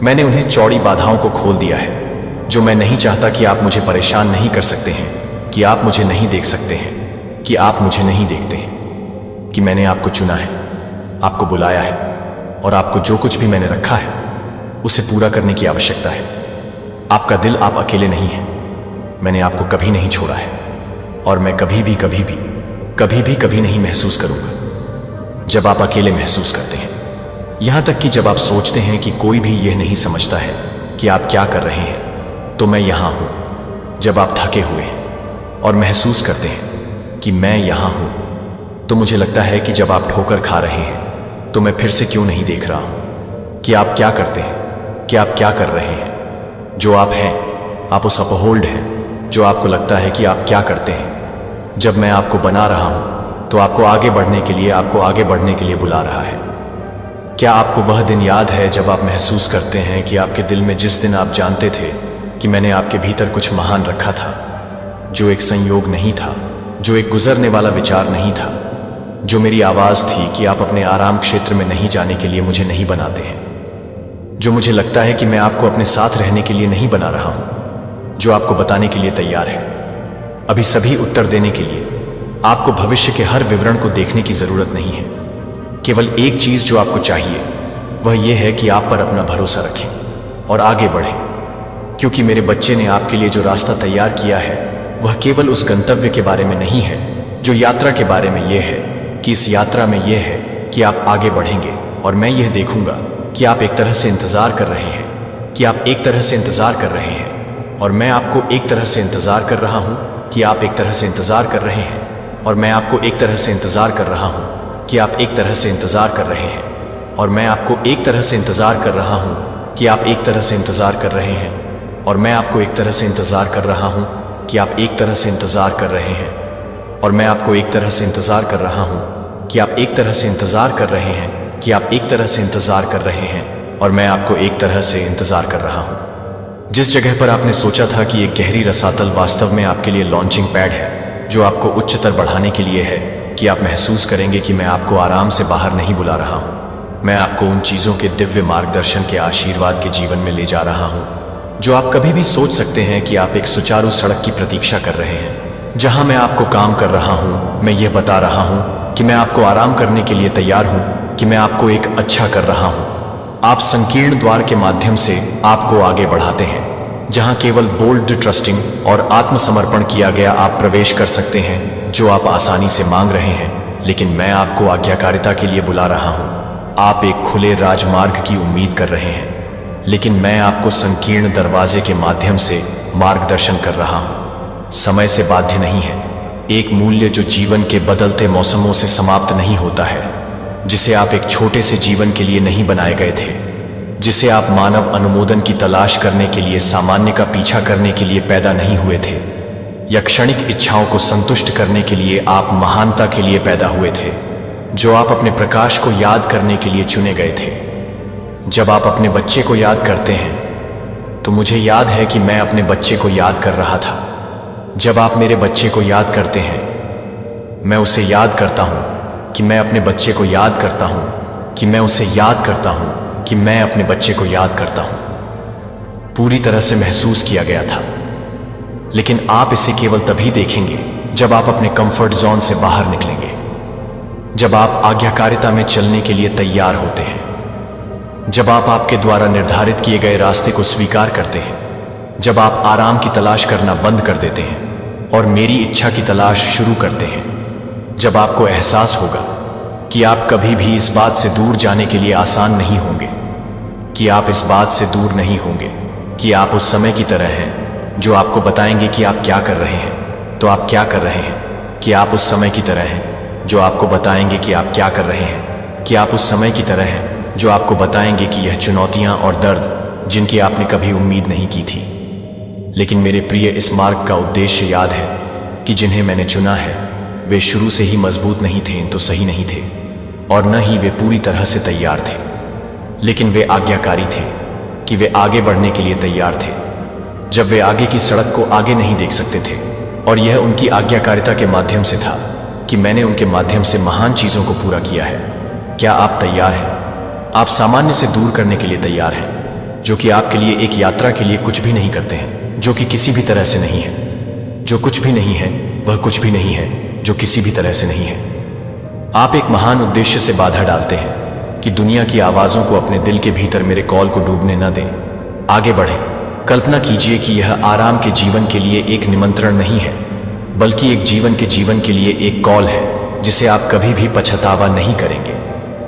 मैंने उन्हें चौड़ी बाधाओं को खोल दिया है जो मैं नहीं चाहता कि आप मुझे परेशान नहीं कर सकते हैं, कि आप मुझे नहीं देख सकते हैं, कि आप मुझे नहीं देखते हैं, कि मैंने आपको चुना है, आपको बुलाया है और आपको जो कुछ भी मैंने रखा है उसे पूरा करने की आवश्यकता है। आपका दिल, आप अकेले नहीं हैं। मैंने आपको कभी नहीं छोड़ा है और मैं कभी नहीं महसूस करूंगा जब आप अकेले महसूस करते हैं। यहां तक कि जब आप सोचते हैं कि कोई भी यह नहीं समझता है कि आप क्या कर रहे हैं, तो मैं यहां हूं। जब आप थके हुए हैं और महसूस करते हैं कि मैं यहां हूं, तो मुझे लगता है कि जब आप ठोकर खा रहे हैं तो मैं फिर से क्यों नहीं देख रहा हूं कि आप क्या करते हैं, कि आप क्या कर रहे हैं। जो आप हैं, आप उस अपहोल्ड हैं जो आपको लगता है कि आप क्या करते हैं। जब मैं आपको बना रहा हूं तो आपको आगे बढ़ने के लिए बुला रहा है। क्या आपको वह दिन याद है जब आप महसूस करते हैं कि आपके दिल में जिस दिन आप जानते थे कि मैंने आपके भीतर कुछ महान रखा था, जो एक संयोग नहीं था, जो एक गुजरने वाला विचार नहीं था, जो मेरी आवाज़ थी कि आप अपने आराम क्षेत्र में नहीं जाने के लिए मुझे नहीं बनाते हैं, जो मुझे लगता है कि मैं आपको अपने साथ रहने के लिए नहीं बना रहा हूं, जो आपको बताने के लिए तैयार है, अभी सभी उत्तर देने के लिए। आपको भविष्य के हर विवरण को देखने की जरूरत नहीं है। केवल एक चीज जो आपको चाहिए वह यह है कि आप पर अपना भरोसा रखें और आगे बढ़ें, क्योंकि मेरे बच्चे ने आपके लिए जो रास्ता तैयार किया है वह केवल उस गंतव्य के बारे में नहीं है जो यात्रा के बारे में यह है कि इस यात्रा में यह है कि आप आगे बढ़ेंगे और मैं यह देखूंगा कि आप एक तरह से इंतजार कर रहे हैं, कि आप एक तरह से इंतजार कर रहे हैं, और मैं आपको एक तरह से इंतजार कर रहा हूं कि आप एक तरह से इंतजार कर रहे हैं, और मैं आपको एक तरह से इंतजार कर रहा हूं कि आप एक तरह से इंतजार कर रहे हैं, और मैं आपको एक तरह से इंतजार कर रहा हूं कि आप एक तरह से इंतजार कर रहे हैं, और मैं आपको एक तरह से इंतजार कर रहा हूं कि आप एक तरह से इंतजार कर रहे हैं, और मैं आपको एक तरह से इंतजार कर रहा हूं कि आप एक तरह से इंतजार कर रहे हैं, कि आप एक तरह से इंतजार कर रहे हैं, और मैं आपको एक तरह से इंतजार कर रहा हूं। जिस जगह पर आपने सोचा था कि एक गहरी रसातल वास्तव में आपके लिए लॉन्चिंग पैड है, जो आपको उच्चतर बढ़ाने के लिए है, कि आप महसूस करेंगे कि मैं आपको आराम से बाहर नहीं बुला रहा हूं, मैं आपको उन चीजों के दिव्य मार्गदर्शन के आशीर्वाद के जीवन में ले जा रहा हूं जो आप कभी भी सोच सकते हैं। कि आप एक सुचारू सड़क की प्रतीक्षा कर रहे हैं जहां मैं आपको काम कर रहा हूं। मैं यह बता रहा हूं कि मैं आपको आराम करने के लिए तैयार हूं, कि मैं आपको एक अच्छा कर रहा हूं। आप संकीर्ण द्वार के माध्यम से आपको आगे बढ़ाते हैं, जहां केवल बोल्ड ट्रस्टिंग और आत्मसमर्पण किया गया आप प्रवेश कर सकते हैं, जो आप आसानी से मांग रहे हैं। लेकिन मैं आपको आज्ञाकारिता के लिए बुला रहा हूं। आप एक खुले राजमार्ग की उम्मीद कर रहे हैं, लेकिन मैं आपको संकीर्ण दरवाजे के माध्यम से मार्गदर्शन कर रहा हूं। समय से बाध्य नहीं है, एक मूल्य जो जीवन के बदलते मौसमों से समाप्त नहीं होता है, जिसे आप एक छोटे से जीवन के लिए नहीं बनाए गए थे, जिसे आप मानव अनुमोदन की तलाश करने के लिए, सामान्य का पीछा करने के लिए पैदा नहीं हुए थे, या क्षणिक इच्छाओं को संतुष्ट करने के लिए आप महानता के लिए पैदा हुए थे, जो आप अपने प्रकाश को याद करने के लिए चुने गए थे। जब आप अपने बच्चे को याद करते हैं तो मुझे याद है कि मैं अपने बच्चे को याद कर रहा था। जब आप मेरे बच्चे को याद करते हैं, मैं उसे याद करता हूं कि मैं अपने बच्चे को याद करता हूं, कि मैं उसे याद करता हूं कि मैं अपने बच्चे को याद करता हूं। पूरी तरह से महसूस किया गया था। लेकिन आप इसे केवल तभी देखेंगे जब आप अपने कंफर्ट जोन से बाहर निकलेंगे, जब आप आज्ञाकारिता में चलने के लिए तैयार होते हैं, जब आप आपके द्वारा निर्धारित किए गए रास्ते को स्वीकार करते हैं, जब आप आराम की तलाश करना बंद कर देते हैं और मेरी इच्छा की तलाश शुरू करते हैं, जब आपको एहसास होगा कि आप कभी भी इस बात से दूर जाने के लिए आसान नहीं होंगे, कि आप इस बात से दूर नहीं होंगे कि आप उस समय की तरह हैं जो आपको बताएंगे कि आप क्या कर रहे हैं, तो आप क्या कर रहे हैं, कि आप उस समय की तरह हैं जो आपको बताएंगे कि आप क्या कर रहे हैं, कि आप उस समय की तरह हैं जो आपको बताएंगे कि यह चुनौतियां और दर्द जिनकी आपने कभी उम्मीद नहीं की थी। लेकिन मेरे प्रिय, इस मार्ग का उद्देश्य याद है कि जिन्हें मैंने चुना है वे शुरू से ही मजबूत नहीं थे, तो सही नहीं थे, और न ही वे पूरी तरह से तैयार थे, लेकिन वे आज्ञाकारी थे कि वे आगे बढ़ने के लिए तैयार थे। जब वे आगे की सड़क को आगे नहीं देख सकते थे, और यह उनकी आज्ञाकारिता के माध्यम से था कि मैंने उनके माध्यम से महान चीजों को पूरा किया है। क्या आप तैयार हैं? आप सामान्य से दूर करने के लिए तैयार हैं, जो कि आपके लिए एक यात्रा के लिए कुछ भी नहीं करते हैं, जो कि किसी भी तरह से नहीं है। जो कुछ भी नहीं है वह कुछ भी नहीं है जो किसी भी तरह से नहीं है। आप एक महान उद्देश्य से बाधा डालते हैं कि दुनिया की आवाजों को अपने दिल के भीतर मेरे कॉल को डूबने न दें। आगे बढ़ें। कल्पना कीजिए कि यह आराम के जीवन के लिए एक निमंत्रण नहीं है, बल्कि एक जीवन के लिए एक कॉल है, जिसे आप कभी भी पछतावा नहीं करेंगे,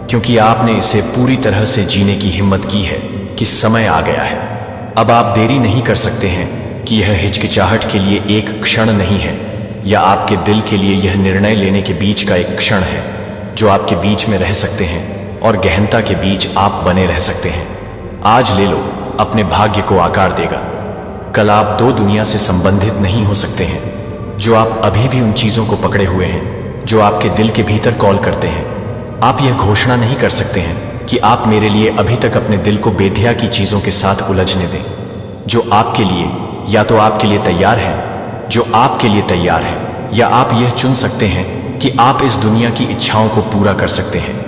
क्योंकि आपने इसे पूरी तरह से जीने की हिम्मत की है कि समय आ गया है। अब आप देरी नहीं कर सकते हैं कि यह हिचकिचाहट के लिए एक क्षण नहीं है, या आपके दिल के लिए यह निर्णय लेने के बीच का एक क्षण है, जो आपके बीच में रह सकते हैं और गहनता के बीच आप बने रह सकते हैं। आज ले लो, अपने भाग्य को आकार देगा। कल आप दो दुनिया से संबंधित नहीं हो सकते हैं, जो आप अभी भी उन चीजों को पकड़े हुए हैं जो आपके दिल के भीतर कॉल करते हैं। आप यह घोषणा नहीं कर सकते हैं कि आप मेरे लिए अभी तक अपने दिल को बेधिया की चीजों के साथ उलझने दें, जो आपके लिए या तो आपके लिए तैयार है, जो आपके लिए तैयार है, या आप यह चुन सकते हैं कि आप इस दुनिया की इच्छाओं को पूरा कर सकते हैं।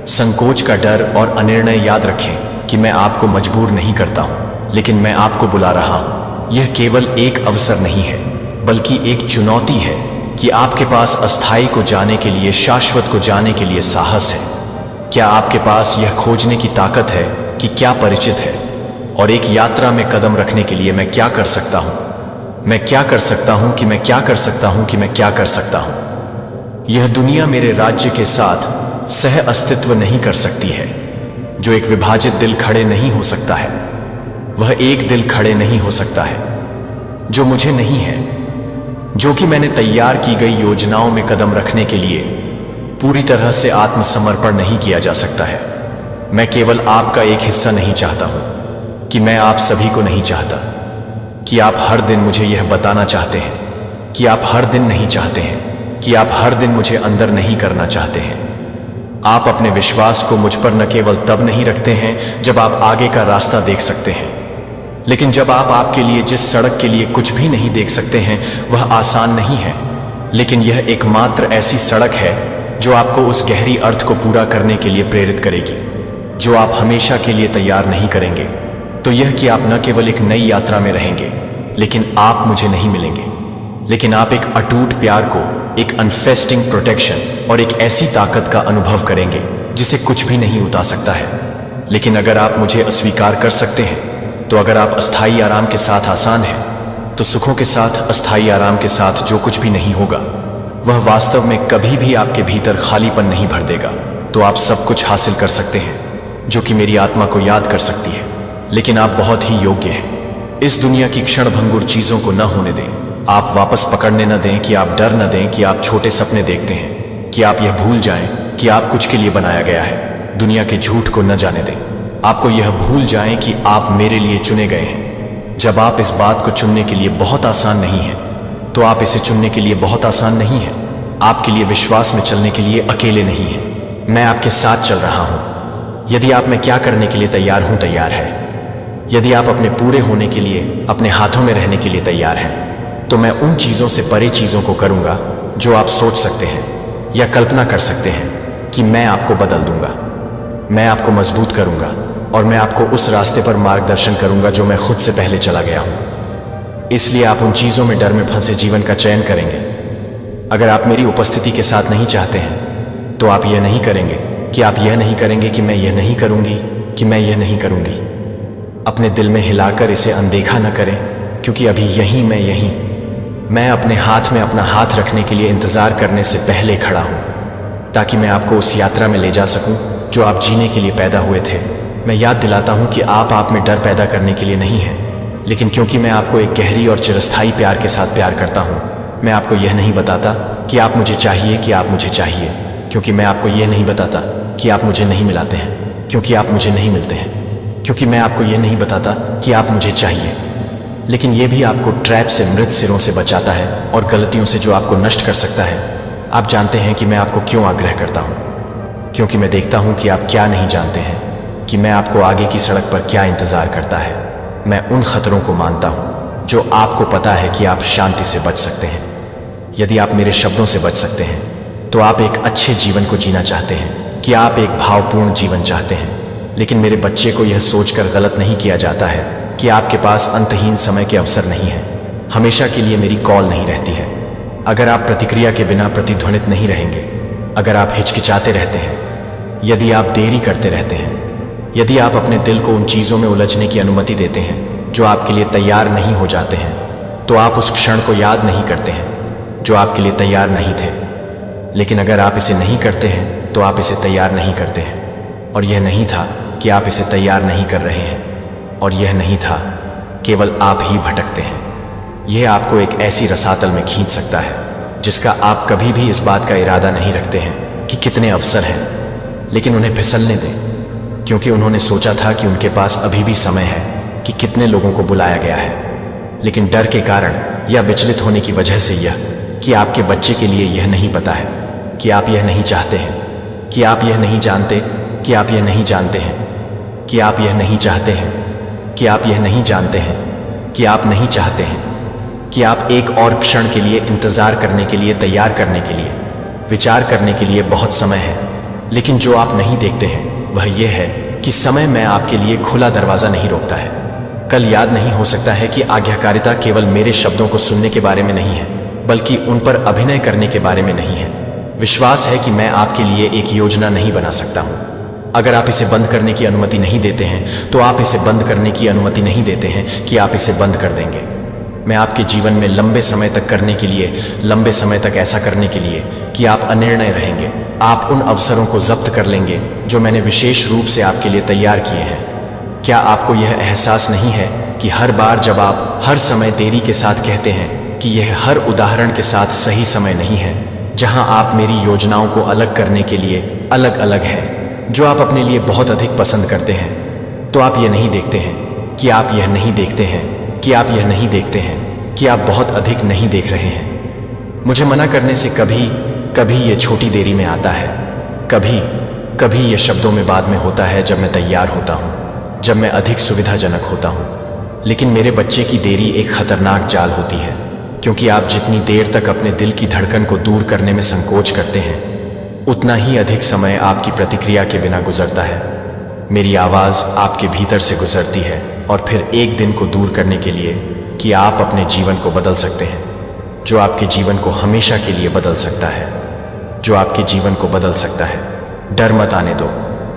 संकोच का डर और अनिर्णय याद रखें कि मैं आपको मजबूर नहीं करता हूं, लेकिन मैं आपको बुला रहा हूं। यह केवल एक अवसर नहीं है, बल्कि एक चुनौती है कि आपके पास अस्थायी को जाने के लिए, शाश्वत को जाने के लिए साहस है। क्या आपके पास यह खोजने की ताकत है कि क्या परिचित है, और एक यात्रा में कदम रखने के लिए मैं क्या कर सकता हूं, मैं क्या कर सकता हूं कि मैं क्या कर सकता हूं कि मैं क्या कर सकता हूं। यह दुनिया मेरे राज्य के साथ सह अस्तित्व नहीं कर सकती है। जो एक विभाजित दिल खड़े नहीं हो सकता है, वह एक दिल खड़े नहीं हो सकता है जो मुझे नहीं है, जो कि मैंने तैयार की गई योजनाओं में कदम रखने के लिए पूरी तरह से आत्मसमर्पण नहीं किया जा सकता है। मैं केवल आपका एक हिस्सा नहीं चाहता हूं कि मैं आप सभी को नहीं चाहता, कि आप हर दिन मुझे यह बताना चाहते हैं, कि आप हर दिन नहीं चाहते हैं, कि आप हर दिन मुझे अंदर नहीं करना चाहते हैं। आप अपने विश्वास को मुझ पर न केवल तब नहीं रखते हैं जब आप आगे का रास्ता देख सकते हैं, लेकिन जब आप आपके लिए जिस सड़क के लिए कुछ भी नहीं देख सकते हैं वह आसान नहीं है, लेकिन यह एकमात्र ऐसी सड़क है जो आपको उस गहरी अर्थ को पूरा करने के लिए प्रेरित करेगी जो आप हमेशा के लिए तैयार नहीं करेंगे। तो यह कि आप न केवल एक नई यात्रा में रहेंगे, लेकिन आप मुझे नहीं मिलेंगे, लेकिन आप एक अटूट प्यार को, एक अनफेस्टिंग प्रोटेक्शन और एक ऐसी ताकत का अनुभव करेंगे जिसे कुछ भी नहीं उतार सकता है। लेकिन अगर आप मुझे अस्वीकार कर सकते हैं, तो अगर आप अस्थायी आराम के साथ आसान हैं, तो सुखों के साथ, अस्थायी आराम के साथ जो कुछ भी नहीं होगा वह वास्तव में कभी भी आपके भीतर खालीपन नहीं भर देगा। तो आप सब कुछ हासिल कर सकते हैं जो कि मेरी आत्मा को याद कर सकती है, लेकिन आप बहुत ही योग्य हैं। इस दुनिया की क्षणभंगुर चीजों को न होने दें। आप वापस पकड़ने न दें, कि आप डर न दें कि आप छोटे सपने देखते हैं, कि आप यह भूल जाएं कि आप कुछ के लिए बनाया गया है। दुनिया के झूठ को न जाने दें। आपको यह भूल जाएं कि आप मेरे लिए चुने गए हैं। जब आप इस बात को चुनने के लिए बहुत आसान नहीं है, तो आप इसे चुनने के लिए बहुत आसान नहीं है। आपके लिए विश्वास में चलने के लिए अकेले नहीं है। मैं आपके साथ चल रहा हूं। यदि आप में क्या करने के लिए तैयार हूं, तैयार है, यदि आप अपने पूरे होने के लिए, अपने हाथों में रहने के लिए तैयार हैं, तो मैं उन चीजों से परे चीजों को करूंगा जो आप सोच सकते हैं या कल्पना कर सकते हैं कि मैं आपको बदल दूंगा। मैं आपको मजबूत करूंगा और मैं आपको उस रास्ते पर मार्गदर्शन करूंगा जो मैं खुद से पहले चला गया हूं। इसलिए आप उन चीजों में डर में फंसे जीवन का चयन करेंगे। अगर आप मेरी उपस्थिति के साथ नहीं चाहते हैं, तो आप यह नहीं करेंगे, कि आप यह नहीं करेंगे कि मैं यह नहीं करूंगी, कि मैं यह नहीं करूंगी। अपने दिल में हिलाकर इसे अनदेखा न करें, क्योंकि अभी यहीं मैं अपने हाथ में अपना हाथ रखने के लिए इंतजार करने से पहले खड़ा हूं, ताकि मैं आपको उस यात्रा में ले जा सकूं जो आप जीने के लिए पैदा हुए थे। मैं याद दिलाता हूं कि आप में डर पैदा करने के लिए नहीं है, लेकिन क्योंकि मैं आपको एक गहरी और चिरस्थायी प्यार के साथ प्यार करता हूं, मैं आपको यह नहीं बताता कि आप मुझे चाहिए, कि आप मुझे चाहिए, क्योंकि मैं आपको यह नहीं बताता कि आप मुझे नहीं मिलाते हैं, क्योंकि आप मुझे नहीं मिलते हैं, क्योंकि मैं आपको यह नहीं बताता कि आप मुझे चाहिए। लेकिन यह भी आपको ट्रैप से, मृत सिरों से बचाता है और गलतियों से जो आपको नष्ट कर सकता है। आप जानते हैं कि मैं आपको क्यों आग्रह करता हूं, क्योंकि मैं देखता हूं कि आप क्या नहीं जानते हैं, कि मैं आपको आगे की सड़क पर क्या इंतजार करता है। मैं उन खतरों को मानता हूं जो आपको पता है कि आप शांति से बच सकते हैं। यदि आप मेरे शब्दों से बच सकते हैं, तो आप एक अच्छे जीवन को जीना चाहते हैं, कि आप एक भावपूर्ण जीवन चाहते हैं। लेकिन मेरे बच्चे को यह सोचकर गलत नहीं किया जाता है कि आपके पास अंतहीन समय के अवसर नहीं है। हमेशा के लिए मेरी कॉल नहीं रहती है। अगर आप प्रतिक्रिया के बिना प्रतिध्वनित नहीं रहेंगे, अगर आप हिचकिचाते रहते हैं, यदि आप देरी करते रहते हैं, यदि आप अपने दिल को उन चीज़ों में उलझने की अनुमति देते हैं जो आपके लिए तैयार नहीं हो जाते हैं, तो आप उस क्षण को याद नहीं करते हैं जो आपके लिए तैयार नहीं थे। लेकिन अगर आप इसे नहीं करते हैं, तो आप इसे तैयार नहीं करते हैं। और यह नहीं था कि आप इसे तैयार नहीं कर रहे हैं, और यह नहीं था केवल आप ही भटकते हैं। यह आपको एक ऐसी रसातल में खींच सकता है जिसका आप कभी भी इस बात का इरादा नहीं रखते हैं कि कितने अवसर हैं, लेकिन उन्हें फिसलने दें, क्योंकि उन्होंने सोचा था कि उनके पास अभी भी समय है, कि कितने लोगों को बुलाया गया है। लेकिन डर के कारण या विचलित होने की वजह से यह कि आपके बच्चे के लिए यह नहीं पता है, कि आप यह नहीं चाहते हैं, कि आप यह नहीं जानते कि आप यह नहीं जानते हैं, कि आप यह नहीं चाहते हैं, कि आप यह नहीं जानते हैं, कि आप नहीं चाहते हैं, कि आप एक और क्षण के लिए इंतजार करने के लिए, तैयार करने के लिए, विचार करने के लिए बहुत समय है। लेकिन जो आप नहीं देखते हैं वह यह है कि समय में आपके लिए खुला दरवाजा नहीं रोकता है। कल याद नहीं हो सकता है कि आज्ञाकारिता केवल मेरे शब्दों को सुनने के बारे में नहीं है, बल्कि उन पर अभिनय करने के बारे में नहीं है। विश्वास है कि मैं आपके लिए एक योजना नहीं बना सकता हूं। अगर आप इसे बंद करने की अनुमति नहीं देते हैं तो आप इसे बंद करने की अनुमति नहीं देते हैं कि आप इसे बंद कर देंगे। मैं आपके जीवन में लंबे समय तक करने के लिए, लंबे समय तक ऐसा करने के लिए कि आप अनिर्णय रहेंगे। आप उन अवसरों को जब्त कर लेंगे जो मैंने विशेष रूप से आपके लिए तैयार किए हैं। क्या आपको यह एहसास नहीं है कि हर बार जब आप हर समय देरी के साथ कहते हैं कि यह हर उदाहरण के साथ सही समय नहीं है, जहां आप मेरी योजनाओं को अलग करने के लिए अलग अलग हैं, जो आप अपने लिए बहुत अधिक पसंद करते हैं, तो आप यह नहीं देखते हैं कि आप यह नहीं देखते हैं कि आप यह नहीं देखते हैं कि आप बहुत अधिक नहीं देख रहे हैं। मुझे मना करने से कभी कभी यह छोटी देरी में आता है, कभी कभी यह शब्दों में बाद में होता है, जब मैं तैयार होता हूं, जब मैं अधिक सुविधाजनक होता हूं। लेकिन मेरे बच्चे की देरी एक खतरनाक जाल होती है, क्योंकि आप जितनी देर तक अपने दिल की धड़कन को दूर करने में संकोच करते हैं, उतना ही अधिक समय आपकी प्रतिक्रिया के बिना गुजरता है। मेरी आवाज़ आपके भीतर से गुजरती है और फिर एक दिन को दूर करने के लिए कि आप अपने जीवन को बदल सकते हैं, जो आपके जीवन को हमेशा के लिए बदल सकता है, जो आपके जीवन को बदल सकता है। डर मत आने दो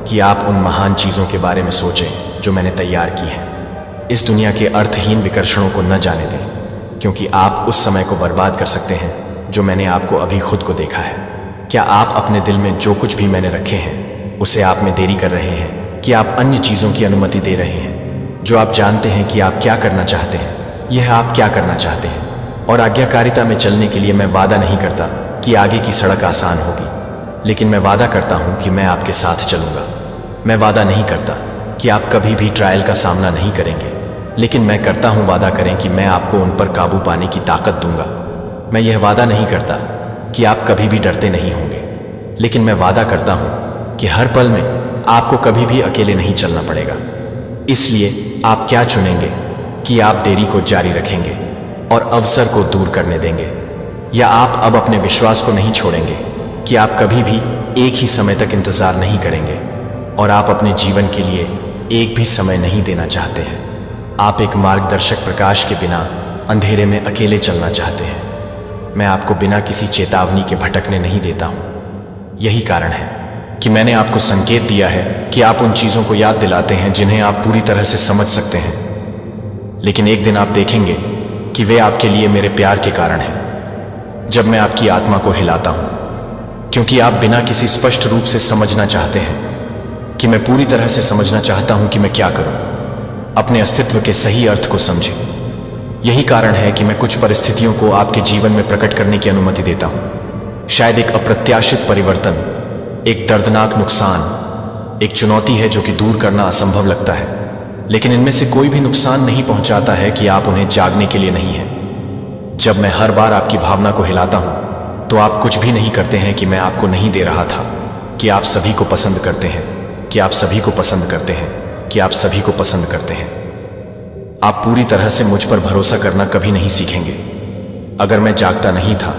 कि आप उन महान चीज़ों के बारे में सोचें जो मैंने तैयार की हैं। इस दुनिया के अर्थहीन विकर्षणों को न जाने दें, क्योंकि आप उस समय को बर्बाद कर सकते हैं जो मैंने आपको अभी खुद को देखा है। क्या आप अपने दिल में जो कुछ भी मैंने रखे हैं उसे आप में देरी कर रहे हैं, कि आप अन्य चीज़ों की अनुमति दे रहे हैं जो आप जानते हैं कि आप क्या करना चाहते हैं? यह आप क्या करना चाहते हैं। और आज्ञाकारिता में चलने के लिए मैं वादा नहीं करता कि आगे की सड़क आसान होगी, लेकिन मैं वादा करता हूं कि मैं आपके साथ चलूंगा। मैं वादा नहीं करता कि आप कभी भी ट्रायल का सामना नहीं करेंगे, लेकिन मैं करता हूं वादा करें कि मैं आपको उन पर काबू पाने की ताकत दूंगा। मैं यह वादा नहीं करता कि आप कभी भी डरते नहीं होंगे, लेकिन मैं वादा करता हूं कि हर पल में आपको कभी भी अकेले नहीं चलना पड़ेगा। इसलिए आप क्या चुनेंगे, कि आप देरी को जारी रखेंगे और अवसर को दूर करने देंगे, या आप अब अपने विश्वास को नहीं छोड़ेंगे कि आप कभी भी एक ही समय तक इंतजार नहीं करेंगे और आप अपने जीवन के लिए एक भी समय नहीं देना चाहते हैं। आप एक मार्गदर्शक प्रकाश के बिना अंधेरे में अकेले चलना चाहते हैं। मैं आपको बिना किसी चेतावनी के भटकने नहीं देता हूं। यही कारण है कि मैंने आपको संकेत दिया है कि आप उन चीज़ों को याद दिलाते हैं जिन्हें आप पूरी तरह से समझ सकते हैं, लेकिन एक दिन आप देखेंगे कि वे आपके लिए मेरे प्यार के कारण हैं। जब मैं आपकी आत्मा को हिलाता हूं, क्योंकि आप बिना किसी स्पष्ट रूप से समझना चाहते हैं कि मैं पूरी तरह से समझना चाहता हूं कि मैं क्या करूं, अपने अस्तित्व के सही अर्थ को समझें। यही कारण है कि मैं कुछ परिस्थितियों को आपके जीवन में प्रकट करने की अनुमति देता हूं। शायद एक अप्रत्याशित परिवर्तन, एक दर्दनाक नुकसान, एक चुनौती है जो कि दूर करना असंभव लगता है, लेकिन इनमें से कोई भी नुकसान नहीं पहुंचाता है कि आप उन्हें जागने के लिए नहीं हैं। जब मैं हर बार आपकी भावना को हिलाता हूं, तो आप कुछ भी नहीं करते हैं कि मैं आपको नहीं दे रहा था कि आप सभी को पसंद करते हैं, कि आप सभी को पसंद करते हैं, कि आप सभी को पसंद करते हैं। आप पूरी तरह से मुझ पर भरोसा करना कभी नहीं सीखेंगे। अगर मैं जागता नहीं था,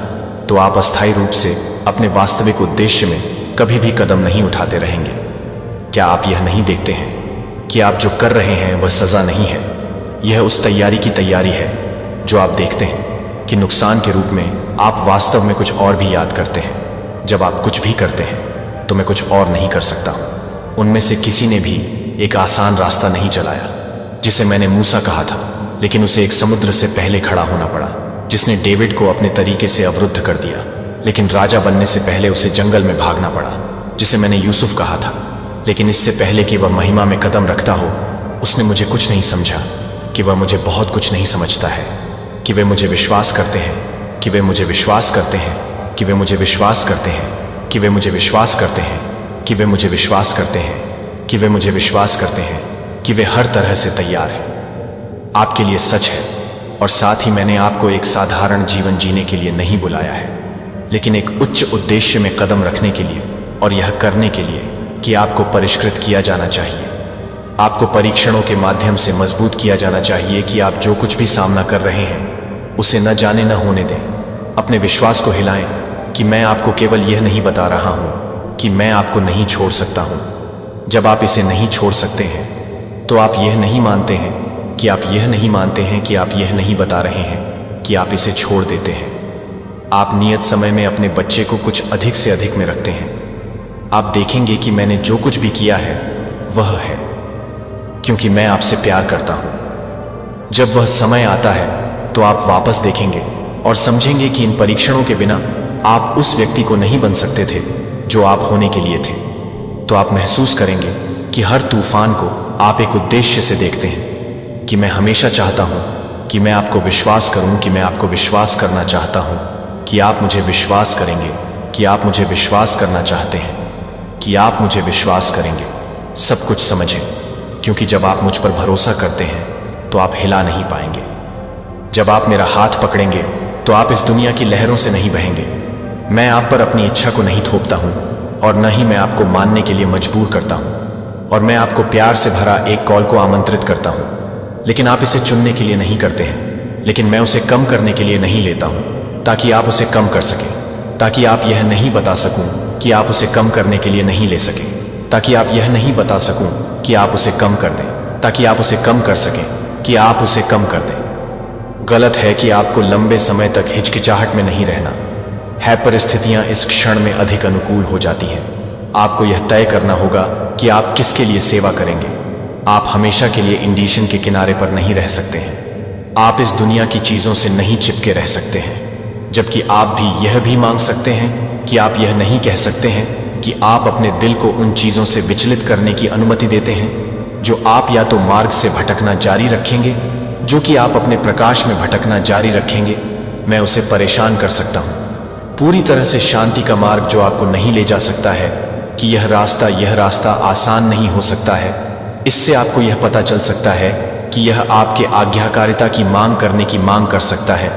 तो आप अस्थायी रूप से अपने वास्तविक उद्देश्य में कभी भी कदम नहीं उठाते रहेंगे। क्या आप यह नहीं देखते हैं कि आप जो कर रहे हैं वह सजा नहीं है, यह उस तैयारी की तैयारी है जो आप देखते हैं कि नुकसान के रूप में आप वास्तव में कुछ और भी याद करते हैं। जब आप कुछ भी करते हैं तो मैं कुछ और नहीं कर सकता हूं। उनमें से किसी ने भी एक आसान रास्ता नहीं चलाया, जिसे मैंने मूसा कहा था, लेकिन उसे एक समुद्र से पहले खड़ा होना पड़ा, जिसने डेविड को अपने तरीके से अवरुद्ध कर दिया, लेकिन राजा बनने से पहले उसे जंगल में भागना पड़ा, जिसे मैंने यूसुफ कहा था, लेकिन इससे पहले कि वह महिमा में कदम रखता हो, उसने मुझे कुछ नहीं समझा कि वह मुझे बहुत कुछ नहीं समझता है, कि वे मुझे विश्वास करते हैं, कि वे मुझे विश्वास करते हैं, कि वे मुझे विश्वास करते हैं, कि वे मुझे विश्वास करते हैं, कि वे मुझे विश्वास करते हैं, कि वे मुझे विश्वास करते हैं, कि वे हर तरह से तैयार हैं। आपके लिए सच है, और साथ ही मैंने आपको एक साधारण जीवन जीने के लिए नहीं बुलाया है, लेकिन एक उच्च उद्देश्य में कदम रखने के लिए, और यह करने के लिए कि आपको परिष्कृत किया जाना चाहिए। आपको परीक्षणों के माध्यम से मजबूत किया जाना चाहिए कि आप जो कुछ भी सामना कर रहे हैं उसे न जाने न होने दें। अपने विश्वास को हिलाएं कि मैं आपको केवल यह नहीं बता रहा हूं कि मैं आपको नहीं छोड़ सकता हूं। जब आप इसे नहीं छोड़ सकते हैं तो आप यह नहीं मानते हैं कि आप यह नहीं मानते हैं कि आप यह नहीं बता रहे हैं कि आप इसे छोड़ देते हैं। आप नियत समय में अपने बच्चे को कुछ अधिक से अधिक में रखते हैं। आप देखेंगे कि मैंने जो कुछ भी किया है वह है क्योंकि मैं आपसे प्यार करता हूं। जब वह समय आता है तो आप वापस देखेंगे और समझेंगे कि इन परीक्षणों के बिना आप उस व्यक्ति को नहीं बन सकते थे जो आप होने के लिए थे। तो आप महसूस करेंगे कि हर तूफान को आप एक उद्देश्य से देखते हैं कि मैं हमेशा चाहता हूं कि मैं आपको विश्वास करूं, कि मैं आपको विश्वास करना चाहता हूं, कि आप मुझे विश्वास करेंगे, कि आप मुझे विश्वास करना चाहते हैं, कि आप मुझे विश्वास करेंगे। सब कुछ समझें, क्योंकि जब आप मुझ पर भरोसा करते हैं तो आप हिला नहीं पाएंगे। जब आप मेरा हाथ पकड़ेंगे तो आप इस दुनिया की लहरों से नहीं बहेंगे। मैं आप पर अपनी इच्छा को नहीं थोपता हूं और न ही मैं आपको मानने के लिए मजबूर करता हूं, और मैं आपको प्यार से भरा एक कॉल को आमंत्रित करता हूं, लेकिन आप इसे चुनने के लिए नहीं करते हैं। लेकिन मैं उसे कम करने के लिए नहीं लेता हूं ताकि आप उसे कम कर सकें, ताकि आप यह नहीं बता सकूं कि आप उसे कम करने के लिए नहीं ले सकें, ताकि आप यह नहीं बता सकूं कि आप उसे कम कर दें, ताकि आप उसे कम कर सकें कि आप उसे कम कर दें। गलत है कि आपको लंबे समय तक हिचकिचाहट में नहीं रहना है। परिस्थितियां इस क्षण में अधिक अनुकूल हो जाती हैं। आपको यह तय करना होगा कि आप किसके लिए सेवा करेंगे। आप हमेशा के लिए इंडिशन के किनारे पर नहीं रह सकते हैं। आप इस दुनिया की चीजों से नहीं चिपके रह सकते हैं, जबकि आप भी यह भी मांग सकते हैं कि आप यह नहीं कह सकते हैं कि आप अपने दिल को उन चीजों से विचलित करने की अनुमति देते हैं जो आप या तो मार्ग से भटकना जारी रखेंगे, जो कि आप अपने प्रकाश में भटकना जारी रखेंगे। मैं उसे परेशान कर सकता हूं। पूरी तरह से शांति का मार्ग जो आपको नहीं ले जा सकता है कि यह रास्ता आसान नहीं हो सकता है। इससे आपको यह पता चल सकता है कि यह आपके आज्ञाकारिता की मांग करने की मांग कर सकता है।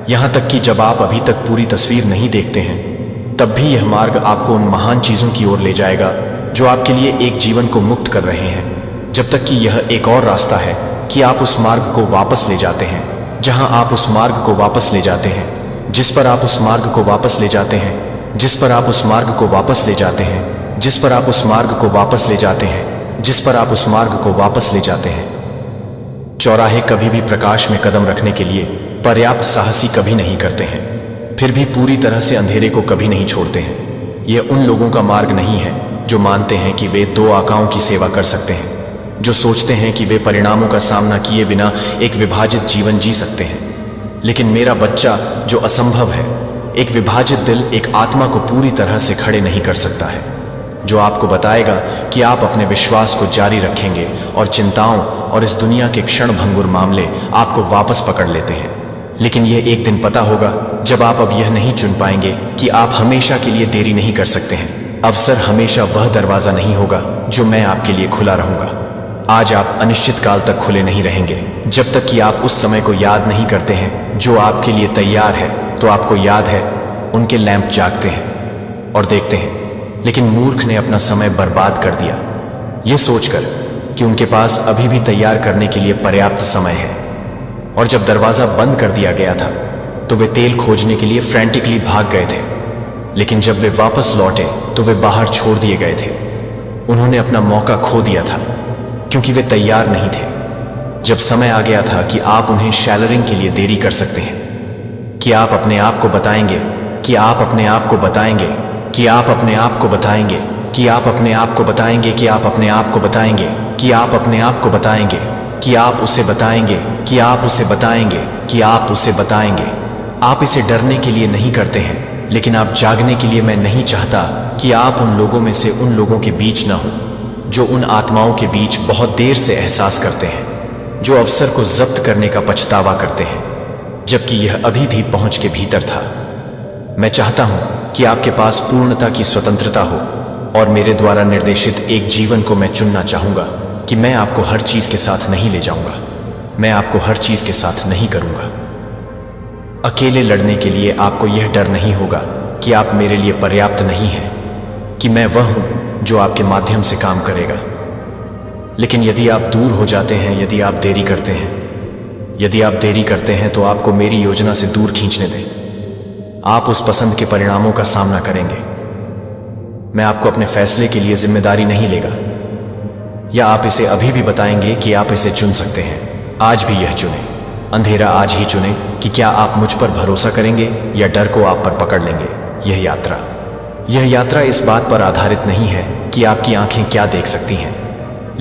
यहां तक कि जब आप अभी तक पूरी तस्वीर नहीं देखते हैं तब भी यह मार्ग आपको उन महान चीजों की ओर ले जाएगा जो आपके लिए एक जीवन को मुक्त कर रहे हैं। जब तक कि यह एक और रास्ता है कि आप उस मार्ग को वापस ले जाते हैं, जहां आप उस मार्ग को वापस ले जाते हैं, जिस पर आप उस मार्ग को वापस ले जाते हैं, जिस पर आप उस मार्ग को वापस ले जाते हैं, जिस पर आप उस मार्ग को वापस ले जाते हैं, जिस पर आप उस मार्ग को वापस ले जाते हैं। चौराहे कभी भी प्रकाश में कदम रखने के लिए पर्याप्त साहसी कभी नहीं करते हैं, फिर भी पूरी तरह से अंधेरे को कभी नहीं छोड़ते हैं। यह उन लोगों का मार्ग नहीं है जो मानते हैं कि वे दो आकाओं की सेवा कर सकते हैं, जो सोचते हैं कि वे परिणामों का सामना किए बिना एक विभाजित जीवन जी सकते हैं। लेकिन मेरा बच्चा, जो असंभव है, एक विभाजित दिल एक आत्मा को पूरी तरह से खड़े नहीं कर सकता है, जो आपको बताएगा कि आप अपने विश्वास को जारी रखेंगे और चिंताओं और इस दुनिया के क्षण भंगुर मामले आपको वापस पकड़ लेते हैं। लेकिन यह एक दिन पता होगा जब आप अब यह नहीं चुन पाएंगे कि आप हमेशा के लिए देरी नहीं कर सकते हैं। अवसर हमेशा वह दरवाजा नहीं होगा जो मैं आपके लिए खुला रहूंगा। आज आप अनिश्चित काल तक खुले नहीं रहेंगे जब तक कि आप उस समय को याद नहीं करते हैं जो आपके लिए तैयार है। तो आपको याद है, उनके लैंप जागते हैं और देखते हैं, लेकिन मूर्ख ने अपना समय बर्बाद कर दिया यह सोचकर कि उनके पास अभी भी तैयार करने के लिए पर्याप्त समय है। और जब दरवाजा बंद कर दिया गया था तो वे तेल खोजने के लिए फ्रैंटिकली भाग गए थे, लेकिन जब वे वापस लौटे तो वे बाहर छोड़ दिए गए थे। उन्होंने अपना मौका खो दिया था क्योंकि वे तैयार नहीं थे। जब समय आ गया था कि आप उन्हें शैलरिंग के लिए देरी कर सकते हैं, कि आप अपने आप को बताएंगे, कि आप अपने आप को बताएंगे, कि आप अपने आप को बताएंगे, कि आप अपने आप को बताएंगे, कि आप अपने आप को बताएंगे, कि आप अपने आप को बताएंगे, कि आप उसे बताएंगे, कि आप उसे बताएंगे, कि आप उसे बताएंगे। आप इसे डरने के लिए नहीं करते हैं, लेकिन आप जागने के लिए। मैं नहीं चाहता कि आप उन लोगों में से उन लोगों के बीच न हो जो उन आत्माओं के बीच बहुत देर से एहसास करते हैं, जो अवसर को जब्त करने का पछतावा करते हैं जबकि यह अभी भी पहुंच के भीतर था। मैं चाहता हूं कि आपके पास पूर्णता की स्वतंत्रता हो और मेरे द्वारा निर्देशित एक जीवन को मैं चुनना चाहूंगा कि मैं आपको हर चीज के साथ नहीं ले जाऊंगा, मैं आपको हर चीज के साथ नहीं करूंगा। अकेले लड़ने के लिए आपको यह डर नहीं होगा कि आप मेरे लिए पर्याप्त नहीं हैं, कि मैं वह हूं जो आपके माध्यम से काम करेगा। लेकिन यदि आप दूर हो जाते हैं, यदि आप देरी करते हैं, यदि आप देरी करते हैं, तो आपको मेरी योजना से दूर खींचने दें। आप उस पसंद के परिणामों का सामना करेंगे। मैं आपको अपने फैसले के लिए जिम्मेदारी नहीं लेगा, या आप इसे अभी भी बताएंगे कि आप इसे चुन सकते हैं। आज भी यह चुनें, अंधेरा आज ही चुनें कि क्या आप मुझ पर भरोसा करेंगे या डर को आप पर पकड़ लेंगे। यह यात्रा इस बात पर आधारित नहीं है कि आपकी आंखें क्या देख सकती हैं,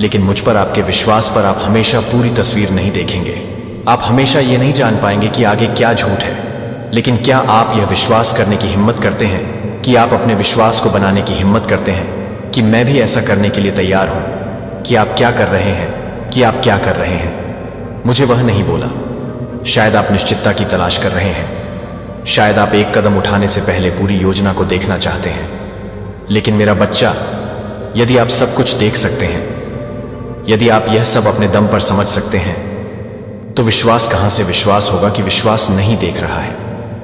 लेकिन मुझ पर आपके विश्वास पर आप हमेशा पूरी तस्वीर नहीं देखेंगे। आप हमेशा ये नहीं जान पाएंगे कि आगे क्या झूठ है, लेकिन क्या आप यह विश्वास करने की हिम्मत करते हैं कि आप अपने विश्वास को बनाने की हिम्मत करते हैं कि मैं भी ऐसा करने के लिए तैयार हूं। कि आप क्या कर रहे हैं, कि आप क्या कर रहे हैं। मुझे वह नहीं बोला। शायद आप निश्चितता की तलाश कर रहे हैं, शायद आप एक कदम उठाने से पहले पूरी योजना को देखना चाहते हैं। लेकिन मेरा बच्चा, यदि आप सब कुछ देख सकते हैं, यदि आप यह सब अपने दम पर समझ सकते हैं, तो विश्वास कहां से विश्वास होगा कि विश्वास नहीं देख रहा है।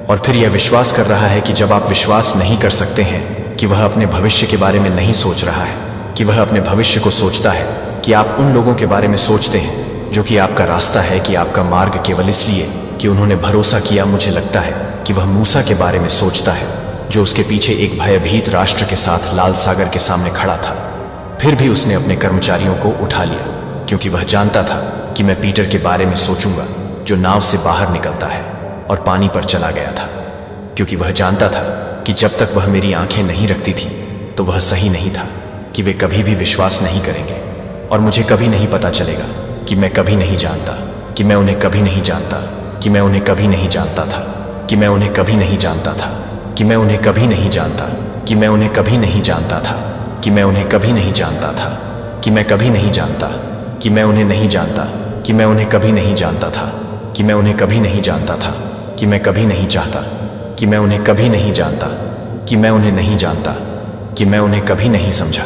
और फिर यह विश्वास कर रहा है कि जब आप विश्वास नहीं कर सकते हैं कि वह अपने भविष्य के बारे में नहीं सोच रहा है, कि वह अपने भविष्य को सोचता है, कि आप उन लोगों के बारे में सोचते हैं जो कि आपका रास्ता है, कि आपका मार्ग केवल इसलिए कि उन्होंने भरोसा किया। मुझे लगता है कि वह मूसा के बारे में सोचता है, जो उसके पीछे एक भयभीत राष्ट्र के साथ लाल सागर के सामने खड़ा था। फिर भी उसने अपने कर्मचारियों को उठा लिया, क्योंकि वह जानता था कि मैं पीटर के बारे में सोचूंगा, जो नाव से बाहर निकलता है और पानी पर चला गया था। क्योंकि वह जानता था कि जब तक वह मेरी आंखें नहीं रखती थी, तो वह सही नहीं था, कि वे कभी भी विश्वास नहीं करेंगे। और मुझे कभी नहीं पता चलेगा कि मैं कभी नहीं जानता, कि मैं उन्हें कभी नहीं जानता, कि मैं उन्हें कभी नहीं जानता था, कि मैं उन्हें कभी नहीं जानता था, कि मैं उन्हें कभी नहीं जानता, कि मैं उन्हें कभी नहीं जानता था, कि मैं उन्हें कभी नहीं जानता था, कि मैं कभी नहीं जानता, कि मैं उन्हें नहीं जानता, कि मैं उन्हें कभी नहीं जानता था, कि मैं उन्हें कभी नहीं जानता था, कि मैं कभी नहीं चाहता, कि मैं उन्हें कभी नहीं जानता, कि मैं उन्हें नहीं जानता, कि मैं उन्हें कभी नहीं समझा।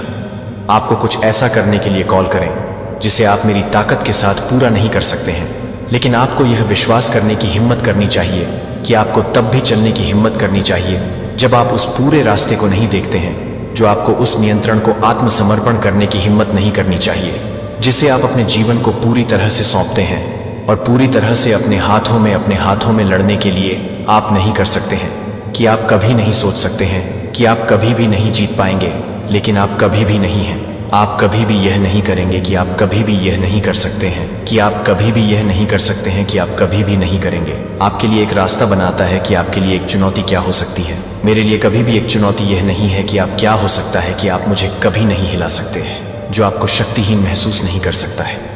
आपको कुछ ऐसा करने के लिए कॉल करें जिसे आप मेरी ताकत के साथ पूरा नहीं कर सकते हैं, लेकिन आपको यह विश्वास करने की हिम्मत करनी चाहिए कि आपको तब भी चलने की हिम्मत करनी चाहिए जब आप उस पूरे रास्ते को नहीं देखते हैं, जो आपको उस नियंत्रण को आत्मसमर्पण करने की हिम्मत नहीं करनी चाहिए, जिसे आप अपने जीवन को पूरी तरह से सौंपते हैं। और पूरी तरह से अपने हाथों में लड़ने के लिए आप नहीं कर सकते हैं, कि आप कभी नहीं सोच सकते हैं कि आप कभी भी नहीं जीत पाएंगे, लेकिन आप कभी भी नहीं हैं। आप कभी भी यह नहीं करेंगे, कि आप कभी भी यह नहीं कर सकते हैं, कि आप कभी भी यह नहीं कर सकते हैं, कि आप कभी भी नहीं करेंगे। आपके लिए एक रास्ता बनाता है कि आपके लिए एक चुनौती क्या हो सकती है। मेरे लिए कभी भी एक चुनौती यह नहीं है कि आप क्या हो सकता है, कि आप मुझे कभी नहीं हिला सकते हैं, जो आपको शक्तिहीन महसूस नहीं कर सकता है।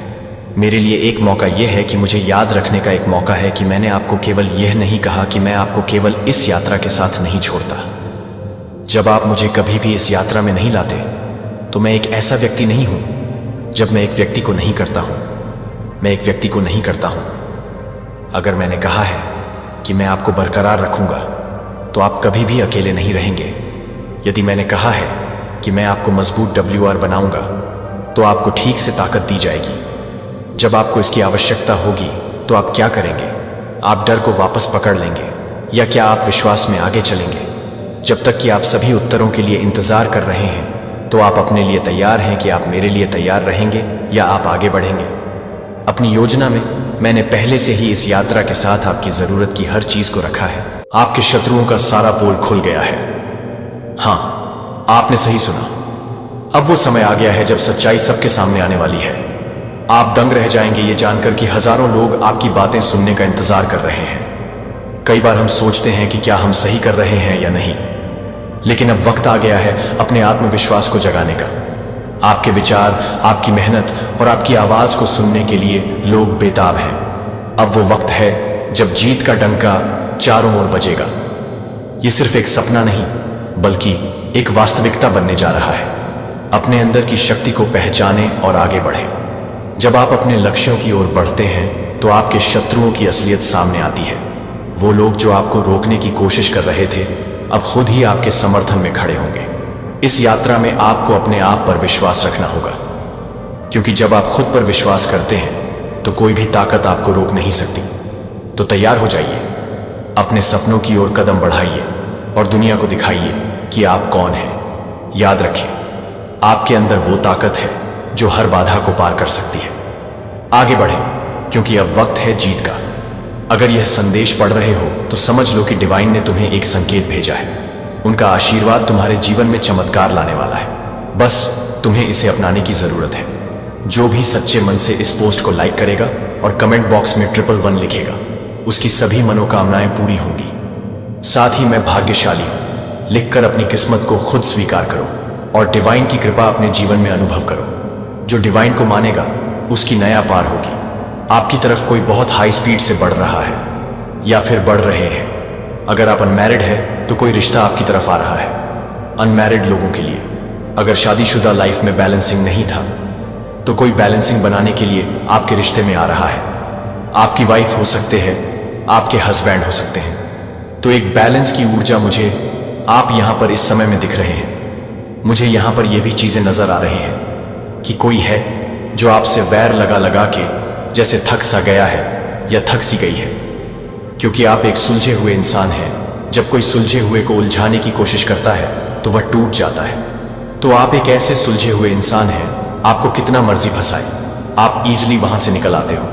मेरे लिए एक मौका यह है कि मुझे याद रखने का एक मौका है कि मैंने आपको केवल यह नहीं कहा कि मैं आपको केवल इस यात्रा के साथ नहीं छोड़ता। जब आप मुझे कभी भी इस यात्रा में नहीं लाते, तो मैं एक ऐसा व्यक्ति नहीं हूं। जब मैं एक व्यक्ति को नहीं करता हूं, मैं एक व्यक्ति को नहीं करता हूं। अगर मैंने कहा है कि मैं आपको बरकरार रखूंगा, तो आप कभी भी अकेले नहीं रहेंगे। यदि मैंने कहा है कि मैं आपको मजबूत WR बनाऊंगा, तो आपको ठीक से ताकत दी जाएगी। जब आपको इसकी आवश्यकता होगी, तो आप क्या करेंगे? आप डर को वापस पकड़ लेंगे, या क्या आप विश्वास में आगे चलेंगे? जब तक कि आप सभी उत्तरों के लिए इंतजार कर रहे हैं, तो आप अपने लिए तैयार हैं कि आप मेरे लिए तैयार रहेंगे या आप आगे बढ़ेंगे। अपनी योजना में मैंने पहले से ही इस यात्रा के साथ आपकी जरूरत की हर चीज को रखा है। आपके शत्रुओं का सारा पोल खुल गया है। हां, आपने सही सुना। अब वो समय आ गया है जब सच्चाई सबके सामने आने वाली है। आप दंग रह जाएंगे ये जानकर कि हजारों लोग आपकी बातें सुनने का इंतजार कर रहे हैं। कई बार हम सोचते हैं कि क्या हम सही कर रहे हैं या नहीं, लेकिन अब वक्त आ गया है अपने आत्मविश्वास को जगाने का। आपके विचार, आपकी मेहनत और आपकी आवाज को सुनने के लिए लोग बेताब हैं। अब वो वक्त है जब जीत का डंका चारों ओर बजेगा। ये सिर्फ एक सपना नहीं, बल्कि एक वास्तविकता बनने जा रहा है। अपने अंदर की शक्ति को पहचानें और आगे बढ़ें। जब आप अपने लक्ष्यों की ओर बढ़ते हैं, तो आपके शत्रुओं की असलियत सामने आती है। वो लोग जो आपको रोकने की कोशिश कर रहे थे, अब खुद ही आपके समर्थन में खड़े होंगे। इस यात्रा में आपको अपने आप पर विश्वास रखना होगा, क्योंकि जब आप खुद पर विश्वास करते हैं, तो कोई भी ताकत आपको रोक नहीं सकती। तो तैयार हो जाइए, अपने सपनों की ओर कदम बढ़ाइए और दुनिया को दिखाइए कि आप कौन हैं। याद रखें, आपके अंदर वो ताकत है जो हर बाधा को पार कर सकती है। आगे बढ़ें, क्योंकि अब वक्त है जीत का। अगर यह संदेश पढ़ रहे हो तो समझ लो कि डिवाइन ने तुम्हें एक संकेत भेजा है। उनका आशीर्वाद तुम्हारे जीवन में चमत्कार लाने वाला है। बस तुम्हें इसे अपनाने की जरूरत है। जो भी सच्चे मन से इस पोस्ट को लाइक करेगा और कमेंट बॉक्स में 111 लिखेगा, उसकी सभी मनोकामनाएं पूरी होंगी। साथ ही मैं भाग्यशाली हूं लिखकर अपनी किस्मत को खुद स्वीकार करो और डिवाइन की कृपा अपने जीवन में अनुभव करो। जो डिवाइन को मानेगा उसकी नया पार होगी। आपकी तरफ कोई बहुत हाई स्पीड से बढ़ रहा है या फिर बढ़ रहे हैं। अगर आप अनमैरिड है तो कोई रिश्ता आपकी तरफ आ रहा है। अनमैरिड लोगों के लिए, अगर शादीशुदा लाइफ में बैलेंसिंग नहीं था तो कोई बैलेंसिंग बनाने के लिए आपके रिश्ते में आ रहा है। आपकी वाइफ हो सकते हैं, आपके हस्बैंड हो सकते हैं। तो एक बैलेंस की ऊर्जा मुझे आप यहां पर इस समय में दिख रहे हैं। मुझे यहां पर यह भी चीजें नजर आ रही हैं कि कोई है जो आपसे वैर लगा लगा के जैसे थक सा गया है या थक सी गई है, क्योंकि आप एक सुलझे हुए इंसान हैं। जब कोई सुलझे हुए को उलझाने की कोशिश करता है तो वह टूट जाता है। तो आप एक ऐसे सुलझे हुए इंसान हैं, आपको कितना मर्जी फंसाए, आप इजीली वहां से निकल आते हो।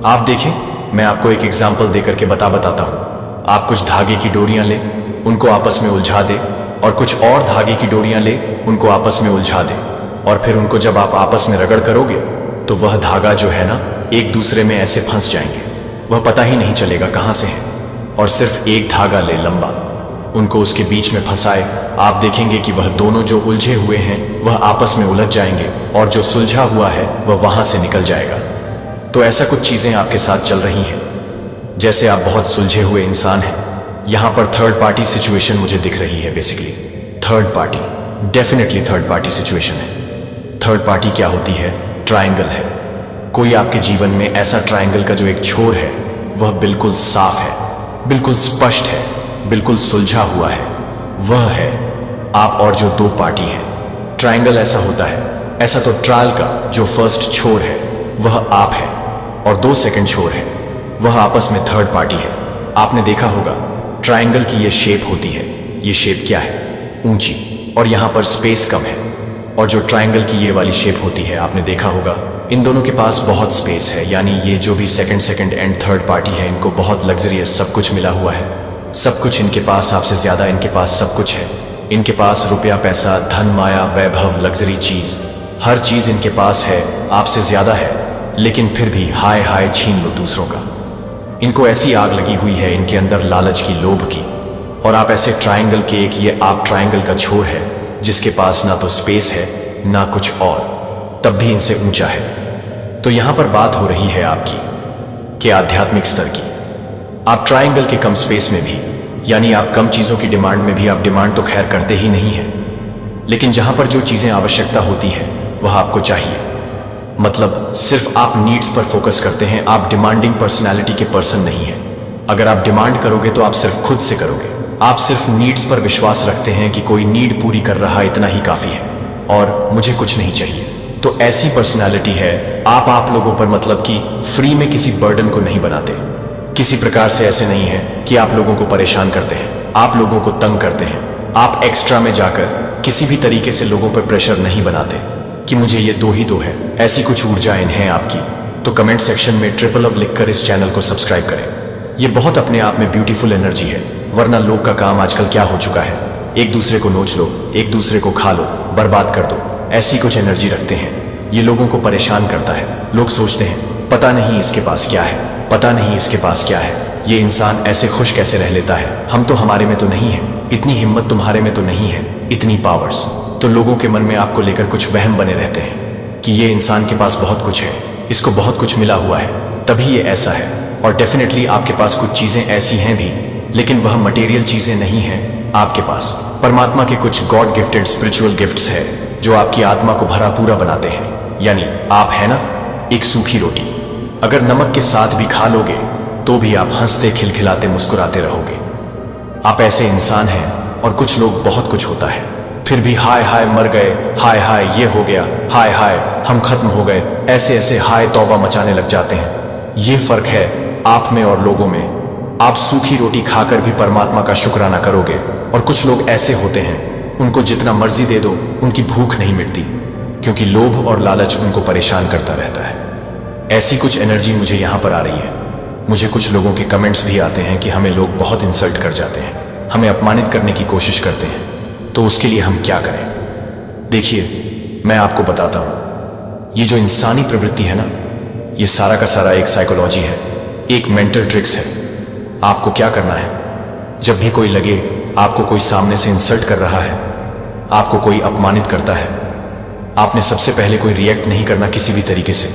आप देखें, मैं आपको एक एग्जाम्पल देकर के बताता हूं। आप कुछ धागे की डोरियां ले, उनको आपस में उलझा दे, और कुछ और धागे की डोरियां ले, उनको आपस में उलझा दे, और फिर उनको जब आप आपस में रगड़ करोगे तो वह धागा जो है ना, एक दूसरे में ऐसे फंस जाएंगे, वह पता ही नहीं चलेगा कहां से है। और सिर्फ एक धागा ले लंबा, उनको उसके बीच में फंसाए, आप देखेंगे कि वह दोनों जो उलझे हुए हैं वह आपस में उलझ जाएंगे और जो सुलझा हुआ है वह वहां से निकल जाएगा। तो ऐसा कुछ चीजें आपके साथ चल रही हैं, जैसे आप बहुत सुलझे हुए इंसान हैं। यहां पर थर्ड पार्टी सिचुएशन मुझे दिख रही है। Basically third party, definitely third party situation है। थर्ड पार्टी क्या होती है? ट्रायंगल है। कोई आपके जीवन में ऐसा ट्रायंगल का जो एक छोर है वह बिल्कुल साफ है, बिल्कुल स्पष्ट है, बिल्कुल सुलझा हुआ है। वह है आप और जो दो पार्टी हैं। ट्रायंगल ऐसा होता है, ऐसा तो ट्रायल का जो फर्स्ट छोर है वह आप है और दो सेकंड छोर है वह आपस में थर्ड पार्टी है। आपने देखा होगा ट्रायंगल की ये शेप होती है। ये शेप क्या है? ऊंची, और यहां पर स्पेस कम है। और जो ट्रायंगल की ये वाली शेप होती है, आपने देखा होगा इन दोनों के पास बहुत स्पेस है। यानी ये जो भी सेकंड एंड थर्ड पार्टी है, इनको बहुत लग्जरियस सब कुछ मिला हुआ है। सब कुछ इनके पास, आपसे ज्यादा इनके पास सब कुछ है। इनके पास रुपया, पैसा, धन, माया, वैभव, लग्जरी चीज, हर चीज इनके पास है, आपसे ज्यादा है। लेकिन फिर भी हाय हाय छीन लो दूसरों का। इनको ऐसी आग लगी हुई है इनके अंदर, लालच की, लोभ की। और आप ऐसे ट्रायंगल के एक ये आप ट्रायंगल का छोर है जिसके पास ना तो स्पेस है ना कुछ और, तब भी इनसे ऊंचा है। तो यहां पर बात हो रही है आपकी कि आध्यात्मिक स्तर की। आप ट्रायंगल के कम स्पेस में भी, यानी आप कम चीजों की डिमांड में भी, आप डिमांड तो खैर करते ही नहीं है, लेकिन जहां पर जो चीजें आवश्यकता होती है वह आपको चाहिए। मतलब सिर्फ आप नीड्स पर फोकस करते हैं, आप डिमांडिंग पर्सनालिटी के पर्सन नहीं है। अगर आप डिमांड करोगे तो आप सिर्फ खुद से करोगे। आप सिर्फ नीड्स पर विश्वास रखते हैं कि कोई नीड पूरी कर रहा, इतना ही काफी है और मुझे कुछ नहीं चाहिए। तो ऐसी पर्सनालिटी है आप लोगों पर, मतलब कि फ्री में किसी बर्डन को नहीं बनाते। किसी प्रकार से ऐसे नहीं है कि आप लोगों को परेशान करते हैं, आप लोगों को तंग करते हैं। आप एक्स्ट्रा में जाकर किसी भी तरीके से लोगों पर प्रेशर नहीं बनाते कि मुझे ये दो ही दो है। ऐसी कुछ ऊर्जाएं हैं आपकी। तो कमेंट सेक्शन में ट्रिपल लिखकर इस चैनल को सब्सक्राइब करें। ये बहुत अपने आप में ब्यूटीफुल एनर्जी है। वरना लोग का काम आजकल क्या हो चुका है, एक दूसरे को नोच लो, एक दूसरे को खा लो, बर्बाद कर दो, ऐसी कुछ एनर्जी रखते हैं। ये लोगों को परेशान करता है। लोग सोचते हैं पता नहीं इसके पास क्या है, पता नहीं इसके पास क्या है, ये इंसान ऐसे खुश कैसे रह लेता है, हम तो, हमारे में तो नहीं है, इतनी हिम्मत तुम्हारे में तो नहीं है, इतनी पावर्स। तो लोगों के मन में आपको लेकर कुछ वहम बने रहते हैं कि ये इंसान के पास बहुत कुछ है, इसको बहुत कुछ मिला हुआ है, तभी ये ऐसा है। और डेफिनेटली आपके पास कुछ चीजें ऐसी हैं भी, लेकिन वह मटेरियल चीजें नहीं हैं आपके पास। परमात्मा के कुछ गॉड गिफ्टेड स्पिरिचुअल गिफ्ट्स है जो आपकी आत्मा को भरा पूरा बनाते हैं। यानी आप है ना एक सूखी रोटी, अगर नमक के साथ भी खा लोगे तो भी आप हंसते खिलखिलाते मुस्कुराते रहोगे। आप ऐसे इंसान हैं। और कुछ लोग बहुत कुछ होता है फिर भी हाय हाय मर गए, हाय हाय ये हो गया, हाय हाय हम खत्म हो गए, ऐसे ऐसे हाय तौबा मचाने लग जाते हैं। ये फर्क है आप में और लोगों में। आप सूखी रोटी खाकर भी परमात्मा का शुक्राना करोगे, और कुछ लोग ऐसे होते हैं उनको जितना मर्जी दे दो उनकी भूख नहीं मिटती, क्योंकि लोभ और लालच उनको परेशान करता रहता है। ऐसी कुछ एनर्जी मुझे यहाँ पर आ रही है। मुझे कुछ लोगों के कमेंट्स भी आते हैं कि हमें लोग बहुत इंसल्ट कर जाते हैं, हमें अपमानित करने की कोशिश करते हैं, तो उसके लिए हम क्या करें? देखिए, मैं आपको बताता हूँ, ये जो इंसानी प्रवृत्ति है ना, ये सारा का सारा एक साइकोलॉजी है, एक मेंटल ट्रिक्स है। आपको क्या करना है, जब भी कोई लगे आपको कोई सामने से इंसल्ट कर रहा है, आपको कोई अपमानित करता है, आपने सबसे पहले कोई रिएक्ट नहीं करना किसी भी तरीके से,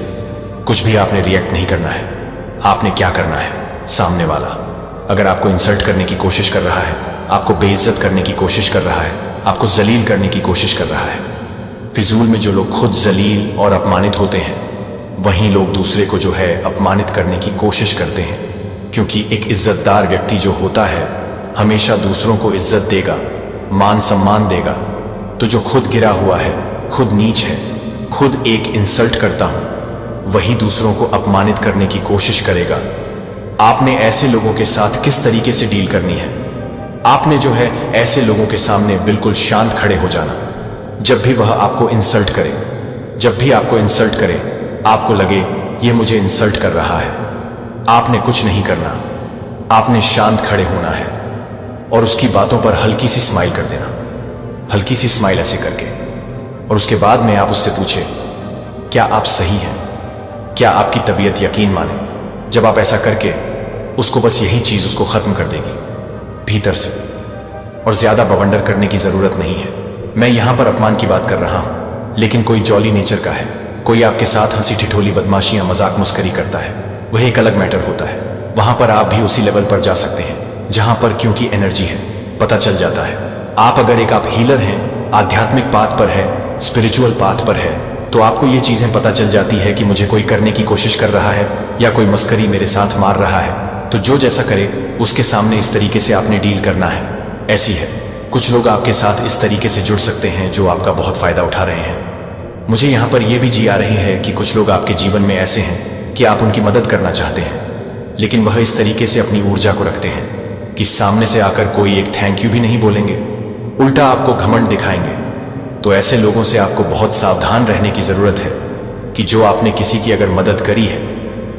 कुछ भी आपने रिएक्ट नहीं करना है। आपने क्या करना है, सामने वाला अगर आपको इंसल्ट करने की कोशिश कर रहा है, आपको बेइज्जत करने की कोशिश कर रहा है, आपको जलील करने की कोशिश कर रहा है, फिजूल में जो लोग खुद जलील और अपमानित होते हैं, वहीं लोग दूसरे को जो है अपमानित करने की कोशिश करते हैं। क्योंकि एक इज्जतदार व्यक्ति जो होता है हमेशा दूसरों को इज्जत देगा, मान सम्मान देगा। तो जो खुद गिरा हुआ है, खुद नीच है, खुद एक इंसल्ट करता हूं, वही दूसरों को अपमानित करने की कोशिश करेगा। आपने ऐसे लोगों के साथ किस तरीके से डील करनी है? आपने जो है ऐसे लोगों के सामने बिल्कुल शांत खड़े हो जाना। जब भी वह आपको इंसल्ट करे, जब भी आपको इंसल्ट करे, आपको लगे ये मुझे इंसल्ट कर रहा है, आपने कुछ नहीं करना, आपने शांत खड़े होना है और उसकी बातों पर हल्की सी स्माइल कर देना, हल्की सी स्माइल ऐसे करके, और उसके बाद में आप उससे पूछे, क्या आप सही हैं? क्या आपकी तबीयत यकीन माने? जब आप ऐसा करके उसको बस यही चीज उसको खत्म कर देगी भीतर से, और ज्यादा बवंडर करने की जरूरत नहीं है। मैं यहां पर अपमान की बात कर रहा हूं, लेकिन कोई जॉली नेचर का है, कोई आपके साथ हंसी ठिठोली बदमाशियां मजाक मस्करी करता है, वह एक अलग मैटर होता है। वहां पर आप भी उसी लेवल पर जा सकते हैं जहां पर क्योंकि एनर्जी है, पता चल जाता है। आप अगर एक आप हीलर हैं, आध्यात्मिक पाथ पर है, स्पिरिचुअल पाथ पर है, तो आपको ये चीजें पता चल जाती है कि मुझे कोई करने की कोशिश कर रहा है या कोई मस्करी मेरे साथ मार रहा है, तो जो जैसा करे उसके सामने इस तरीके से आपने डील करना है। ऐसी है, कुछ लोग आपके साथ इस तरीके से जुड़ सकते हैं जो आपका बहुत फायदा उठा रहे हैं। मुझे यहाँ पर यह भी जी आ रही है कि कुछ लोग आपके जीवन में ऐसे हैं कि आप उनकी मदद करना चाहते हैं, लेकिन वह इस तरीके से अपनी ऊर्जा को रखते हैं कि सामने से आकर कोई एक थैंक यू भी नहीं बोलेंगे, उल्टा आपको घमंड दिखाएंगे। तो ऐसे लोगों से आपको बहुत सावधान रहने की जरूरत है कि जो आपने किसी की अगर मदद करी है,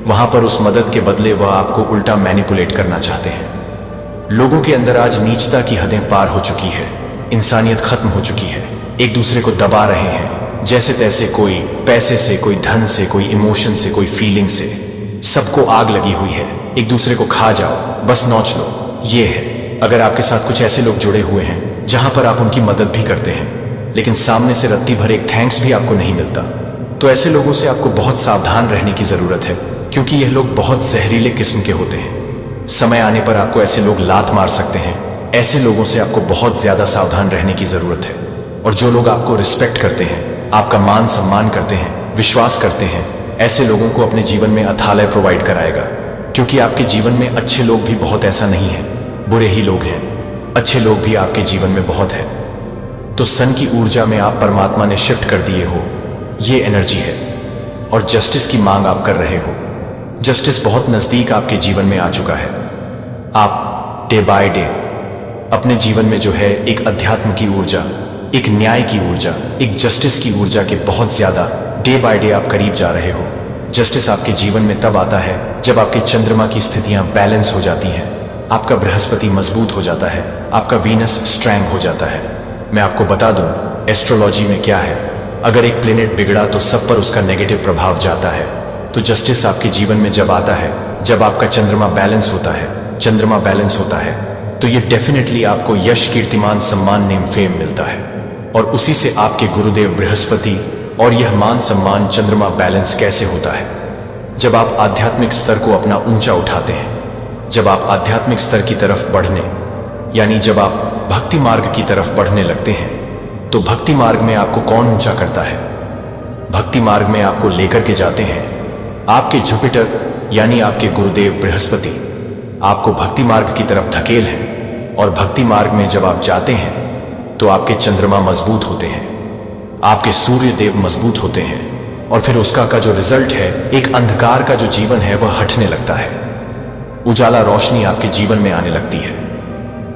वहां पर उस मदद के बदले वह आपको उल्टा मैनिपुलेट करना चाहते हैं। लोगों के अंदर आज नीचता की हदें पार हो चुकी है, इंसानियत खत्म हो चुकी है, एक दूसरे को दबा रहे हैं जैसे तैसे, कोई पैसे से, कोई धन से, कोई इमोशन से, कोई फीलिंग से, सबको आग लगी हुई है, एक दूसरे को खा जाओ, बस नोच लो, ये है। अगर आपके साथ कुछ ऐसे लोग जुड़े हुए हैं जहां पर आप उनकी मदद भी करते हैं, लेकिन सामने से रत्ती भर एक थैंक्स भी आपको नहीं मिलता, तो ऐसे लोगों से आपको बहुत सावधान रहने की जरूरत है, क्योंकि यह लोग बहुत जहरीले किस्म के होते हैं। समय आने पर आपको ऐसे लोग लात मार सकते हैं। ऐसे लोगों से आपको बहुत ज्यादा सावधान रहने की जरूरत है। और जो लोग आपको रिस्पेक्ट करते हैं, आपका मान सम्मान करते हैं, विश्वास करते हैं, ऐसे लोगों को अपने जीवन में अथालय प्रोवाइड कराएगा। क्योंकि आपके जीवन में अच्छे लोग भी बहुत ऐसा नहीं है, बुरे ही लोग हैं, अच्छे लोग भी आपके जीवन में बहुत है। तो सन की ऊर्जा में आप परमात्मा ने शिफ्ट कर दिए हो, ये एनर्जी है, और जस्टिस की मांग आप कर रहे हो। जस्टिस बहुत नजदीक आपके जीवन में आ चुका है। आप डे बाय डे अपने जीवन में जो है एक अध्यात्म की ऊर्जा, एक न्याय की ऊर्जा, एक जस्टिस की ऊर्जा के बहुत ज्यादा डे बाय डे आप करीब जा रहे हो। जस्टिस आपके जीवन में तब आता है जब आपके चंद्रमा की स्थितियां बैलेंस हो जाती हैं, आपका बृहस्पति मजबूत हो जाता है, आपका वीनस स्ट्रैंग हो जाता है। मैं आपको बता दूं, एस्ट्रोलॉजी में क्या है, अगर एक प्लेनेट बिगड़ा तो सब पर उसका नेगेटिव प्रभाव जाता है। तो जस्टिस आपके जीवन में जब आता है, जब आपका चंद्रमा बैलेंस होता है, चंद्रमा बैलेंस होता है, तो ये डेफिनेटली आपको यश, कीर्तिमान, सम्मान, नेम, फेम मिलता है। और उसी से आपके गुरुदेव बृहस्पति, और यह मान सम्मान चंद्रमा बैलेंस कैसे होता है? जब आप आध्यात्मिक स्तर को अपना ऊंचा उठाते हैं, जब आप आध्यात्मिक स्तर की तरफ बढ़ने, यानी जब आप भक्ति मार्ग की तरफ बढ़ने लगते हैं, तो भक्ति मार्ग में आपको कौन ऊंचा करता है? भक्ति मार्ग में आपको लेकर के जाते हैं आपके जुपिटर, यानी आपके गुरुदेव बृहस्पति आपको भक्ति मार्ग की तरफ धकेल है। और भक्ति मार्ग में जब आप जाते हैं तो आपके चंद्रमा मजबूत होते हैं, आपके सूर्य देव मजबूत होते हैं, और फिर उसका का जो रिजल्ट है, एक अंधकार का जो जीवन है वह हटने लगता है, उजाला रोशनी आपके जीवन में आने लगती है।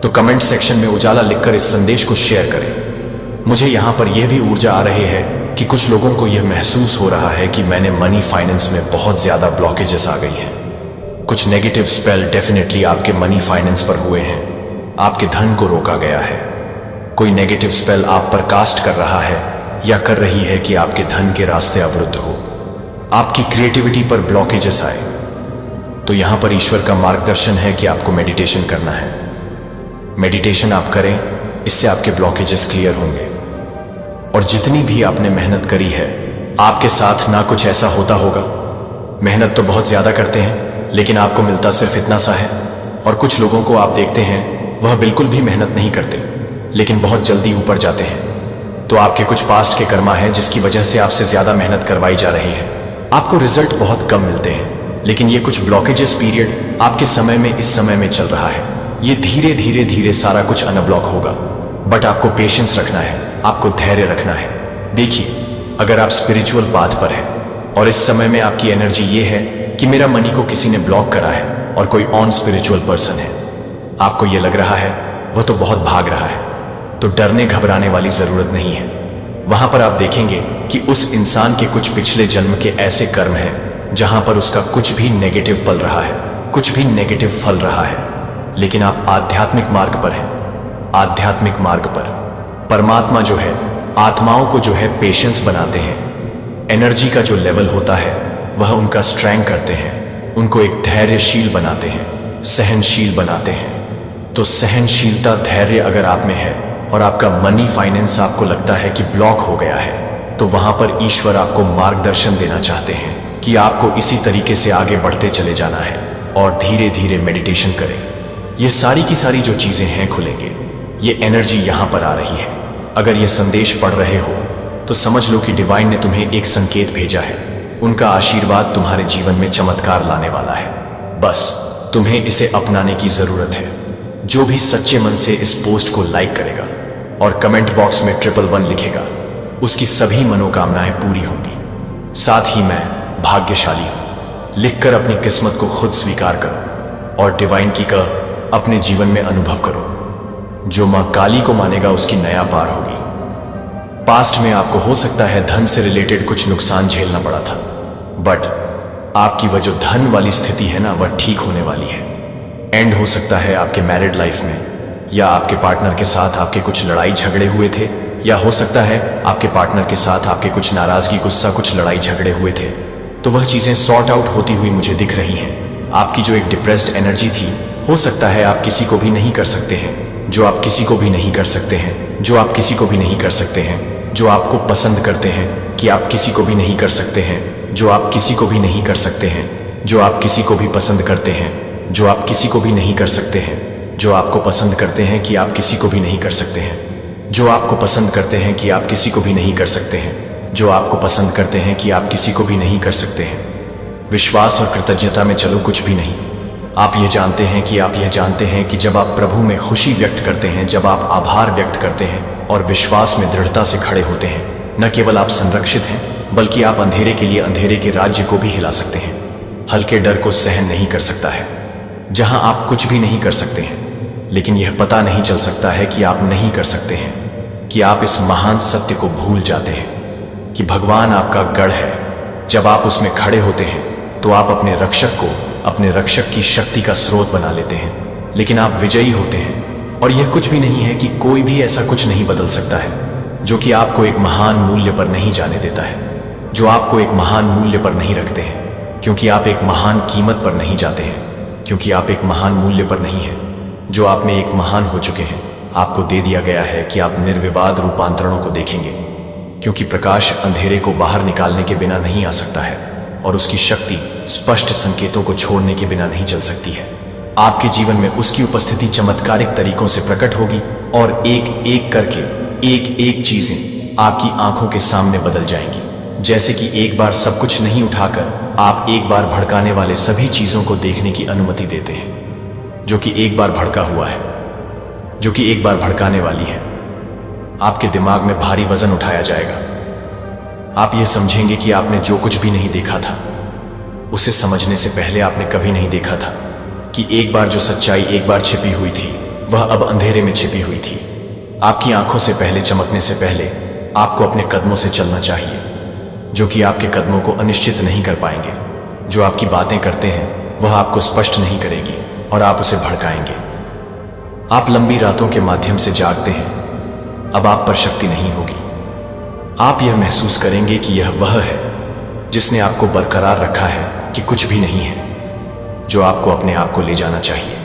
तो कमेंट सेक्शन में उजाला लिखकर इस संदेश को शेयर करें। मुझे यहाँ पर यह भी ऊर्जा आ रही है कि कुछ लोगों को यह महसूस हो रहा है कि मैंने मनी फाइनेंस में बहुत ज्यादा ब्लॉकेजेस आ गई हैं। कुछ नेगेटिव स्पेल डेफिनेटली आपके मनी फाइनेंस पर हुए हैं, आपके धन को रोका गया है। कोई नेगेटिव स्पेल आप पर कास्ट कर रहा है या कर रही है कि आपके धन के रास्ते अवरुद्ध हो, आपकी क्रिएटिविटी पर ब्लॉकेजेस आए। तो यहां पर ईश्वर का मार्गदर्शन है कि आपको मेडिटेशन करना है। मेडिटेशन आप करें, इससे आपके ब्लॉकेजेस क्लियर होंगे। और जितनी भी आपने मेहनत करी है, आपके साथ ना कुछ ऐसा होता होगा। मेहनत तो बहुत ज्यादा करते हैं, लेकिन आपको मिलता सिर्फ इतना सा है। और कुछ लोगों को आप देखते हैं, वह बिल्कुल भी मेहनत नहीं करते, लेकिन बहुत जल्दी ऊपर जाते हैं। तो आपके कुछ पास्ट के कर्मा है जिसकी वजह से आपसे ज्यादा मेहनत करवाई जा रही है। आपको रिजल्ट बहुत कम मिलते हैं, लेकिन ये कुछ ब्लॉकेजेस पीरियड आपके समय में इस समय में चल रहा है। ये धीरे धीरे धीरे सारा कुछ अनब्लॉक होगा, बट आपको पेशेंस रखना है, आपको धैर्य रखना है। देखिए, अगर आप स्पिरिचुअल पाथ पर हैं और इस समय में आपकी एनर्जी ये है कि मेरा मनी को किसी ने ब्लॉक करा है और कोई ऑन स्पिरिचुअल पर्सन है, आपको ये लग रहा है वह तो बहुत भाग रहा है, तो डरने घबराने वाली जरूरत नहीं है। वहां पर आप देखेंगे कि उस इंसान के कुछ पिछले जन्म के ऐसे कर्म हैं जहां पर उसका कुछ भी नेगेटिव पल रहा है, कुछ भी नेगेटिव फल रहा है। लेकिन आप आध्यात्मिक मार्ग पर हैं। आध्यात्मिक मार्ग पर परमात्मा जो है, आत्माओं को जो है पेशेंस बनाते हैं। एनर्जी का जो लेवल होता है वह उनका स्ट्रेंथ करते हैं, उनको एक धैर्यशील बनाते हैं, सहनशील बनाते हैं। तो सहनशीलता, धैर्य अगर आप में है और आपका मनी फाइनेंस आपको लगता है कि ब्लॉक हो गया है, तो वहां पर ईश्वर आपको मार्गदर्शन देना चाहते हैं कि आपको इसी तरीके से आगे बढ़ते चले जाना है और धीरे धीरे मेडिटेशन करें। ये सारी की सारी जो चीजें हैं खुलेंगे, ये एनर्जी यहां पर आ रही है। अगर ये संदेश पढ़ रहे हो तो समझ लो कि डिवाइन ने तुम्हें एक संकेत भेजा है। उनका आशीर्वाद तुम्हारे जीवन में चमत्कार लाने वाला है। बस तुम्हें इसे अपनाने की जरूरत है। जो भी सच्चे मन से इस पोस्ट को लाइक करेगा और कमेंट बॉक्स में 111 लिखेगा, उसकी सभी मनोकामनाएं पूरी होंगी। साथ ही मैं भाग्यशाली हूं लिखकर अपनी किस्मत को खुद स्वीकार करो और डिवाइन की का अपने जीवन में अनुभव करो। जो मां काली को मानेगा उसकी नया पार होगी। पास्ट में आपको हो सकता है धन से रिलेटेड कुछ नुकसान झेलना पड़ा था, बट आपकी वह जो धन वाली स्थिति है ना, वह ठीक होने वाली है। एंड हो सकता है आपके मैरिड लाइफ में, या आपके पार्टनर के साथ आपके कुछ लड़ाई झगड़े हुए थे, या हो सकता है आपके पार्टनर के साथ आपके कुछ नाराजगी, गुस्सा, कुछ लड़ाई झगड़े हुए थे। तो वह चीजें सॉर्ट आउट होती हुई मुझे दिख रही हैं। आपकी जो एक डिप्रेस्ड एनर्जी थी, हो सकता है आप किसी को भी नहीं कर सकते हैं, जो आप किसी को भी नहीं कर सकते हैं, जो आप किसी को भी नहीं कर सकते हैं, जो आपको पसंद करते हैं कि आप किसी को भी नहीं कर सकते हैं, जो आप किसी को भी नहीं कर सकते हैं, जो आप किसी को भी पसंद करते हैं, जो आप किसी को भी नहीं कर सकते हैं, जो आपको पसंद करते हैं कि आप किसी को भी नहीं कर सकते हैं, जो आपको पसंद करते हैं कि आप किसी को भी नहीं कर सकते हैं, जो आपको पसंद करते हैं कि आप किसी को भी नहीं कर सकते हैं। विश्वास और कृतज्ञता में चलो, कुछ भी नहीं। आप ये जानते हैं कि आप यह जानते हैं कि जब आप प्रभु में खुशी व्यक्त करते हैं, जब आप आभार व्यक्त करते हैं और विश्वास में दृढ़ता से खड़े होते हैं, न केवल आप संरक्षित हैं, बल्कि आप अंधेरे के लिए अंधेरे के राज्य को भी हिला सकते हैं। हल्के डर को सहन नहीं कर सकता है, जहां आप कुछ भी नहीं कर सकते हैं, लेकिन यह पता नहीं चल सकता है कि आप नहीं कर सकते हैं, कि आप इस महान सत्य को भूल जाते हैं कि भगवान आपका गढ़ है। जब आप उसमें खड़े होते हैं तो आप अपने रक्षक को, अपने रक्षक की शक्ति का स्रोत बना लेते हैं, लेकिन आप विजयी होते हैं। और यह कुछ भी नहीं है कि कोई भी ऐसा कुछ नहीं बदल सकता है जो कि आपको एक महान मूल्य पर नहीं जाने देता है, जो आपको एक महान मूल्य पर नहीं रखते हैं, क्योंकि आप एक महान कीमत पर नहीं जाते हैं, क्योंकि आप एक महान मूल्य पर नहीं हैं। जो आप में एक महान हो चुके हैं, आपको दे दिया गया है कि आप निर्विवाद रूपांतरणों को देखेंगे, क्योंकि प्रकाश अंधेरे को बाहर निकालने के बिना नहीं आ सकता है और उसकी शक्ति स्पष्ट संकेतों को छोड़ने के बिना नहीं चल सकती है। आपके जीवन में उसकी उपस्थिति चमत्कारिक तरीकों से प्रकट होगी और एक एक करके एक एक चीजें आपकी आंखों के सामने बदल जाएंगी। जैसे कि एक बार सब कुछ नहीं उठाकर आप एक बार भड़काने वाले सभी चीजों को देखने की अनुमति देते हैं, जो कि एक बार भड़का हुआ है, जो कि एक बार भड़काने वाली है। आपके दिमाग में भारी वजन उठाया जाएगा। आप ये समझेंगे कि आपने जो कुछ भी नहीं देखा था, उसे समझने से पहले आपने कभी नहीं देखा था कि एक बार जो सच्चाई एक बार छिपी हुई थी, वह अब अंधेरे में छिपी हुई थी। आपकी आंखों से पहले चमकने से पहले आपको अपने कदमों से चलना चाहिए, जो कि आपके कदमों को अनिश्चित नहीं कर पाएंगे। जो आपकी बातें करते हैं वह आपको स्पष्ट नहीं करेगी और आप उसे भड़काएंगे। आप लंबी रातों के माध्यम से जागते हैं, अब आप पर शक्ति नहीं होगी। आप यह महसूस करेंगे कि यह वह है जिसने आपको बरकरार रखा है कि कुछ भी नहीं है जो आपको अपने आप को ले जाना चाहिए।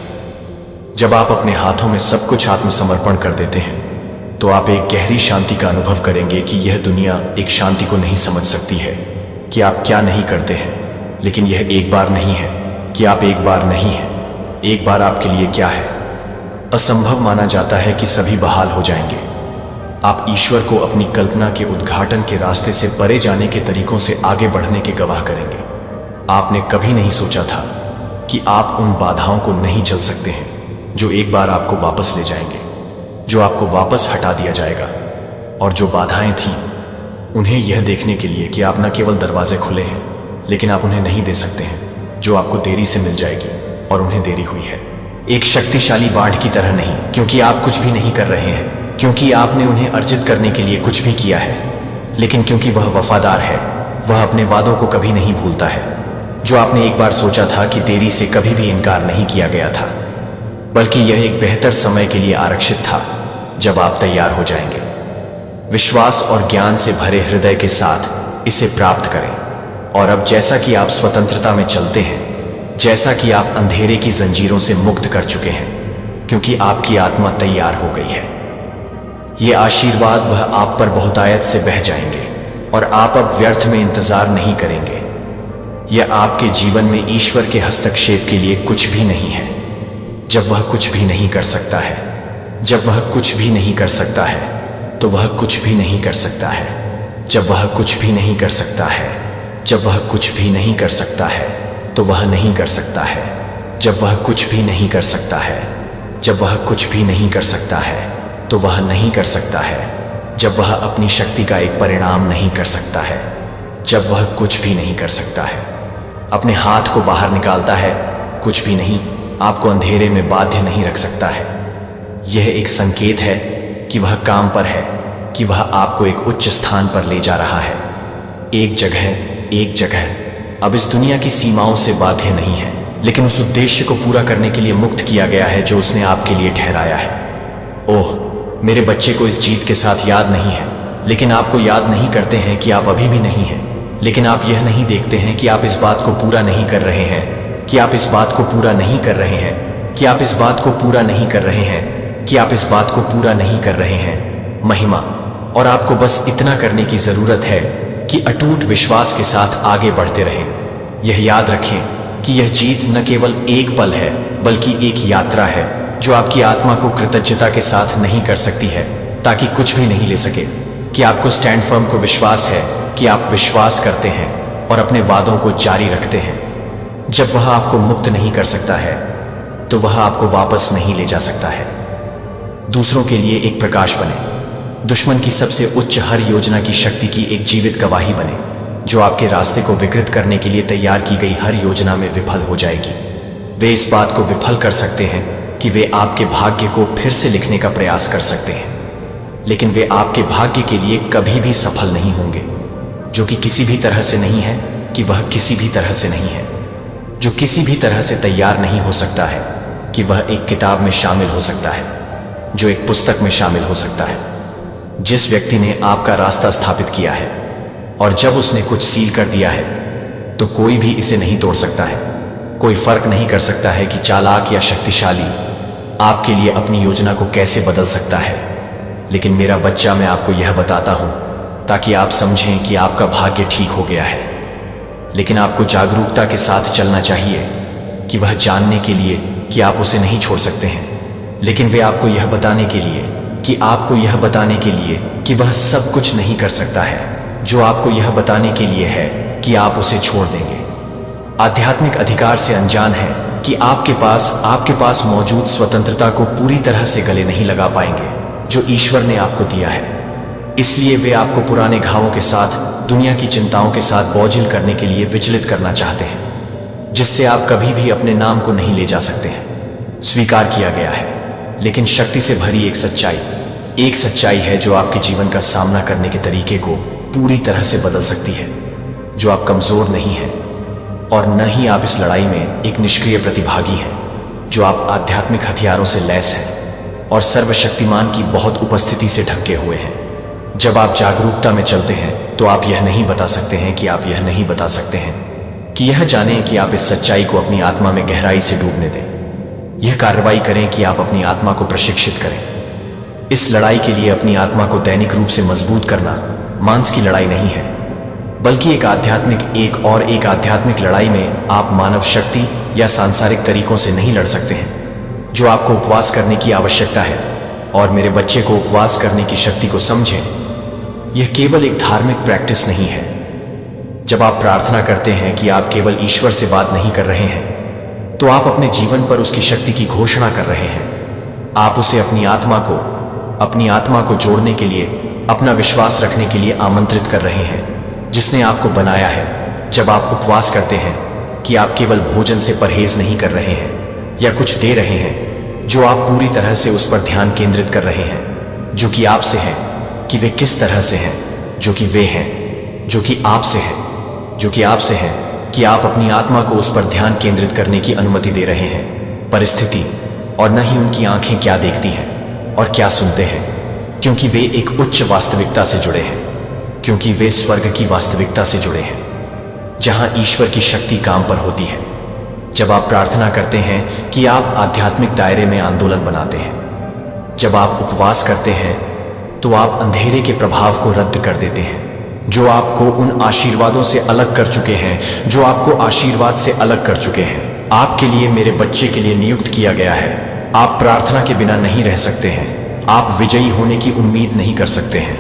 जब आप अपने हाथों में सब कुछ आत्मसमर्पण कर देते हैं तो आप एक गहरी शांति का अनुभव करेंगे कि यह दुनिया एक शांति को नहीं समझ सकती है कि आप क्या नहीं करते हैं, लेकिन यह एक बार नहीं है कि आप एक बार नहीं हैं। एक बार आपके लिए क्या है? असंभव माना जाता है कि सभी बहाल हो जाएंगे। आप ईश्वर को अपनी कल्पना के उद्घाटन के रास्ते से परे जाने के तरीकों से आगे बढ़ने के गवाह करेंगे। आपने कभी नहीं सोचा था कि आप उन बाधाओं को नहीं चल सकते हैं जो एक बार आपको वापस ले जाएंगे, जो आपको वापस हटा दिया जाएगा। और जो बाधाएं थीं, उन्हें यह देखने के लिए कि आप न केवल दरवाजे खुले हैं, लेकिन आप उन्हें नहीं दे सकते हैं, जो आपको देरी से मिल जाएगी और उन्हें देरी हुई है। एक शक्तिशाली बाढ़ की तरह नहीं, क्योंकि आप कुछ भी नहीं कर रहे हैं, क्योंकि आपने उन्हें अर्जित करने के लिए कुछ भी किया है, लेकिन क्योंकि वह वफादार है। वह अपने वादों को कभी नहीं भूलता है। जो आपने एक बार सोचा था कि देरी से कभी भी इनकार नहीं किया गया था, बल्कि यह एक बेहतर समय के लिए आरक्षित था जब आप तैयार हो जाएंगे। विश्वास और ज्ञान से भरे हृदय के साथ इसे प्राप्त करें। और अब जैसा कि आप स्वतंत्रता में चलते हैं, जैसा कि आप अंधेरे की जंजीरों से मुक्त कर चुके हैं, क्योंकि आपकी आत्मा तैयार हो गई है, ये आशीर्वाद वह आप पर बहुतायत से बह जाएंगे और आप अब व्यर्थ में इंतजार नहीं करेंगे। यह आपके जीवन में ईश्वर के हस्तक्षेप के लिए कुछ भी नहीं है। जब वह कुछ भी नहीं कर सकता है, जब वह कुछ भी नहीं कर सकता है, तो वह कुछ भी नहीं कर सकता है। जब वह कुछ भी नहीं कर सकता है, जब वह कुछ भी नहीं कर सकता है, तो वह नहीं कर सकता है। जब वह कुछ भी नहीं कर सकता है, जब वह कुछ भी नहीं कर सकता है, तो वह नहीं कर सकता है। जब वह अपनी शक्ति का एक परिणाम नहीं कर सकता है, जब वह कुछ भी नहीं कर सकता है, अपने हाथ को बाहर निकालता है, कुछ भी नहीं आपको अंधेरे में बाध्य नहीं रख सकता है। यह एक संकेत है कि वह काम पर है, कि वह आपको एक उच्च स्थान पर ले जा रहा है। एक जगह अब इस दुनिया की सीमाओं से बाध्य नहीं है, लेकिन उस उद्देश्य को पूरा करने के लिए मुक्त किया गया है जो उसने आपके लिए ठहराया है। ओह, मेरे बच्चे को इस जीत के साथ याद नहीं है, लेकिन आपको याद नहीं करते हैं कि आप अभी भी नहीं हैं। लेकिन आप यह नहीं देखते हैं कि आप इस बात को पूरा नहीं कर रहे हैं, कि आप इस बात को पूरा नहीं कर रहे हैं, कि आप इस बात को पूरा नहीं कर रहे हैं, कि आप इस बात को पूरा नहीं कर रहे हैं। महिमा। और आपको बस इतना करने की जरूरत है कि अटूट विश्वास के साथ आगे बढ़ते रहें। यह याद रखें कि यह जीत न केवल एक पल है, बल्कि एक यात्रा है जो आपकी आत्मा को कृतज्ञता के साथ नहीं कर सकती है, ताकि कुछ भी नहीं ले सके। कि आपको स्टैंड फर्म को विश्वास है कि आप विश्वास करते हैं और अपने वादों को जारी रखते हैं। जब वह आपको मुक्त नहीं कर सकता है, तो वह आपको वापस नहीं ले जा सकता है। दूसरों के लिए एक प्रकाश बने, दुश्मन की सबसे उच्च हर योजना की शक्ति की एक जीवित गवाही बने, जो आपके रास्ते को विकृत करने के लिए तैयार की गई हर योजना में विफल हो जाएगी। वे इस बात को विफल कर सकते हैं कि वे आपके भाग्य को फिर से लिखने का प्रयास कर सकते हैं, लेकिन वे आपके भाग्य के लिए कभी भी सफल नहीं होंगे। जो कि किसी भी तरह से नहीं है, कि वह किसी भी तरह से नहीं है, जो किसी भी तरह से तैयार नहीं हो सकता है कि वह एक किताब में शामिल हो सकता है, जो एक पुस्तक में शामिल हो सकता है। जिस व्यक्ति ने आपका रास्ता स्थापित किया है और जब उसने कुछ सील कर दिया है, तो कोई भी इसे नहीं तोड़ सकता है। कोई फर्क नहीं कर सकता है कि चालाक या शक्तिशाली आपके लिए अपनी योजना को कैसे बदल सकता है। लेकिन मेरा बच्चा, मैं आपको यह बताता हूं ताकि आप समझें कि आपका भाग्य ठीक हो गया है। लेकिन आपको जागरूकता के साथ चलना चाहिए कि वह जानने के लिए कि आप उसे नहीं छोड़ सकते हैं, लेकिन वे आपको यह बताने के लिए कि आपको यह बताने के लिए कि वह सब कुछ नहीं कर सकता है, जो आपको यह बताने के लिए है कि आप उसे छोड़ देंगे। आध्यात्मिक अधिकार से अनजान है कि आपके पास मौजूद स्वतंत्रता को पूरी तरह से गले नहीं लगा पाएंगे जो ईश्वर ने आपको दिया है। इसलिए वे आपको पुराने घावों के साथ, दुनिया की चिंताओं के साथ बोझिल करने के लिए विचलित करना चाहते हैं, जिससे आप कभी भी अपने नाम को नहीं ले जा सकते हैं। स्वीकार किया गया है, लेकिन शक्ति से भरी एक सच्चाई एक सच्चाई है जो आपके जीवन का सामना करने के तरीके को पूरी तरह से बदल सकती है, जो आप कमजोर नहीं हैं और न ही आप इस लड़ाई में एक निष्क्रिय प्रतिभागी हैं, जो आप आध्यात्मिक हथियारों से लैस हैं और सर्वशक्तिमान की बहुत उपस्थिति से ढके हुए हैं। जब आप जागरूकता में चलते हैं तो आप यह नहीं बता सकते हैं कि आप यह नहीं बता सकते हैं कि यह जानें कि आप इस सच्चाई को अपनी आत्मा में गहराई से डूबने दें। यह कार्रवाई करें कि आप अपनी आत्मा को प्रशिक्षित करें। इस लड़ाई के लिए अपनी आत्मा को दैनिक रूप से मजबूत करना मांस की लड़ाई नहीं है, बल्कि एक आध्यात्मिक लड़ाई में आप मानव शक्ति या सांसारिक तरीकों से नहीं लड़ सकते हैं। जो आपको उपवास करने की आवश्यकता है और मेरे बच्चे को उपवास करने की शक्ति को समझें, यह केवल एक धार्मिक प्रैक्टिस नहीं है। जब आप प्रार्थना करते हैं कि आप केवल ईश्वर से बात नहीं कर रहे हैं, तो आप अपने जीवन पर उसकी शक्ति की घोषणा कर रहे हैं। आप उसे अपनी आत्मा को जोड़ने के लिए, अपना विश्वास रखने के लिए आमंत्रित कर रहे हैं, जिसने आपको बनाया है। जब आप उपवास करते हैं कि आप केवल भोजन से परहेज नहीं कर रहे हैं या कुछ दे रहे हैं, जो आप पूरी तरह से उस पर ध्यान केंद्रित कर रहे हैं, जो कि आपसे है, कि वे किस तरह से हैं, जो कि वे हैं, जो कि आपसे है, जो कि आपसे है, कि आप अपनी आत्मा को उस पर ध्यान केंद्रित करने की अनुमति दे रहे हैं। परिस्थिति और न ही उनकी आंखें क्या देखती हैं और क्या सुनते हैं, क्योंकि वे एक उच्च वास्तविकता से जुड़े हैं, क्योंकि वे स्वर्ग की वास्तविकता से जुड़े हैं, जहां ईश्वर की शक्ति काम पर होती है। जब आप प्रार्थना करते हैं कि आप आध्यात्मिक दायरे में आंदोलन बनाते हैं। जब आप उपवास करते हैं तो आप अंधेरे के प्रभाव को रद्द कर देते हैं, जो आपको उन आशीर्वादों से अलग कर चुके हैं, जो आपको आशीर्वाद से अलग कर चुके हैं। आपके लिए, मेरे बच्चे के लिए नियुक्त किया गया है। आप प्रार्थना के बिना नहीं रह सकते हैं। आप विजयी होने की उम्मीद नहीं कर सकते हैं।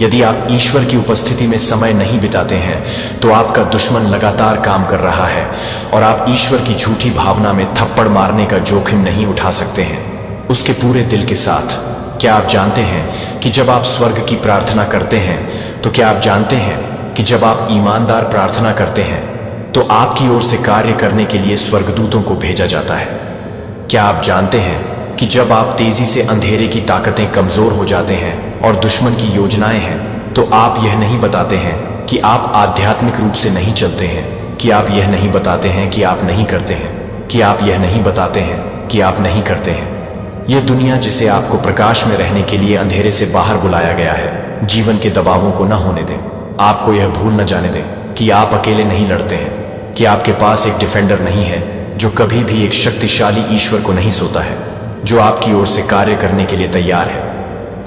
यदि आप ईश्वर की उपस्थिति में समय नहीं बिताते हैं तो आपका दुश्मन लगातार काम कर रहा है और आप ईश्वर की झूठी भावना में थप्पड़ मारने का जोखिम नहीं उठा सकते हैं उसके पूरे दिल के साथ। क्या आप जानते हैं कि जब आप स्वर्ग की प्रार्थना करते हैं, तो क्या आप जानते हैं कि जब आप ईमानदार प्रार्थना करते हैं तो आपकी ओर से कार्य करने के लिए स्वर्गदूतों को भेजा जाता है? क्या आप जानते हैं कि जब आप तेजी से अंधेरे की ताकतें कमजोर हो जाते हैं और दुश्मन की योजनाएं हैं, तो आप यह नहीं बताते हैं कि आप आध्यात्मिक रूप से नहीं चलते हैं, कि आप यह नहीं बताते हैं कि आप नहीं करते हैं, कि आप यह नहीं बताते हैं कि आप नहीं करते हैं। यह दुनिया जिसे आपको प्रकाश में रहने के लिए अंधेरे से बाहर बुलाया गया है, जीवन के दबावों को न होने दें। आपको यह भूल न जाने दें कि आप अकेले नहीं लड़ते हैं, कि आपके पास एक डिफेंडर नहीं है जो कभी भी एक शक्तिशाली ईश्वर को नहीं सोता है, जो आपकी ओर से कार्य करने के लिए तैयार है,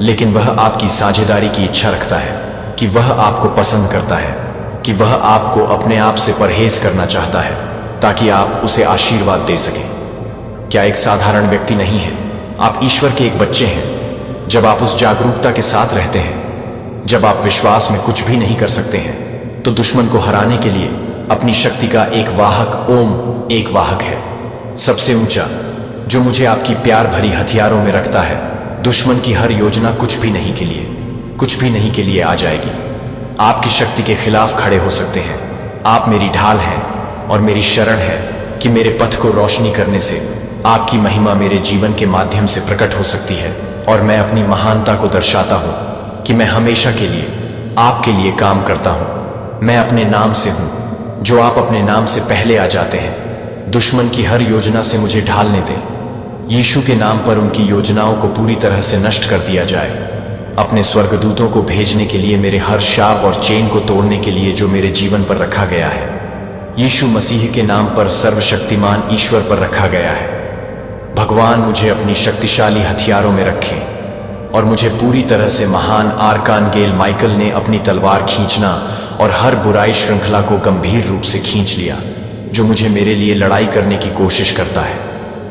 लेकिन वह आपकी साझेदारी की इच्छा रखता है, कि वह आपको पसंद करता है, कि वह आपको अपने आप से परहेज करना चाहता है ताकि आप उसे आशीर्वाद दे सकें। क्या एक साधारण व्यक्ति नहीं है? आप ईश्वर के एक बच्चे हैं। जब आप उस जागरूकता के साथ रहते हैं, जब आप विश्वास में कुछ भी नहीं कर सकते हैं, तो दुश्मन को हराने के लिए अपनी शक्ति का एक वाहक, ओम एक वाहक है, सबसे ऊंचा, जो मुझे आपकी प्यार भरी हथियारों में रखता है। दुश्मन की हर योजना कुछ भी नहीं के लिए आ जाएगी। आपकी शक्ति के खिलाफ खड़े हो सकते हैं। आप मेरी ढाल हैं और मेरी शरण है कि मेरे पथ को रोशनी करने से आपकी महिमा मेरे जीवन के माध्यम से प्रकट हो सकती है, और मैं अपनी महानता को दर्शाता हूं कि मैं हमेशा के लिए आपके लिए काम करता हूं। मैं अपने नाम से हूं, जो आप अपने नाम से पहले आ जाते हैं। दुश्मन की हर योजना से मुझे ढालने दें। यीशु के नाम पर उनकी योजनाओं को पूरी तरह से नष्ट कर दिया जाए। अपने स्वर्गदूतों को भेजने के लिए, मेरे हर शाप और चेन को तोड़ने के लिए जो मेरे जीवन पर रखा गया है, यीशु मसीह के नाम पर सर्वशक्तिमान ईश्वर पर रखा गया है। भगवान मुझे अपनी शक्तिशाली हथियारों में रखे और मुझे पूरी तरह से महान आर्कानगेल माइकल ने अपनी तलवार खींचना और हर बुराई श्रृंखला को गंभीर रूप से खींच लिया, जो मुझे मेरे लिए लड़ाई करने की कोशिश करता है,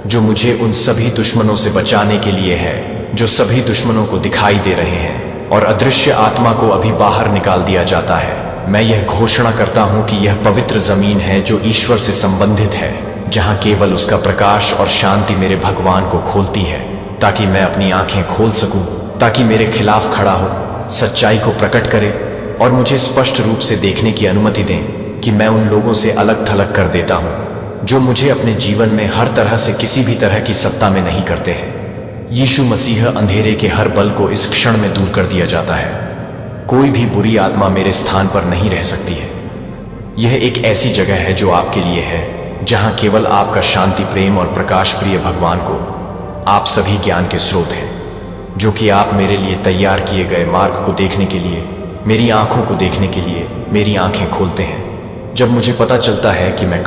जो मुझे उन सभी दुश्मनों से बचाने के लिए है जो सभी दुश्मनों को दिखाई दे रहे हैं, और अदृश्य आत्मा को अभी बाहर निकाल दिया जाता है। मैं यह घोषणा करता हूं कि यह पवित्र जमीन है जो ईश्वर से संबंधित है, जहां केवल उसका प्रकाश और शांति मेरे भगवान को खोलती है, ताकि मैं अपनी आंखें खोल सकूं, ताकि मेरे खिलाफ खड़ा हो, सच्चाई को प्रकट करे और मुझे स्पष्ट रूप से देखने की अनुमति दें कि मैं उन लोगों से अलग थलग कर देता हूं जो मुझे अपने जीवन में हर तरह से किसी भी तरह की सत्ता में नहीं करते हैं। यीशु मसीह अंधेरे के हर बल को इस क्षण में दूर कर दिया जाता है। कोई भी बुरी आत्मा मेरे स्थान पर नहीं रह सकती है। यह एक ऐसी जगह है जो आपके लिए है, जहां केवल आपका शांति, प्रेम और प्रकाश प्रिय भगवान को आप सभी ज्ञान के स्रोत हैं, जो कि आप मेरे लिए तैयार किए गए मार्ग को देखने के लिए, मेरी आंखों को देखने के लिए मेरी आंखें खोलते हैं। जब मुझे पता चलता है कि मैं